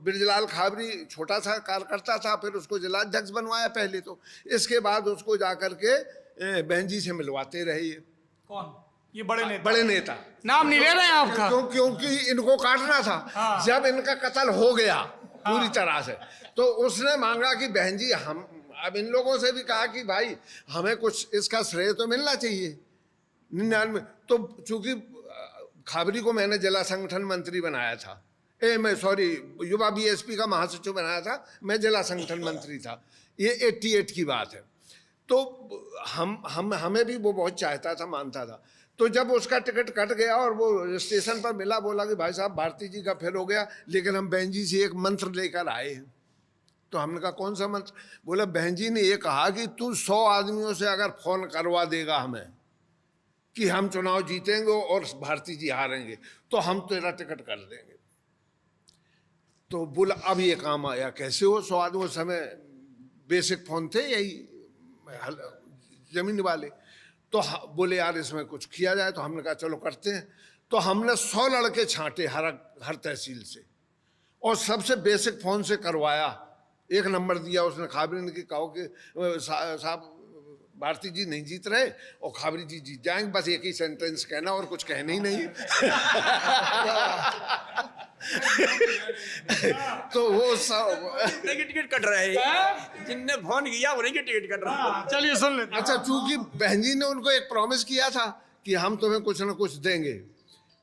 Speaker 8: बिरजलाल खाबरी छोटा सा कार्यकर्ता था, फिर उसको जिलाध्यक्ष बनवाया पहले, तो इसके बाद उसको जाकर के बहन जी से मिलवाते रहे।
Speaker 1: कौन ये बड़े
Speaker 8: नेता
Speaker 1: नाम नहीं ले रहे हैं आपका,
Speaker 8: क्योंकि इनको काटना था।
Speaker 1: हाँ।
Speaker 8: जब इनका कत्ल हो गया पूरी तरह से, तो उसने मांगा कि बहन जी हम, अब इन लोगों से भी कहा कि भाई हमें कुछ इसका श्रेय तो मिलना चाहिए। 99 तो चूंकि खाबरी को मैंने जिला संगठन मंत्री बनाया था, मैं सॉरी युवा बीएसपी का महासचिव बनाया था, मैं जिला संगठन मंत्री था, ये 88 की बात है। तो हमें भी वो बहुत चाहता था, मानता था। तो जब उसका टिकट कट गया और वो स्टेशन पर मिला, बोला कि भाई साहब भारती जी का फिर हो गया, लेकिन हम बहन जी से एक मंत्र लेकर आए हैं। तो हमने कहा कौन सा मंत्र? बोला बहन जी ने ये कहा कि तू 100 आदमियों से अगर फोन करवा देगा हमें कि हम चुनाव जीतेंगे और भारती जी हारेंगे, तो हम तेरा टिकट कर देंगे। तो बोला अब ये काम आया कैसे हो, 100 आदमी, उस समय बेसिक फोन थे यही जमीन वाले। तो बोले यार इसमें कुछ किया जाए, तो हमने कहा चलो करते हैं। तो हमने 100 लड़के छांटे हर तहसील से, और सबसे बेसिक फोन से करवाया। एक नंबर दिया उसने खाबरी ने, कि कहो कि साहब भारती जी नहीं जीत रहे और खाबरी जी जीत जाएंगे, बस एक ही सेंटेंस कहना और कुछ कहना ही नहीं। तो वो सब
Speaker 5: टिकट कट रहे हैं, जिनने फोन किया उन्हीं के टिकट कट रहे हैं।
Speaker 1: चलिए सुन लेते।
Speaker 8: अच्छा, चूंकि बहन जी ने उनको एक प्रॉमिस किया था कि हम तुम्हें कुछ ना कुछ देंगे,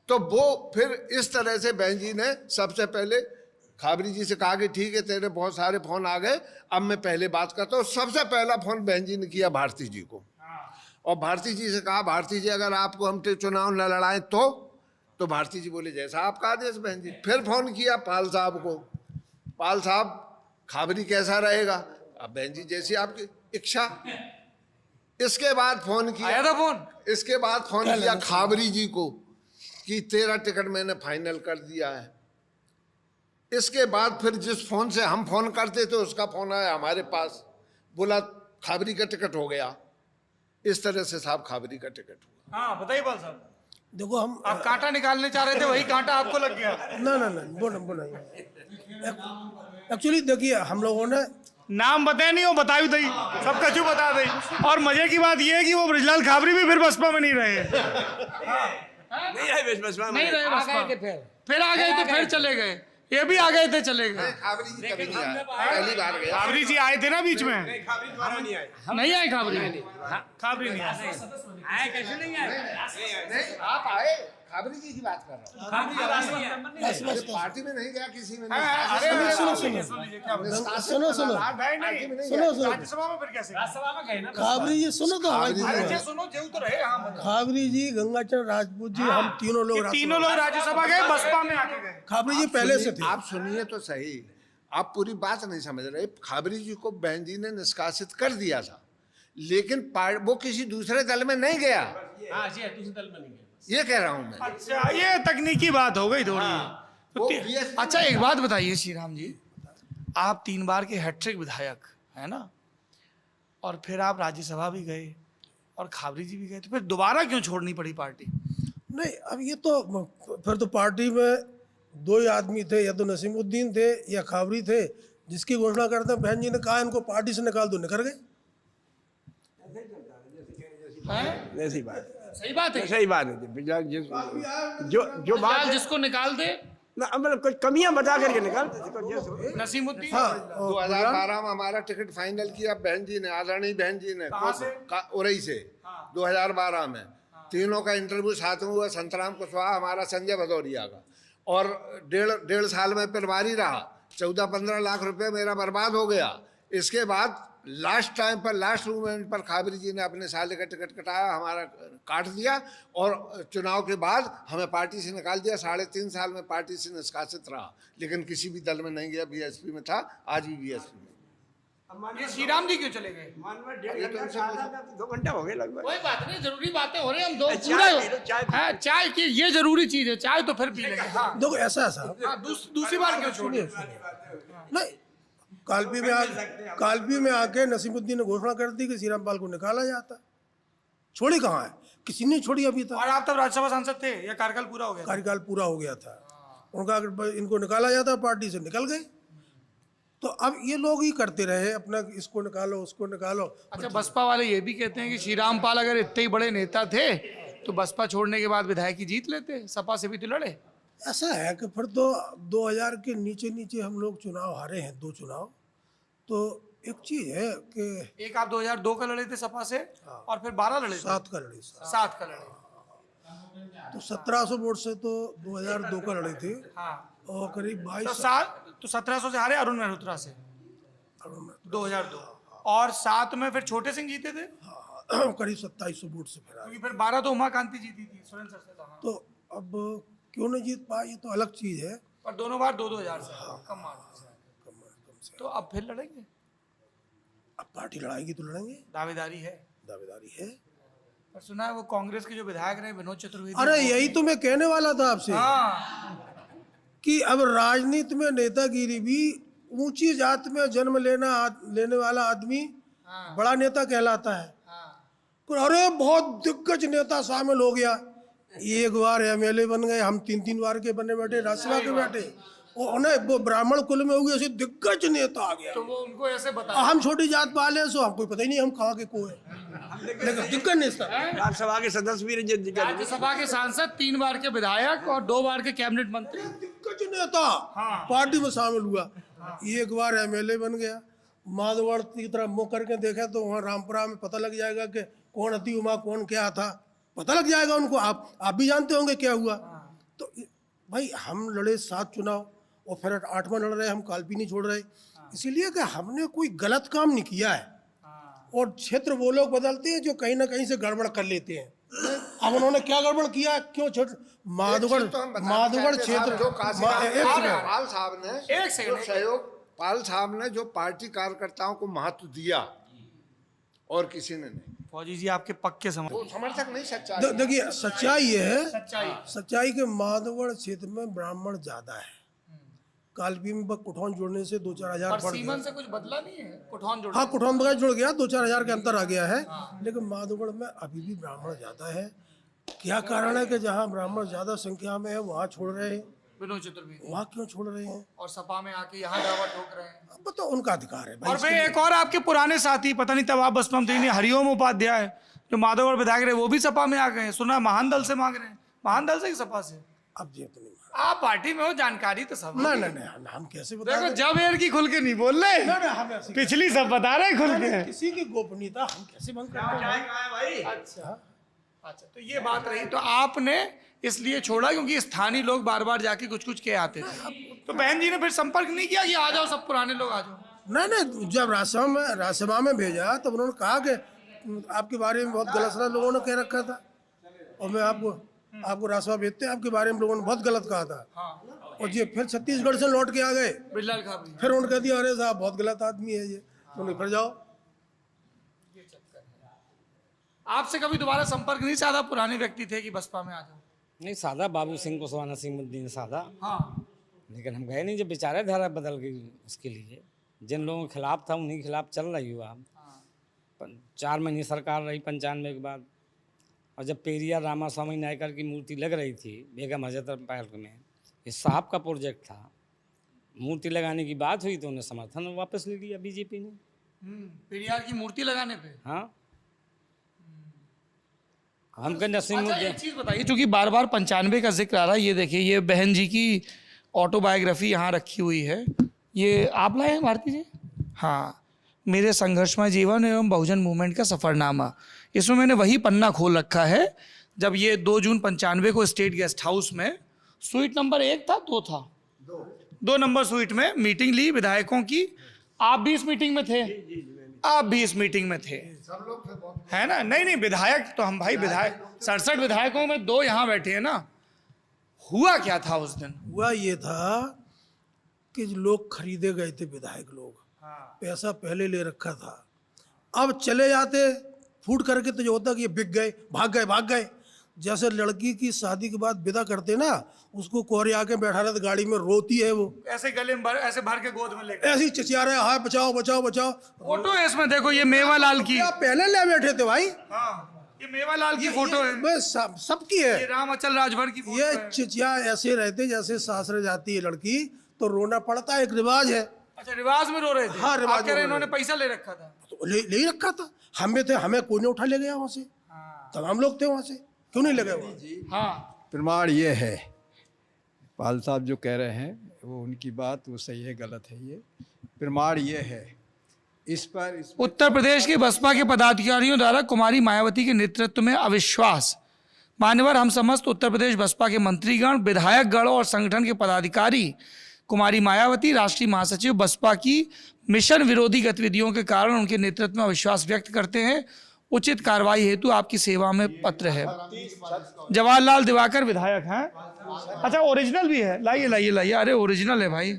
Speaker 8: तो वो फिर इस तरह से बहन जी ने सबसे पहले खाबरी जी से कहा कि ठीक है तेरे बहुत सारे फोन आ गए, अब मैं पहले बात करता हूँ। सबसे पहला फोन बहन जी ने किया भारती जी को, और भारती जी से कहा, भारती जी अगर आपको हम चुनाव न लड़ाएं तो भारती जी बोले जैसा आपका आदेश बहन जी। फिर फोन किया पाल साहब को, पाल साहब खाबरी कैसा रहेगा? अब बहन जी जैसी आपकी इच्छा। इसके बाद फोन किया,
Speaker 1: आया था फोन,
Speaker 8: इसके बाद फोन किया खाबरी जी को कि तेरा टिकट मैंने फाइनल कर दिया है। इसके बाद फिर जिस फोन से हम फोन करते थे उसका फोन आया हमारे पास, बोला खाबरी का टिकट हो गया। इस तरह से साहब खाबरी का टिकट हुआ।
Speaker 1: हाँ बताइए पाल साहब।
Speaker 4: देखो हम
Speaker 1: आप कांटा निकालने चाह रहे थे, वही कांटा आपको लग गया।
Speaker 4: ना वो नहीं। एक्चुअली देखिए हम लोगों ने
Speaker 1: नाम बताए नहीं, वो बताई दई, सब कछु बता दई। और मजे की बात ये है कि वो ब्रजलाल खाबरी भी फिर बसपा में नहीं रहे।
Speaker 5: नहीं रहे बसपा में,
Speaker 1: नहीं रहे बसपा, फिर आ गए थे, फिर चले गए। ये भी आ गए थे, चले गए।
Speaker 8: खाबरी जी कभी नहीं आए, पहली बार गया।
Speaker 1: खाबरी जी आए थे ना बीच में?
Speaker 5: खाबरी द्वारा नहीं आए,
Speaker 1: नहीं आए खाबरी, खाबरी नहीं आए।
Speaker 9: आए कैसे नहीं आए?
Speaker 8: नहीं आप आए, खाबरी जी की बात कर रहा हूँ। पार्टी में नहीं गया किसी में।
Speaker 1: राज्यसभा में फिर कैसे? राज्यसभा में गए ना।
Speaker 4: खाबरी जी सुनो तो
Speaker 1: सुनो जेऊ तो रहे। हाँ
Speaker 4: खाबरी जी, गंगाचरण राजपूत जी, हम तीनों लोग
Speaker 1: राज्यसभा गए, बसपा में आके गए।
Speaker 4: खाबरी जी पहले से थे।
Speaker 8: आप सुनिए तो सही, आप पूरी बात नहीं समझ रहे। खाबरी जी को बहन जी ने निष्कासित कर दिया था, लेकिन वो किसी दूसरे दल में नहीं गया।
Speaker 9: दूसरे दल में नहीं गए,
Speaker 8: ये कह रहा हूं मैं।
Speaker 1: अच्छा, ये तकनीकी बात हो गई थोड़ी। अच्छा एक बात बताइए श्री राम जी, आप 3 बार के हैट्रिक विधायक है ना, और फिर आप राज्यसभा भी गए और खाबरी जी भी गए, तो फिर दोबारा क्यों छोड़नी पड़ी पार्टी?
Speaker 4: नहीं, अब ये तो फिर तो पार्टी में 2 ही आदमी थे, या तो नसीमुद्दीन थे या खाबरी थे, जिसकी घोषणा करते हैं बहन जी ने कहा इनको पार्टी से निकाल दो, निकल गए।
Speaker 5: ऐसी बात,
Speaker 1: सही बात है,
Speaker 5: सही बात है। जो बात
Speaker 1: जिसको निकाल दे
Speaker 5: ना, मतलब कुछ कमियां बता करके निकाल
Speaker 1: नसीमुद्दीन।
Speaker 8: 2012 में हमारा टिकट फाइनल किया बहन जी ने, आदरणीय बहन जी ने, उरई से। 2012 में तीनों का इंटरव्यू साथ में हुआ, संतराम कुशवाहा हमारा, संजय भदौरिया का। और डेढ़ साल में प्रभारी रहा, 14-15 लाख रुपए मेरा बर्बाद हो गया। इसके बाद लास्ट टाइम पर, लास्ट मूवमेंट पर खाबरी जी ने अपने साले का टिकट कटाया, हमारा काट दिया, और चुनाव के बाद हमें पार्टी से निकाल दिया। 3.5 साल में पार्टी से निष्कासित रहा, लेकिन किसी भी दल में नहीं गया। बीएसपी में था, आज भी बीएसपी में।
Speaker 1: ये श्री राम जी क्यों चले गए?
Speaker 5: 2 घंटा हो गए लगभग।
Speaker 1: कोई बात नहीं, जरूरी बातें हो रही हैं, हम दो पूरा चाय की ये जरूरी चीज है, चाय तो फिर पी लेंगे।
Speaker 4: देखो ऐसा है साहब,
Speaker 1: दूसरी बार क्यों छोड़िए?
Speaker 4: नहीं, कालपी में आके नसीमुद्दीन ने घोषणा कर दी कि श्रीराम पाल को निकाला जाता। छोड़ी कहाँ है, किसी ने छोड़ी अभी तक।
Speaker 1: और आप तब राज्यसभा सांसद थे या कार्यकाल पूरा हो गया?
Speaker 4: कार्यकाल पूरा हो गया था उनका, इनको निकाला जाता, पार्टी से निकल गए। तो अब ये लोग ही करते रहे अपना, इसको निकालो उसको निकालो।
Speaker 1: अच्छा, बसपा वाले ये भी कहते हैं कि श्रीराम पाल अगर इतने ही बड़े नेता थे तो बसपा छोड़ने के बाद विधायक की जीत लेते, सपा से भी तो लड़े।
Speaker 4: ऐसा है कि फिर तो 2000 के नीचे हम लोग चुनाव हारे हैं, 2 चुनाव। तो एक चीज है कि
Speaker 1: एक आप 2002 का लड़े थे सपा से, और फिर 12 लड़े,
Speaker 4: 7 का लड़े,
Speaker 1: 7 का लड़े,
Speaker 4: तो 1700 वोट से तो 2002 का लड़े थे।
Speaker 1: हाँ,
Speaker 4: और करीब 22
Speaker 1: तो 1700 से हारे अरुण मेहरोत्रा से 2002, और 7 में फिर छोटे सिंह जीते थे
Speaker 4: करीब 2700 वोट से,
Speaker 1: क्योंकि फिर 12 तो उमाकांति जीती थी सुरेंद्र सर से।
Speaker 4: तो अब क्यों नहीं जीत पाए, ये तो अलग चीज है।
Speaker 1: और दोनों बार 2-2 से कम मार्जिन से। तो अब फिर लड़ेंगे,
Speaker 4: अब पार्टी लड़ाएगी तो लड़ेंगे,
Speaker 1: दावेदारी है। पर सुना है वो कांग्रेस के जो विधायक रहे विनोद चतुर्वेदी।
Speaker 4: अरे यही तो मैं कहने वाला था आपसे, कि अब राजनीति में नेतागिरी भी, ऊंची जात में जन्म लेने वाला आदमी बड़ा नेता कहलाता है। अरे बहुत दिग्गज नेता शामिल हो गया, 1 बार MLA बन गए, हम 3 बार के बने बैठे, राज्यसभा के बैठे, और उन्हें वो ब्राह्मण कुल में हुए ऐसे दिग्गज नेता आ गया।
Speaker 1: तो वो उनको ऐसे बता,
Speaker 4: हम छोटी जात वाले, सो हमको पता ही नहीं हम कहाँ के को है, लेकिन दिग्गज नेता।
Speaker 5: राज्यसभा के सदस्य भी,
Speaker 1: राज्यसभा के सांसद, 3 बार के विधायक और 2 बार के कैबिनेट मंत्री,
Speaker 4: दिग्गज नेता पार्टी में शामिल हुआ। 1 बार MLA बन गया। माधवगढ़ की तरफ मुँह करके देखा तो वहाँ रामपुरा में पता लग जाएगा कि कौन अति उमा, कौन क्या था, पता लग जाएगा उनको। आप भी जानते होंगे क्या हुआ। तो भाई हम लड़े 7 चुनाव, और फिर 8वां लड़ रहे, हम कालपी नहीं छोड़ रहे, इसीलिए कि हमने कोई गलत काम नहीं किया है। और क्षेत्र वो लोग बदलते हैं जो कहीं ना कहीं से गड़बड़ कर लेते हैं। अब उन्होंने क्या गड़बड़ किया, क्यों छोड़ माधोगढ़ क्षेत्र
Speaker 8: जो पाल साहब ने जो पार्टी कार्यकर्ताओं को महत्व दिया और किसी ने नहीं।
Speaker 1: फौजी जी आपके पक्के
Speaker 8: समर्थक नहीं, सच्चाई
Speaker 4: देखिए सच्चाई ये है, सच्चाई के माधोगढ़ क्षेत्र में ब्राह्मण ज्यादा है। कालपी में कुठौन जोड़ने से 2-4 हजार बढ़ गया।
Speaker 1: से कुछ बदला नहीं है, कुठौन जोड़
Speaker 4: हाँ कुठौन बगैर जुड़ गया, 2-4 हजार के अंतर आ गया है। लेकिन माधोगढ़ में अभी भी ब्राह्मण ज्यादा है। क्या कारण है कि जहाँ ब्राह्मण ज्यादा संख्या में है वहाँ छोड़ रहे हैं,
Speaker 1: विनोद चतुर्वेदी
Speaker 4: वहाँ क्यों छोड़ रहे हैं?
Speaker 1: और सपा में आके यहाँ दावा ठोक रहे हैं।
Speaker 4: अब तो उनका अधिकार है भाई।
Speaker 1: और भाई एक और आपके पुराने साथी, पता नहीं तब आप बसपा में थे नहीं, हरिओम उपाध्याय जो माधोगढ़ विधायक रहे, वो भी सपा में आ गए हैं। सुना महान दल से मांग रहे हैं, महान दल से कि सपा से?
Speaker 4: अब ये तो नहीं,
Speaker 1: आप पार्टी में हो, जानकारी तो सब
Speaker 4: नहीं हम कैसे बता
Speaker 1: देखो, जब एयर की खुल के नहीं बोल रहे, पिछली सब बता रहे खुल के।
Speaker 4: किसी की गोपनीयता हम कैसे भंग करते हैं?
Speaker 1: अच्छा तो ये बात रही। तो आपने इसलिए छोड़ा क्योंकि स्थानीय लोग बार बार जाके कुछ कह आते थे। तो बहन जी ने फिर संपर्क नहीं किया कि आ जाओ सब पुराने लोग आ जाओ?
Speaker 4: नहीं, जब राज्यसभा में भेजा तब उन्होंने कहा कि आपके बारे में बहुत गलत सलत लोगों ने कह रखा था, और मैं आपको राज्यसभा भेजते आपके बारे में लोगों ने बहुत गलत कहा था। और ये फिर छत्तीसगढ़ से लौट के आ गए, फिर उन्होंने कह दिया अरे साहब बहुत गलत आदमी है ये, उन्होंने फिर जाओ।
Speaker 1: आपसे कभी दोबारा संपर्क नहीं साधा? पुराने व्यक्ति थे कि बसपा में आ जाओ?
Speaker 9: नहीं साधा, बाबू सिंह कुशवाहा नसीमुद्दीन साधा।
Speaker 1: हाँ
Speaker 9: लेकिन हम गए नहीं, जब विचारधारा बदल गई उसके लिए जिन लोगों के खिलाफ था उन्हीं के खिलाफ चल रही हुआ। 4 महीने सरकार रही 95 के बाद, और जब पेरियार रामास्वामी नायकर की मूर्ति लग रही थी बेगम हजरत पार्क में, ये साहब का प्रोजेक्ट था, मूर्ति लगाने की बात हुई तो उन्हें समर्थन वापस ले लिया बीजेपी ने।
Speaker 1: पेरियार की मूर्ति लगाने पे?
Speaker 9: हाँ हम कहते
Speaker 1: अच्छा, एक चीज बताइए, क्योंकि बार बार 95 का जिक्र आ रहा है। ये देखिए, ये बहन जी की ऑटोबायोग्राफी यहाँ रखी हुई है। ये आप लाए हैं भारती जी? हाँ, मेरे संघर्षमय जीवन एवं बहुजन मूवमेंट का सफरनामा। इसमें मैंने वही पन्ना खोल रखा है जब ये 2 जून 95 को स्टेट गेस्ट हाउस में स्वीट नंबर 1 था, 2 था, 2 नंबर स्वीट में मीटिंग ली विधायकों की। आप भी इस मीटिंग में थे? आप भी इस मीटिंग में थे, है ना? नहीं विधायक तो हम भाई, विधायक 67 विधायकों में 2 यहाँ बैठे हैं ना। हुआ क्या था उस दिन?
Speaker 4: हुआ ये था कि लोग खरीदे गए थे, विधायक लोग, पैसा पहले ले रखा था। अब चले जाते फूट करके तो जो होता कि ये बिक गए, भाग गए। जैसे लड़की की शादी के बाद विदा करते ना, उसको कोहरे आके बैठा रहता गाड़ी में, रोती है वो,
Speaker 1: ऐसे गले में ऐसे भर के गोद में लेकर
Speaker 4: ऐसे ही चिचिया रहे, हाय बचाओ बचाओ बचाओ।
Speaker 1: फोटो है इसमें, देखो ये मेवालाल की,
Speaker 4: पहले ले बैठे थे भाई।
Speaker 1: हाँ, ये मेवालाल की फोटो है,
Speaker 4: बस सबकी है।
Speaker 1: ये राम अचल राजभर की फोटो
Speaker 4: ये
Speaker 1: है।
Speaker 4: चिचिया ऐसे रहते जैसे सासरे जाती है लड़की तो रोना पड़ता है, एक रिवाज है।
Speaker 1: अच्छा, रिवाज में रो रहे थे?
Speaker 4: हाँ, रिवाज में
Speaker 1: इन्होंने पैसा ले रखा था,
Speaker 4: तो ले ही रखा था। हमें थे, हमें कोई नहीं उठा ले गया वहां से, तब हम लोग थे वहां से, क्यों नहीं लगे वहां?
Speaker 1: हाँ,
Speaker 3: प्रमाण ये है, पाल साहब जो कह रहे हैं वो उनकी बात वो सही है गलत है, ये प्रमाण ये है। इस पर
Speaker 1: उत्तर प्रदेश के बसपा के पदाधिकारियों द्वारा कुमारी मायावती के नेतृत्व में अविश्वास। मान्यवर हम समस्त उत्तर प्रदेश बसपा के मंत्रीगण, विधायकगण और संगठन के पदाधिकारी कुमारी मायावती, राष्ट्रीय महासचिव बसपा की मिशन विरोधी गतिविधियों के कारण उनके नेतृत्व में अविश्वास व्यक्त करते हैं। उचित कार्रवाई हेतु आपकी सेवा में पत्र है। जवाहरलाल दिवाकर विधायक हैं? अच्छा, ओरिजिनल भी है, लाइए। अरे ओरिजिनल है भाई,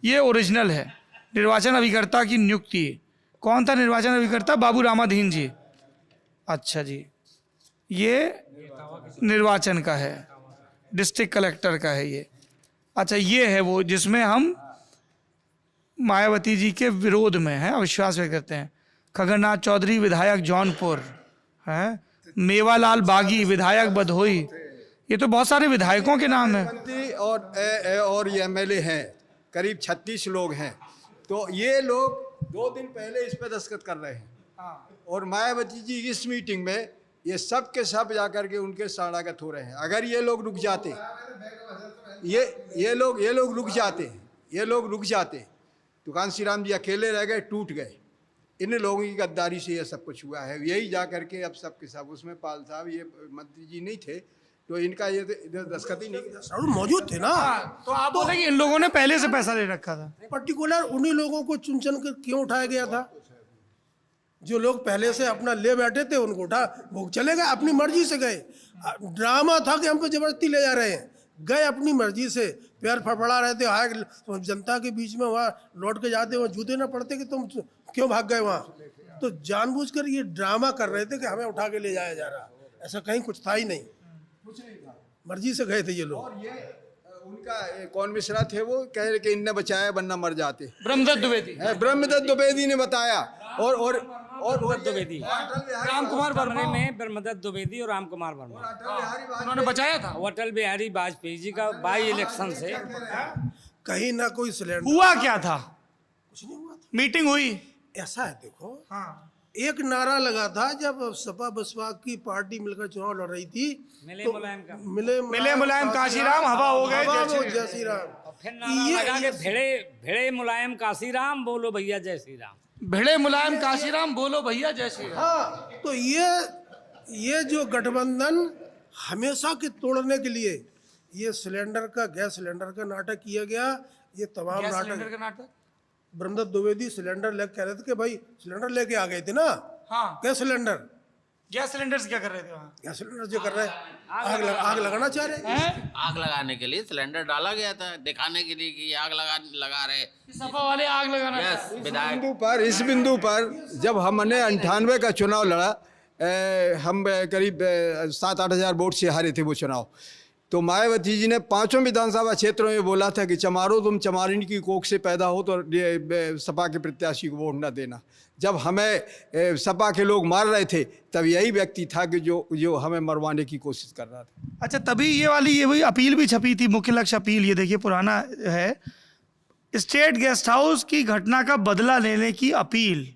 Speaker 1: ये ओरिजिनल है। निर्वाचन अभिकर्ता की नियुक्ति, कौन था निर्वाचन अभिकर्ता? बाबू रामाधीन जी। अच्छा जी, ये निर्वाचन का है, डिस्ट्रिक्ट कलेक्टर का है ये। अच्छा, ये है वो जिसमें हम मायावती जी के विरोध में हैं, अविश्वास व्यक्त करते हैं। खगननाथ चौधरी विधायक जौनपुर हैं, मेवालाल बागी विधायक बधोई, ये तो बहुत सारे विधायकों के नाम हैं।
Speaker 10: मंत्री और ये एमएलए हैं, करीब 36 लोग हैं। तो ये लोग 2 दिन पहले इस पर दस्तखत कर रहे हैं, और मायावती जी इस मीटिंग में ये सब के सब जाकर के उनके शरणागत हो रहे हैं। अगर ये लोग रुक जाते, ये लोग रुक जाते तो कांसी राम जी अकेले रह गए, टूट गए। इन लोगों की गद्दारी से ये सब कुछ हुआ है। यही जा करके अब सब के सब, उसमें पाल साहब ये मंत्री जी नहीं थे तो इनका ये दस्तखत ही नहीं
Speaker 4: मौजूद थे ना।
Speaker 1: तो आप बोले कि इन लोगों ने पहले से पैसा ले रखा था?
Speaker 4: पर्टिकुलर उन्हीं लोगों को चुन कर क्यों उठाया गया था? जो लोग पहले से अपना ले बैठे थे उनको उठा, वो चले गए, अपनी मर्जी से गए। ड्रामा था कि हमको जबरदस्ती ले जा रहे हैं, गए अपनी मर्जी से, पैर फड़फड़ा रहे थे, हाय जनता के बीच में, वहाँ लौट के जाते, वहाँ जूते ना पड़ते कि तुम क्यों भाग गए वहाँ। तो जानबूझकर ये ड्रामा कर रहे थे कि हमें उठा के ले जाया जा रहा, ऐसा कहीं कुछ था ही नहीं, मर्जी से गए थे ये लोग।
Speaker 10: और ये उनका कौन मिश्रा थे, वो कह रहे कि इनने बचाया वरना मर जाते।
Speaker 1: ब्रह्मदत्त द्विवेदी,
Speaker 10: ब्रह्मदत्त द्विवेदी ने बताया। और
Speaker 9: द्विवेदी,
Speaker 1: राम कुमार वर्मा
Speaker 9: में ब्रह्मदत्त द्विवेदी और राम कुमार वर्मा
Speaker 1: उन्होंने बचाया था।
Speaker 9: अटल बिहारी वाजपेयी जी का बाई इलेक्शन से
Speaker 4: कहीं ना कोई सिलेंडर
Speaker 1: हुआ क्या था,
Speaker 4: कुछ नहीं हुआ था।
Speaker 1: मीटिंग हुई,
Speaker 4: ऐसा है देखो, एक नारा लगा था जब सपा बसपा की पार्टी मिलकर चुनाव लड़ रही थी,
Speaker 9: मिले
Speaker 4: तो
Speaker 9: मुलायम का,
Speaker 4: मिले
Speaker 1: मुलायम काशीराम, हवा हो गए
Speaker 4: जय श्री राम।
Speaker 9: फिर नारा लगा के भिड़े मुलायम काशीराम, बोलो भैया जय श्री राम।
Speaker 1: भिड़े मुलायम काशीराम, बोलो भैया जय श्री राम।
Speaker 4: हाँ, तो ये जो गठबंधन हमेशा के तोड़ने के लिए ये सिलेंडर का, गैस सिलेंडर का नाटक किया गया, ये तमाम नाटक। ब्रह्मदत्त द्विवेदी सिलेंडर लेके कह रहे थे कि भाई सिलेंडर लेके आ गए थे ना,
Speaker 1: हाँ,
Speaker 4: गैस सिलेंडर
Speaker 1: से क्या कर रहे थे वहाँ?
Speaker 4: गैस सिलेंडर जो कर रहे हैं, आग लगाना चाह रहे हैं।
Speaker 12: आग लगाने के लिए सिलेंडर डाला गया था, दिखाने के लिए कि आग लगा रहे।
Speaker 1: सपा वाले आग लगाना।
Speaker 12: विधायक
Speaker 10: इस बिंदु पर जब हमने 98 का चुनाव लड़ा, हम करीब 7-8 हज़ार वोट से हारे थे वो चुनाव, तो मायावती जी ने 5 विधानसभा क्षेत्रों में बोला था कि चमारो तुम चमारिन की कोख से पैदा हो तो सपा के प्रत्याशी को वोट न देना। जब हमें सपा के लोग मार रहे थे तब यही व्यक्ति था कि जो हमें मरवाने की कोशिश कर रहा था।
Speaker 1: अच्छा, तभी ये वही अपील भी छपी थी, मुख्य लक्ष्य अपील, ये देखिए पुराना है, स्टेट गेस्ट हाउस की घटना का बदला लेने की अपील,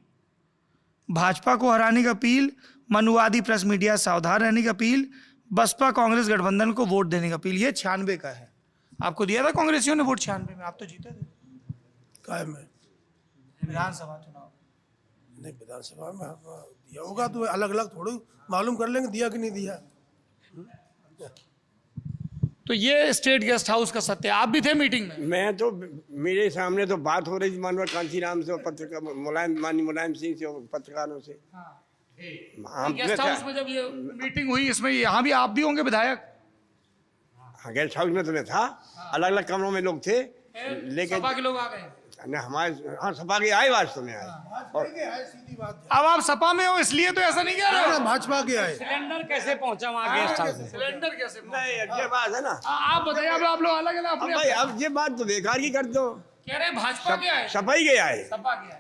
Speaker 1: भाजपा को हराने की अपील, मनुवादी प्रेस मीडिया सावधान रहने की अपील, बसपा कांग्रेस गठबंधन को वोट देने की अपील। ये 96 का है। आपको दिया था कांग्रेसियों ने वोट 96 में, आप तो जीते थे।
Speaker 4: कायम में
Speaker 1: विधानसभा चुनाव
Speaker 4: नहीं, विधानसभा में दिया होगा तो अलग अलग थोड़ी मालूम कर लेंगे दिया कि नहीं दिया।
Speaker 1: तो ये स्टेट गेस्ट हाउस का सत्य, आप भी थे मीटिंग में?
Speaker 5: मैं तो, मेरे सामने तो बात हो रही थी मानवर कांसीराम से और पत्रकार मुलायम सिंह से और पत्रकारों से।
Speaker 1: गेस्ट हाउस में जब ये मीटिंग हुई, इसमें यहाँ भी आप भी होंगे विधायक?
Speaker 5: हाँ, गेस्ट हाउस में तो मैं था, अलग अलग कमरों में लोग थे, लेकिन
Speaker 1: सपा के लोग आ गए
Speaker 5: न हमारे, हाँ सपा के आए, वास्तव में आए। और
Speaker 1: अब आप सपा में हो इसलिए तो ऐसा नहीं कह रहे हो?
Speaker 4: भाजपा के आए।
Speaker 9: सिलेंडर कैसे पहुंचा वहाँ गेस्ट हाउस से?
Speaker 1: सिलेंडर कैसे पहुंचा?
Speaker 5: ये बात है ना,
Speaker 1: आप बताइए, अब आप लोग अलग अलग अपने
Speaker 5: भाई अब ये बात तो बेकार की कर दो।
Speaker 1: कह रहे भाजपा के आए,
Speaker 5: सपा के आए,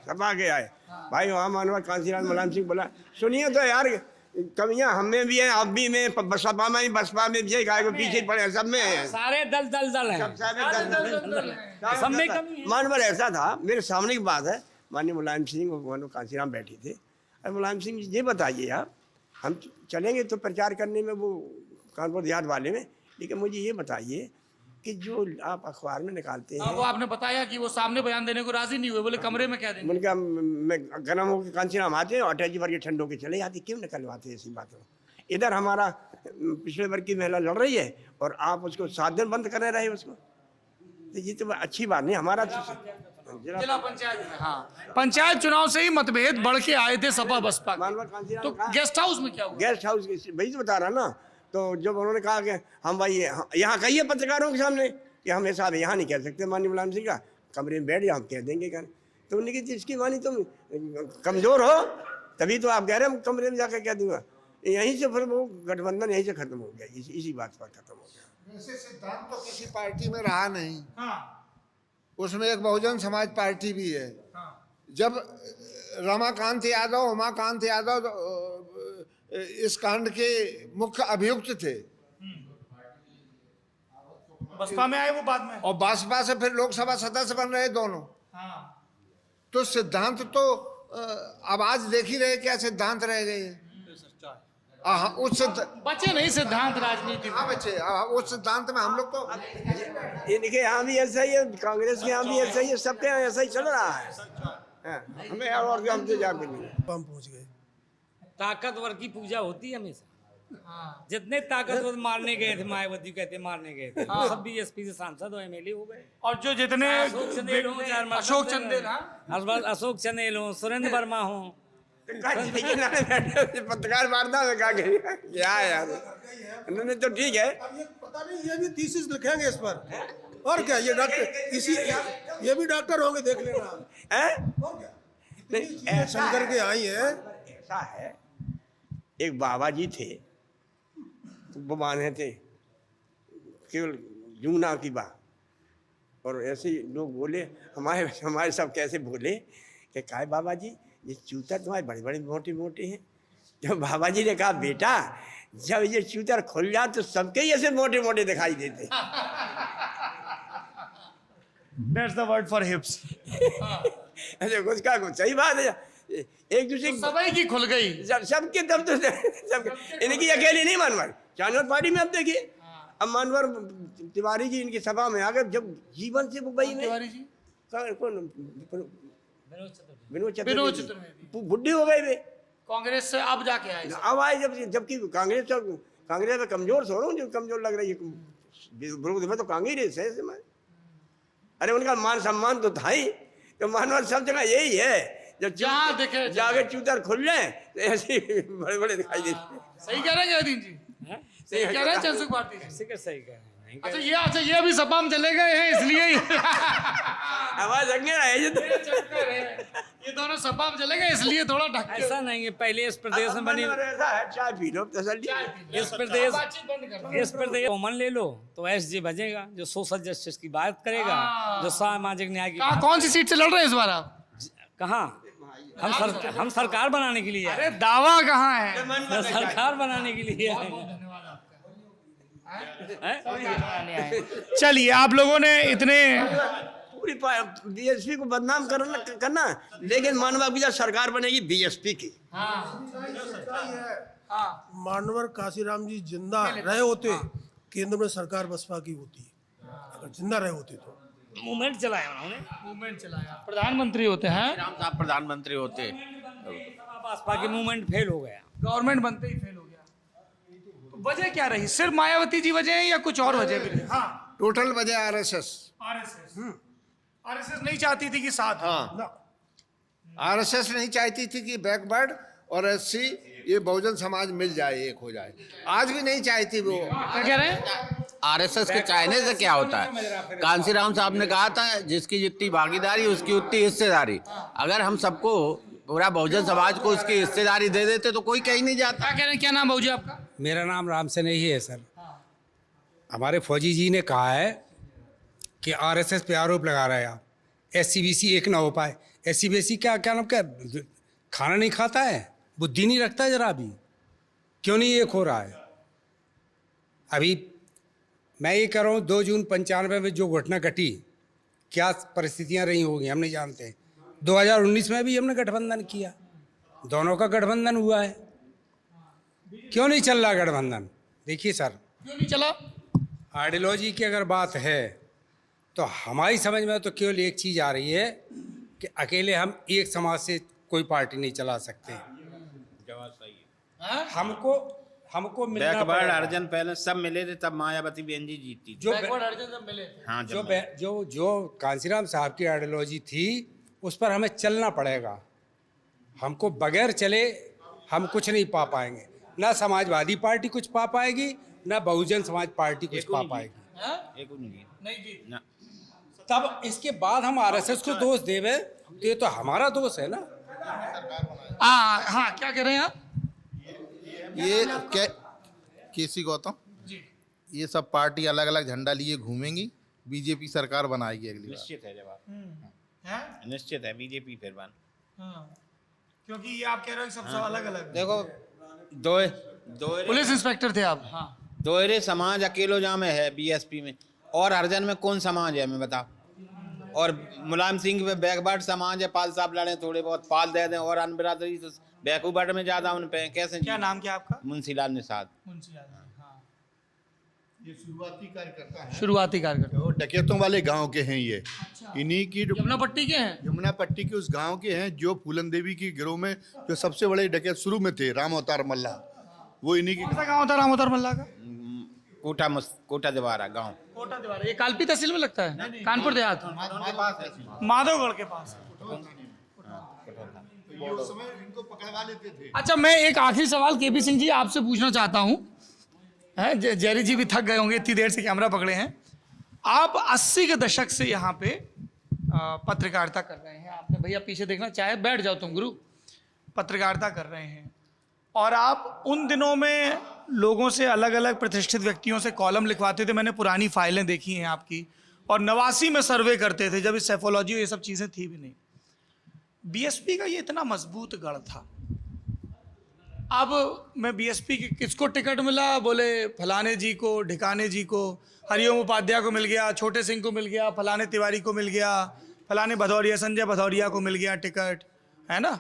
Speaker 1: सपा के आए।
Speaker 5: भाई वहाँ मानवर कांसीराम मुलायम सिंह बोला, सुनिए तो यार, कमियां हमें भी हैं, आप भी में, सपा में, बसपा में भी, गाय को पीछे पड़े, सब में है,
Speaker 9: सारे दल हैं, सब में कमी है।
Speaker 5: मानवर ऐसा था, मेरे सामने की बात है, माननीय मुलायम सिंह और कांसीराम बैठी थे, और मुलायम सिंह ये बताइए आप, हम चलेंगे तो प्रचार करने में वो कानपुर देहात वाले में, लेकिन मुझे ये बताइए कि जो आप अखबार में निकालते हैं,
Speaker 1: वो आपने बताया कि वो सामने बयान देने को राजी नहीं हुए, बोले कमरे में क्या देंगे।
Speaker 5: उनका मैं गरम होकर कांसीराम आते हैं और अटैची भर के ठंड होकर चले जाते, क्यों निकलवाते ऐसी बातों। इधर हमारा पिछले वर्ग की महिला लड़ रही है और आप उसको 7 दिन बंद कर रहे उसको, तो ये तो अच्छी बात नहीं। हमारा
Speaker 1: जिला पंचायत में, हाँ, पंचायत चुनाव से ही मतभेद बढ़ के आए थे सपा बसपा, तो गेस्ट हाउस में क्या हुआ?
Speaker 5: गेस्ट हाउस वही तो बता रहा ना, तो जब उन्होंने कहा कि हम भाई यहाँ कहिए पत्रकारों के सामने कि हम ऐसा यहाँ नहीं कह सकते माननीय मुलायम सिंह का, कमरे में बैठ जाओ, हम कह देंगे क्या। तो उन्होंने कहा इसकी मानी तुम कमज़ोर हो, तभी तो आप कह रहे हैं कमरे में जाकर कह दूंगा। यहीं से फिर वो गठबंधन यहीं से खत्म हो गया, इसी बात पर खत्म हो गया।
Speaker 8: वैसे सिद्धांत तो किसी पार्टी में रहा नहीं, उसमें एक बहुजन समाज पार्टी भी है। जब रमाकांत यादव, उमाकांत यादव इस कांड के मुख्य अभियुक्त थे,
Speaker 1: बसपा में आए वो बाद में, और
Speaker 8: बसपा से फिर लोकसभा सदस्य बन रहे दोनों। तो सिद्धांत तो अब आज देख ही रहे क्या सिद्धांत रह गए। उस
Speaker 1: बचे नहीं सिद्धांत राजनीति,
Speaker 8: हाँ बच्चे, उस सिद्धांत में हम लोग तो,
Speaker 5: इनके यहाँ भी ऐसा ही है, कांग्रेस के यहाँ भी ऐसा ही है, सबके यहाँ ऐसा ही चल रहा है। हमें और हम तो जाके
Speaker 4: पहुंच गए।
Speaker 9: ताकतवर की पूजा होती है हमेशा। जितने ताकतवर मारने गए थे, मायावती कहते मारने गए थे, सब बीएसपी से सांसद और एमएलए हो गए।
Speaker 1: और जो जितने
Speaker 9: अशोक चंदेल हो,
Speaker 1: अशोक चंदेल हो, सुरेंद्र वर्मा हो,
Speaker 5: पत्रकार वार्ता में कहा क्या है यार, उन्होंने तो ठीक है।
Speaker 4: अब ये पता नहीं, ये भी थीसिस लिखेंगे इस पर, और क्या ये डॉक्टर इसी ये भी डॉक्टर होंगे, देख लेना
Speaker 5: हैं?
Speaker 4: और क्या इतनी चीजें सुन करके आई है।
Speaker 5: ऐसा है, एक बाबा जी थे, वो माने थे केवल जमुना की बात, और ऐसे ही लोग बोले, हमारे सब कैसे बोले कि काय बाबा जी ये चूतर तुम्हारे बड़े बड़े मोटे मोटे हैं। जब बाबा जी ने कहा बेटा जब ये चूतर खुल जाए तो सबके ही ऐसे मोटे मोटे दिखाई देते।
Speaker 1: That's the word for hips.
Speaker 5: ऐसे कुछ का कुछ सही बात है, एक दूसरे
Speaker 1: तो सबाई की खुल गई,
Speaker 5: सबके तब तो सबके, इनकी अकेले नहीं मानवर, जानवर पार्टी में अब देखिए, अब मानवर तिवारी जी इनकी सभा में आ गए, जब जीवन से मुंबई में
Speaker 1: तिवारी जी
Speaker 5: कौन विनोद
Speaker 1: विनोद
Speaker 5: चतुर्वेदी बुढ़े हो गए वे,
Speaker 1: कांग्रेस से अब जाके आए।
Speaker 5: अब आए जबकि कांग्रेस में कमजोर हो रहा हूँ, जो कमजोर लग रही है विरोध में तो कांग्रेस है इसमें। अरे उनका मान सम्मान तो था ही, तो मानवर सब जगह यही है, जब
Speaker 1: जहाँ देखे
Speaker 5: जाके चूतर खुल जाए तो ऐसे बड़े बड़े दिखाई देते।
Speaker 1: सही कह रहे हैं जयदीन जी, सही कह रहे हैं चंद्रशेखर भारती जी।
Speaker 9: सही कह रहे हैं।
Speaker 1: अच्छा ये अभी सपा में चले गए हैं इसलिए ही
Speaker 5: आवाज अंगे है
Speaker 1: ये दोनों सपा में चले गए इसलिए थोड़ा ढक के।
Speaker 9: ऐसा नहीं है, पहले इस प्रदेश में बनी,
Speaker 5: ऐसा है, चाय पी लो तसल्ली।
Speaker 9: इस प्रदेश कॉमन ले लो तो एसजी बजेगा, जो सोशल जस्टिस की बात करेगा, जो सामाजिक न्याय की।
Speaker 1: कौन सी सीट से लड़ रहे हैं इस बार आप?
Speaker 9: कहाँ हम सरकार बनाने के लिए,
Speaker 1: अरे दावा कहाँ है?
Speaker 9: सरकार बनाने के लिए।
Speaker 1: चलिए आप लोगों ने इतने
Speaker 5: पूरी बीएसपी को बदनाम करना, लेकिन मानवा की सरकार बनेगी बीएसपी की।
Speaker 4: मानवर काशीराम जी जिंदा रहे होते, केंद्र में सरकार बसपा की होती, अगर जिंदा रहे होते तो।
Speaker 9: मूवमेंट चलाया उन्होंने,
Speaker 1: मूवमेंट चलाया, प्रधानमंत्री होते हैं,
Speaker 12: राम साहब प्रधानमंत्री होते,
Speaker 9: बसपा की मूवमेंट फेल हो गया,
Speaker 1: गवर्नमेंट बनते ही फेल हो गया। तो वजह क्या रही? सिर्फ मायावती जी वजह है या कुछ और वजह भी रही? हाँ,
Speaker 8: टोटल वजह आरएसएस
Speaker 1: नहीं चाहती थी कि साथ।
Speaker 8: हाँ, आरएसएस नहीं चाहती थी कि बैकवर्ड और एससी ये बहुजन समाज मिल जाए, एक हो जाए, आज भी नहीं चाहती वो।
Speaker 1: क्या कह रहे हैं?
Speaker 12: आरएसएस के चाहने से क्या होता है? कांसीराम साहब ने कहा था जिसकी जितनी भागीदारी उसकी उतनी हिस्सेदारी। अगर हम सबको पूरा बहुजन समाज को उसकी हिस्सेदारी दे देते तो कोई कहीं नहीं जाता।
Speaker 1: क्या कह रहे हैं? क्या नाम भाऊजी आपका?
Speaker 6: मेरा नाम राम सेन ही है सर। हमारे फौजी जी ने कहा है कि आरएसएस पे आरोप लगा रहे हैं आप, एससीबीसी एक ना हो पाए। एससीबीसी क्या नाम, क्या खाना नहीं खाता है, बुद्धि नहीं रखता है जरा भी, क्यों नहीं एक हो रहा है? अभी मैं ये कह रहा हूँ 2 जून 95 में जो घटना घटी, क्या परिस्थितियाँ रही होगी हम नहीं जानते। 2019 में भी हमने गठबंधन किया, दोनों का गठबंधन हुआ है, क्यों नहीं चल रहा गठबंधन? देखिए सर,
Speaker 1: क्यों नहीं चला?
Speaker 6: आइडियोलॉजी की अगर बात है तो हमारी समझ में तो केवल एक चीज़ आ रही है कि अकेले हम एक समाज से कोई पार्टी नहीं चला सकते।
Speaker 12: जवाब सही है।
Speaker 6: हमको मिलना
Speaker 12: बैकवर्ड
Speaker 6: पड़ेगा।
Speaker 12: अर्जन पहले सब मिले थे, तब मायावती बहन जी जीती थी।
Speaker 6: हाँ, जो कांसीराम साहब की आइडियोलॉजी थी उस पर हमें चलना पड़ेगा। हमको बगैर चले हम कुछ नहीं पा पाएंगे, ना समाजवादी पार्टी कुछ पा पाएगी, ना बहुजन समाज पार्टी कुछ पा पाएगी।
Speaker 12: ना।
Speaker 6: तब इसके बाद हम आरएसएस को दोष देवे तो ये तो हमारा दोष है ना।
Speaker 1: हाँ, क्या कह रहे हैं आप?
Speaker 11: ये केसी गौतम जी, ये सब पार्टी अलग अलग झंडा लिए घूमेंगी, बीजेपी सरकार बनाएगी अगली बार।
Speaker 12: निश्चित है जवाब, निश्चित है बीजेपी फिर बन।
Speaker 1: क्योंकि ये आप कह रहे हो सब अलग अलग।
Speaker 12: देखो दो
Speaker 1: पुलिस इंस्पेक्टर थे आप। हाँ,
Speaker 12: दोहरे समाज अकेलो जा में है बीएसपी में, और हरजन में कौन समाज है मैं बताओ? और मुलायम सिंह पे बैकवर्ड समाज है, पाल साहब लड़े थोड़े बहुत पाल दे दें, और अनबरादरी तो बैकवर्ड में ज्यादा उन पे कैसे?
Speaker 1: क्या नाम क्या आपका?
Speaker 12: मुंशीलाल निषाद।
Speaker 1: हाँ,
Speaker 2: ये शुरुआती कार्यकर्ता है,
Speaker 1: शुरुआती कार्यकर्ता।
Speaker 2: वो डकैतों वाले गांव के हैं ये। इन्हीं की
Speaker 1: यमुना पट्टी के हैं,
Speaker 2: यमुना पट्टी के उस गांव के हैं जो फूलन देवी की गिरोह में जो सबसे बड़े डकैत शुरू में थे, राम अवतार मल्ला, वो इन्हीं की।
Speaker 1: कौन सा गाँव था राम अवतार मल्ला का?
Speaker 12: कोटा दीवारा गाँव।
Speaker 1: कोटा दीवारा, ये कालपी तहसील में लगता है, कानपुर देहात, माधवगढ़ के पास।
Speaker 2: उस समय इनको पकड़वा करवा लेते थे।
Speaker 1: अच्छा, मैं एक आखिरी सवाल केपी सिंह जी आपसे पूछना चाहता हूँ, जेरी जी भी थक गए होंगे, इतनी देर से कैमरा पकड़े हैं। आप 80 के दशक से यहाँ पे पत्रकारिता कर रहे हैं। आपने भैया पीछे देखना चाहे बैठ जाओ तुम गुरु, पत्रकारिता कर रहे हैं। और आप उन दिनों में लोगों से, अलग अलग प्रतिष्ठित व्यक्तियों से कॉलम लिखवाते थे। मैंने पुरानी फाइलें देखी हैं आपकी, और 89 में सर्वे करते थे जब इस सेफोलॉजी ये सब चीज़ें थी भी नहीं। बीएसपी का ये इतना मजबूत गढ़ था। अब मैं बीएसपी की किसको टिकट मिला, बोले फलाने जी को, ढिकाने जी को, हरिओम उपाध्याय को मिल गया, छोटे सिंह को मिल गया, फलाने तिवारी को मिल गया, फलाने भदौरिया, संजय भदौरिया को मिल गया टिकट, है ना।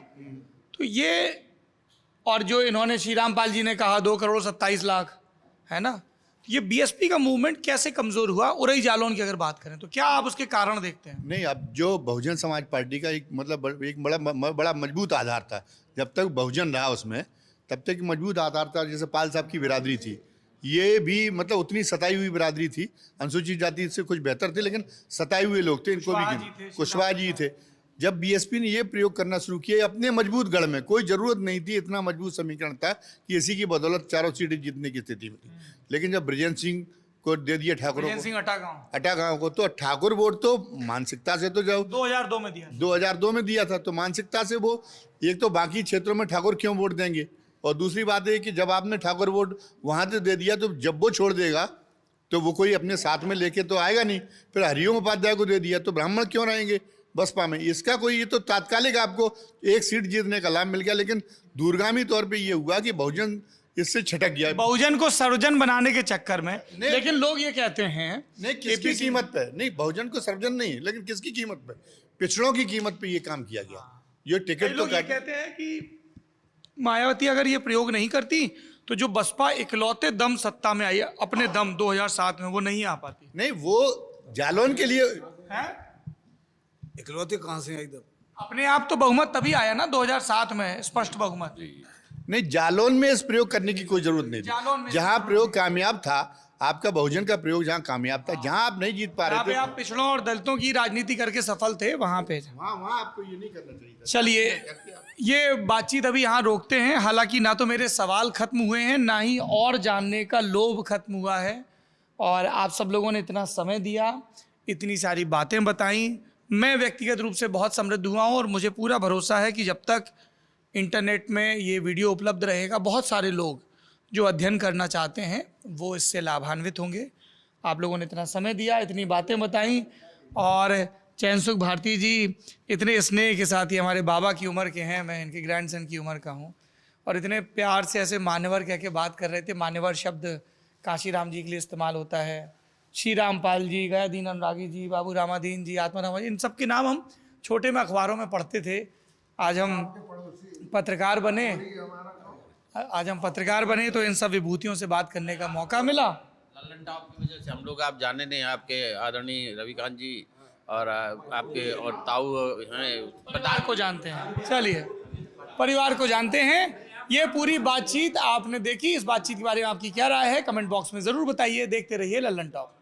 Speaker 1: तो ये, और जो इन्होंने श्रीराम पाल जी ने कहा 2,27,00,000, है ना। ये बीएसपी का मूवमेंट कैसे कमजोर हुआ? उरई जालौन की अगर बात करें तो क्या आप उसके कारण देखते हैं?
Speaker 2: नहीं, अब जो बहुजन समाज पार्टी का एक मतलब एक बड़ा मजबूत आधार था। जब तक बहुजन रहा उसमें, तब तक मजबूत आधार था। जैसे पाल साहब की बिरादरी थी, ये भी मतलब उतनी सताई हुई बिरादरी थी, अनुसूचित जाति से कुछ बेहतर थे, लेकिन सताए हुए लोग थे। इनको भी कुशवाहा जी थे। जब बीएसपी ने ये प्रयोग करना शुरू किया अपने मजबूत गढ़ में, कोई जरूरत नहीं थी, इतना मजबूत समीकरण था कि इसी की बदौलत 4 सीटें जीतने की स्थिति में थी। लेकिन जब ब्रजेंद्र सिंह को दे दिया, ठाकुर अटागांव को, तो ठाकुर वोट तो मानसिकता से तो जब 2002 में दिया था, तो मानसिकता से वो एक तो बाकी क्षेत्रों में ठाकुर क्यों वोट देंगे, और दूसरी बात है कि जब आपने ठाकुर वोट वहाँ से दे दिया, तो जब वो छोड़ देगा तो वो कोई अपने साथ में लेके तो आएगा नहीं। फिर हरिओम उपाध्याय को दे दिया तो ब्राह्मण क्यों रहेंगे बसपा में। इसका कोई, ये तो तात्कालिक आपको 1 सीट जीतने का लाभ मिल गया, लेकिन दूरगामी तौर पे ये हुआ कि बहुजन इससे छटक गया।
Speaker 1: बहुजन को सर्वजन बनाने के चक्कर में। लेकिन लोग ये कहते हैं,
Speaker 2: नहीं किसकी कीमत पे, नहीं बहुजन को सर्वजन नहीं, लेकिन किसकी कीमत पे, पिछड़ों की कीमत पे ये काम किया गया। ये टिकट तो
Speaker 1: कहते हैं कि मायावती अगर ये प्रयोग नहीं करती तो जो बसपा इकलौते दम सत्ता में आई, अपने दम 2007 में, वो नहीं आ पाती।
Speaker 2: नहीं, वो जालौन के लिए
Speaker 14: इकलौते कहाँ से आई?
Speaker 1: अपने आप तो बहुमत तभी आया ना 2007 में, स्पष्ट बहुमत।
Speaker 2: नहीं, जालौन में इस प्रयोग करने की कोई जरूरत नहीं थी। जहां प्रयोग कामयाब था, आपका बहुजन का प्रयोग जहां कामयाब था, जहां आप नहीं जीत पा रहे थे,
Speaker 1: आप पिछड़ों और दलितों की राजनीति करके सफल थे, वहां पे
Speaker 2: वहां आपको ये नहीं करना चाहिए।
Speaker 1: चलिए, ये बातचीत अभी यहाँ रोकते हैं। हालांकि ना तो मेरे सवाल खत्म हुए हैं, ना ही और जानने का लोभ खत्म हुआ है। और आप सब लोगों ने इतना समय दिया, इतनी सारी बातें बताई। मैं व्यक्तिगत रूप से बहुत समृद्ध हुआ हूँ, और मुझे पूरा भरोसा है कि जब तक इंटरनेट में ये वीडियो उपलब्ध रहेगा, बहुत सारे लोग जो अध्ययन करना चाहते हैं वो इससे लाभान्वित होंगे। आप लोगों ने इतना समय दिया, इतनी बातें बताई, और चैन सुख भारती जी इतने स्नेह के साथ ही, हमारे बाबा की उम्र के हैं, मैं इनके ग्रैंडसन की उम्र का हूँ, और इतने प्यार से ऐसे मान्यवर कह के बात कर रहे थे। मान्यवर शब्द काशीराम जी के लिए इस्तेमाल होता है, श्री रामपाल जी, गयादीन अनुरागी जी, बाबू रामादीन जी, आत्माराम जी, इन सब के नाम हम छोटे में अखबारों में पढ़ते थे। आज हम पत्रकार बने तो इन सब विभूतियों से बात करने का मौका मिला।
Speaker 12: लल्लन टॉप की वजह से हम लोग, आप जाने नहीं, आपके आदरणीय रविकांत जी और आपके और ताऊ हैं,
Speaker 1: परिवार को जानते हैं। चलिए, परिवार को जानते हैं। ये पूरी बातचीत आपने देखी। इस बातचीत के बारे में आपकी क्या राय है, कमेंट बॉक्स में जरूर बताइए। देखते रहिए लल्लन टॉप।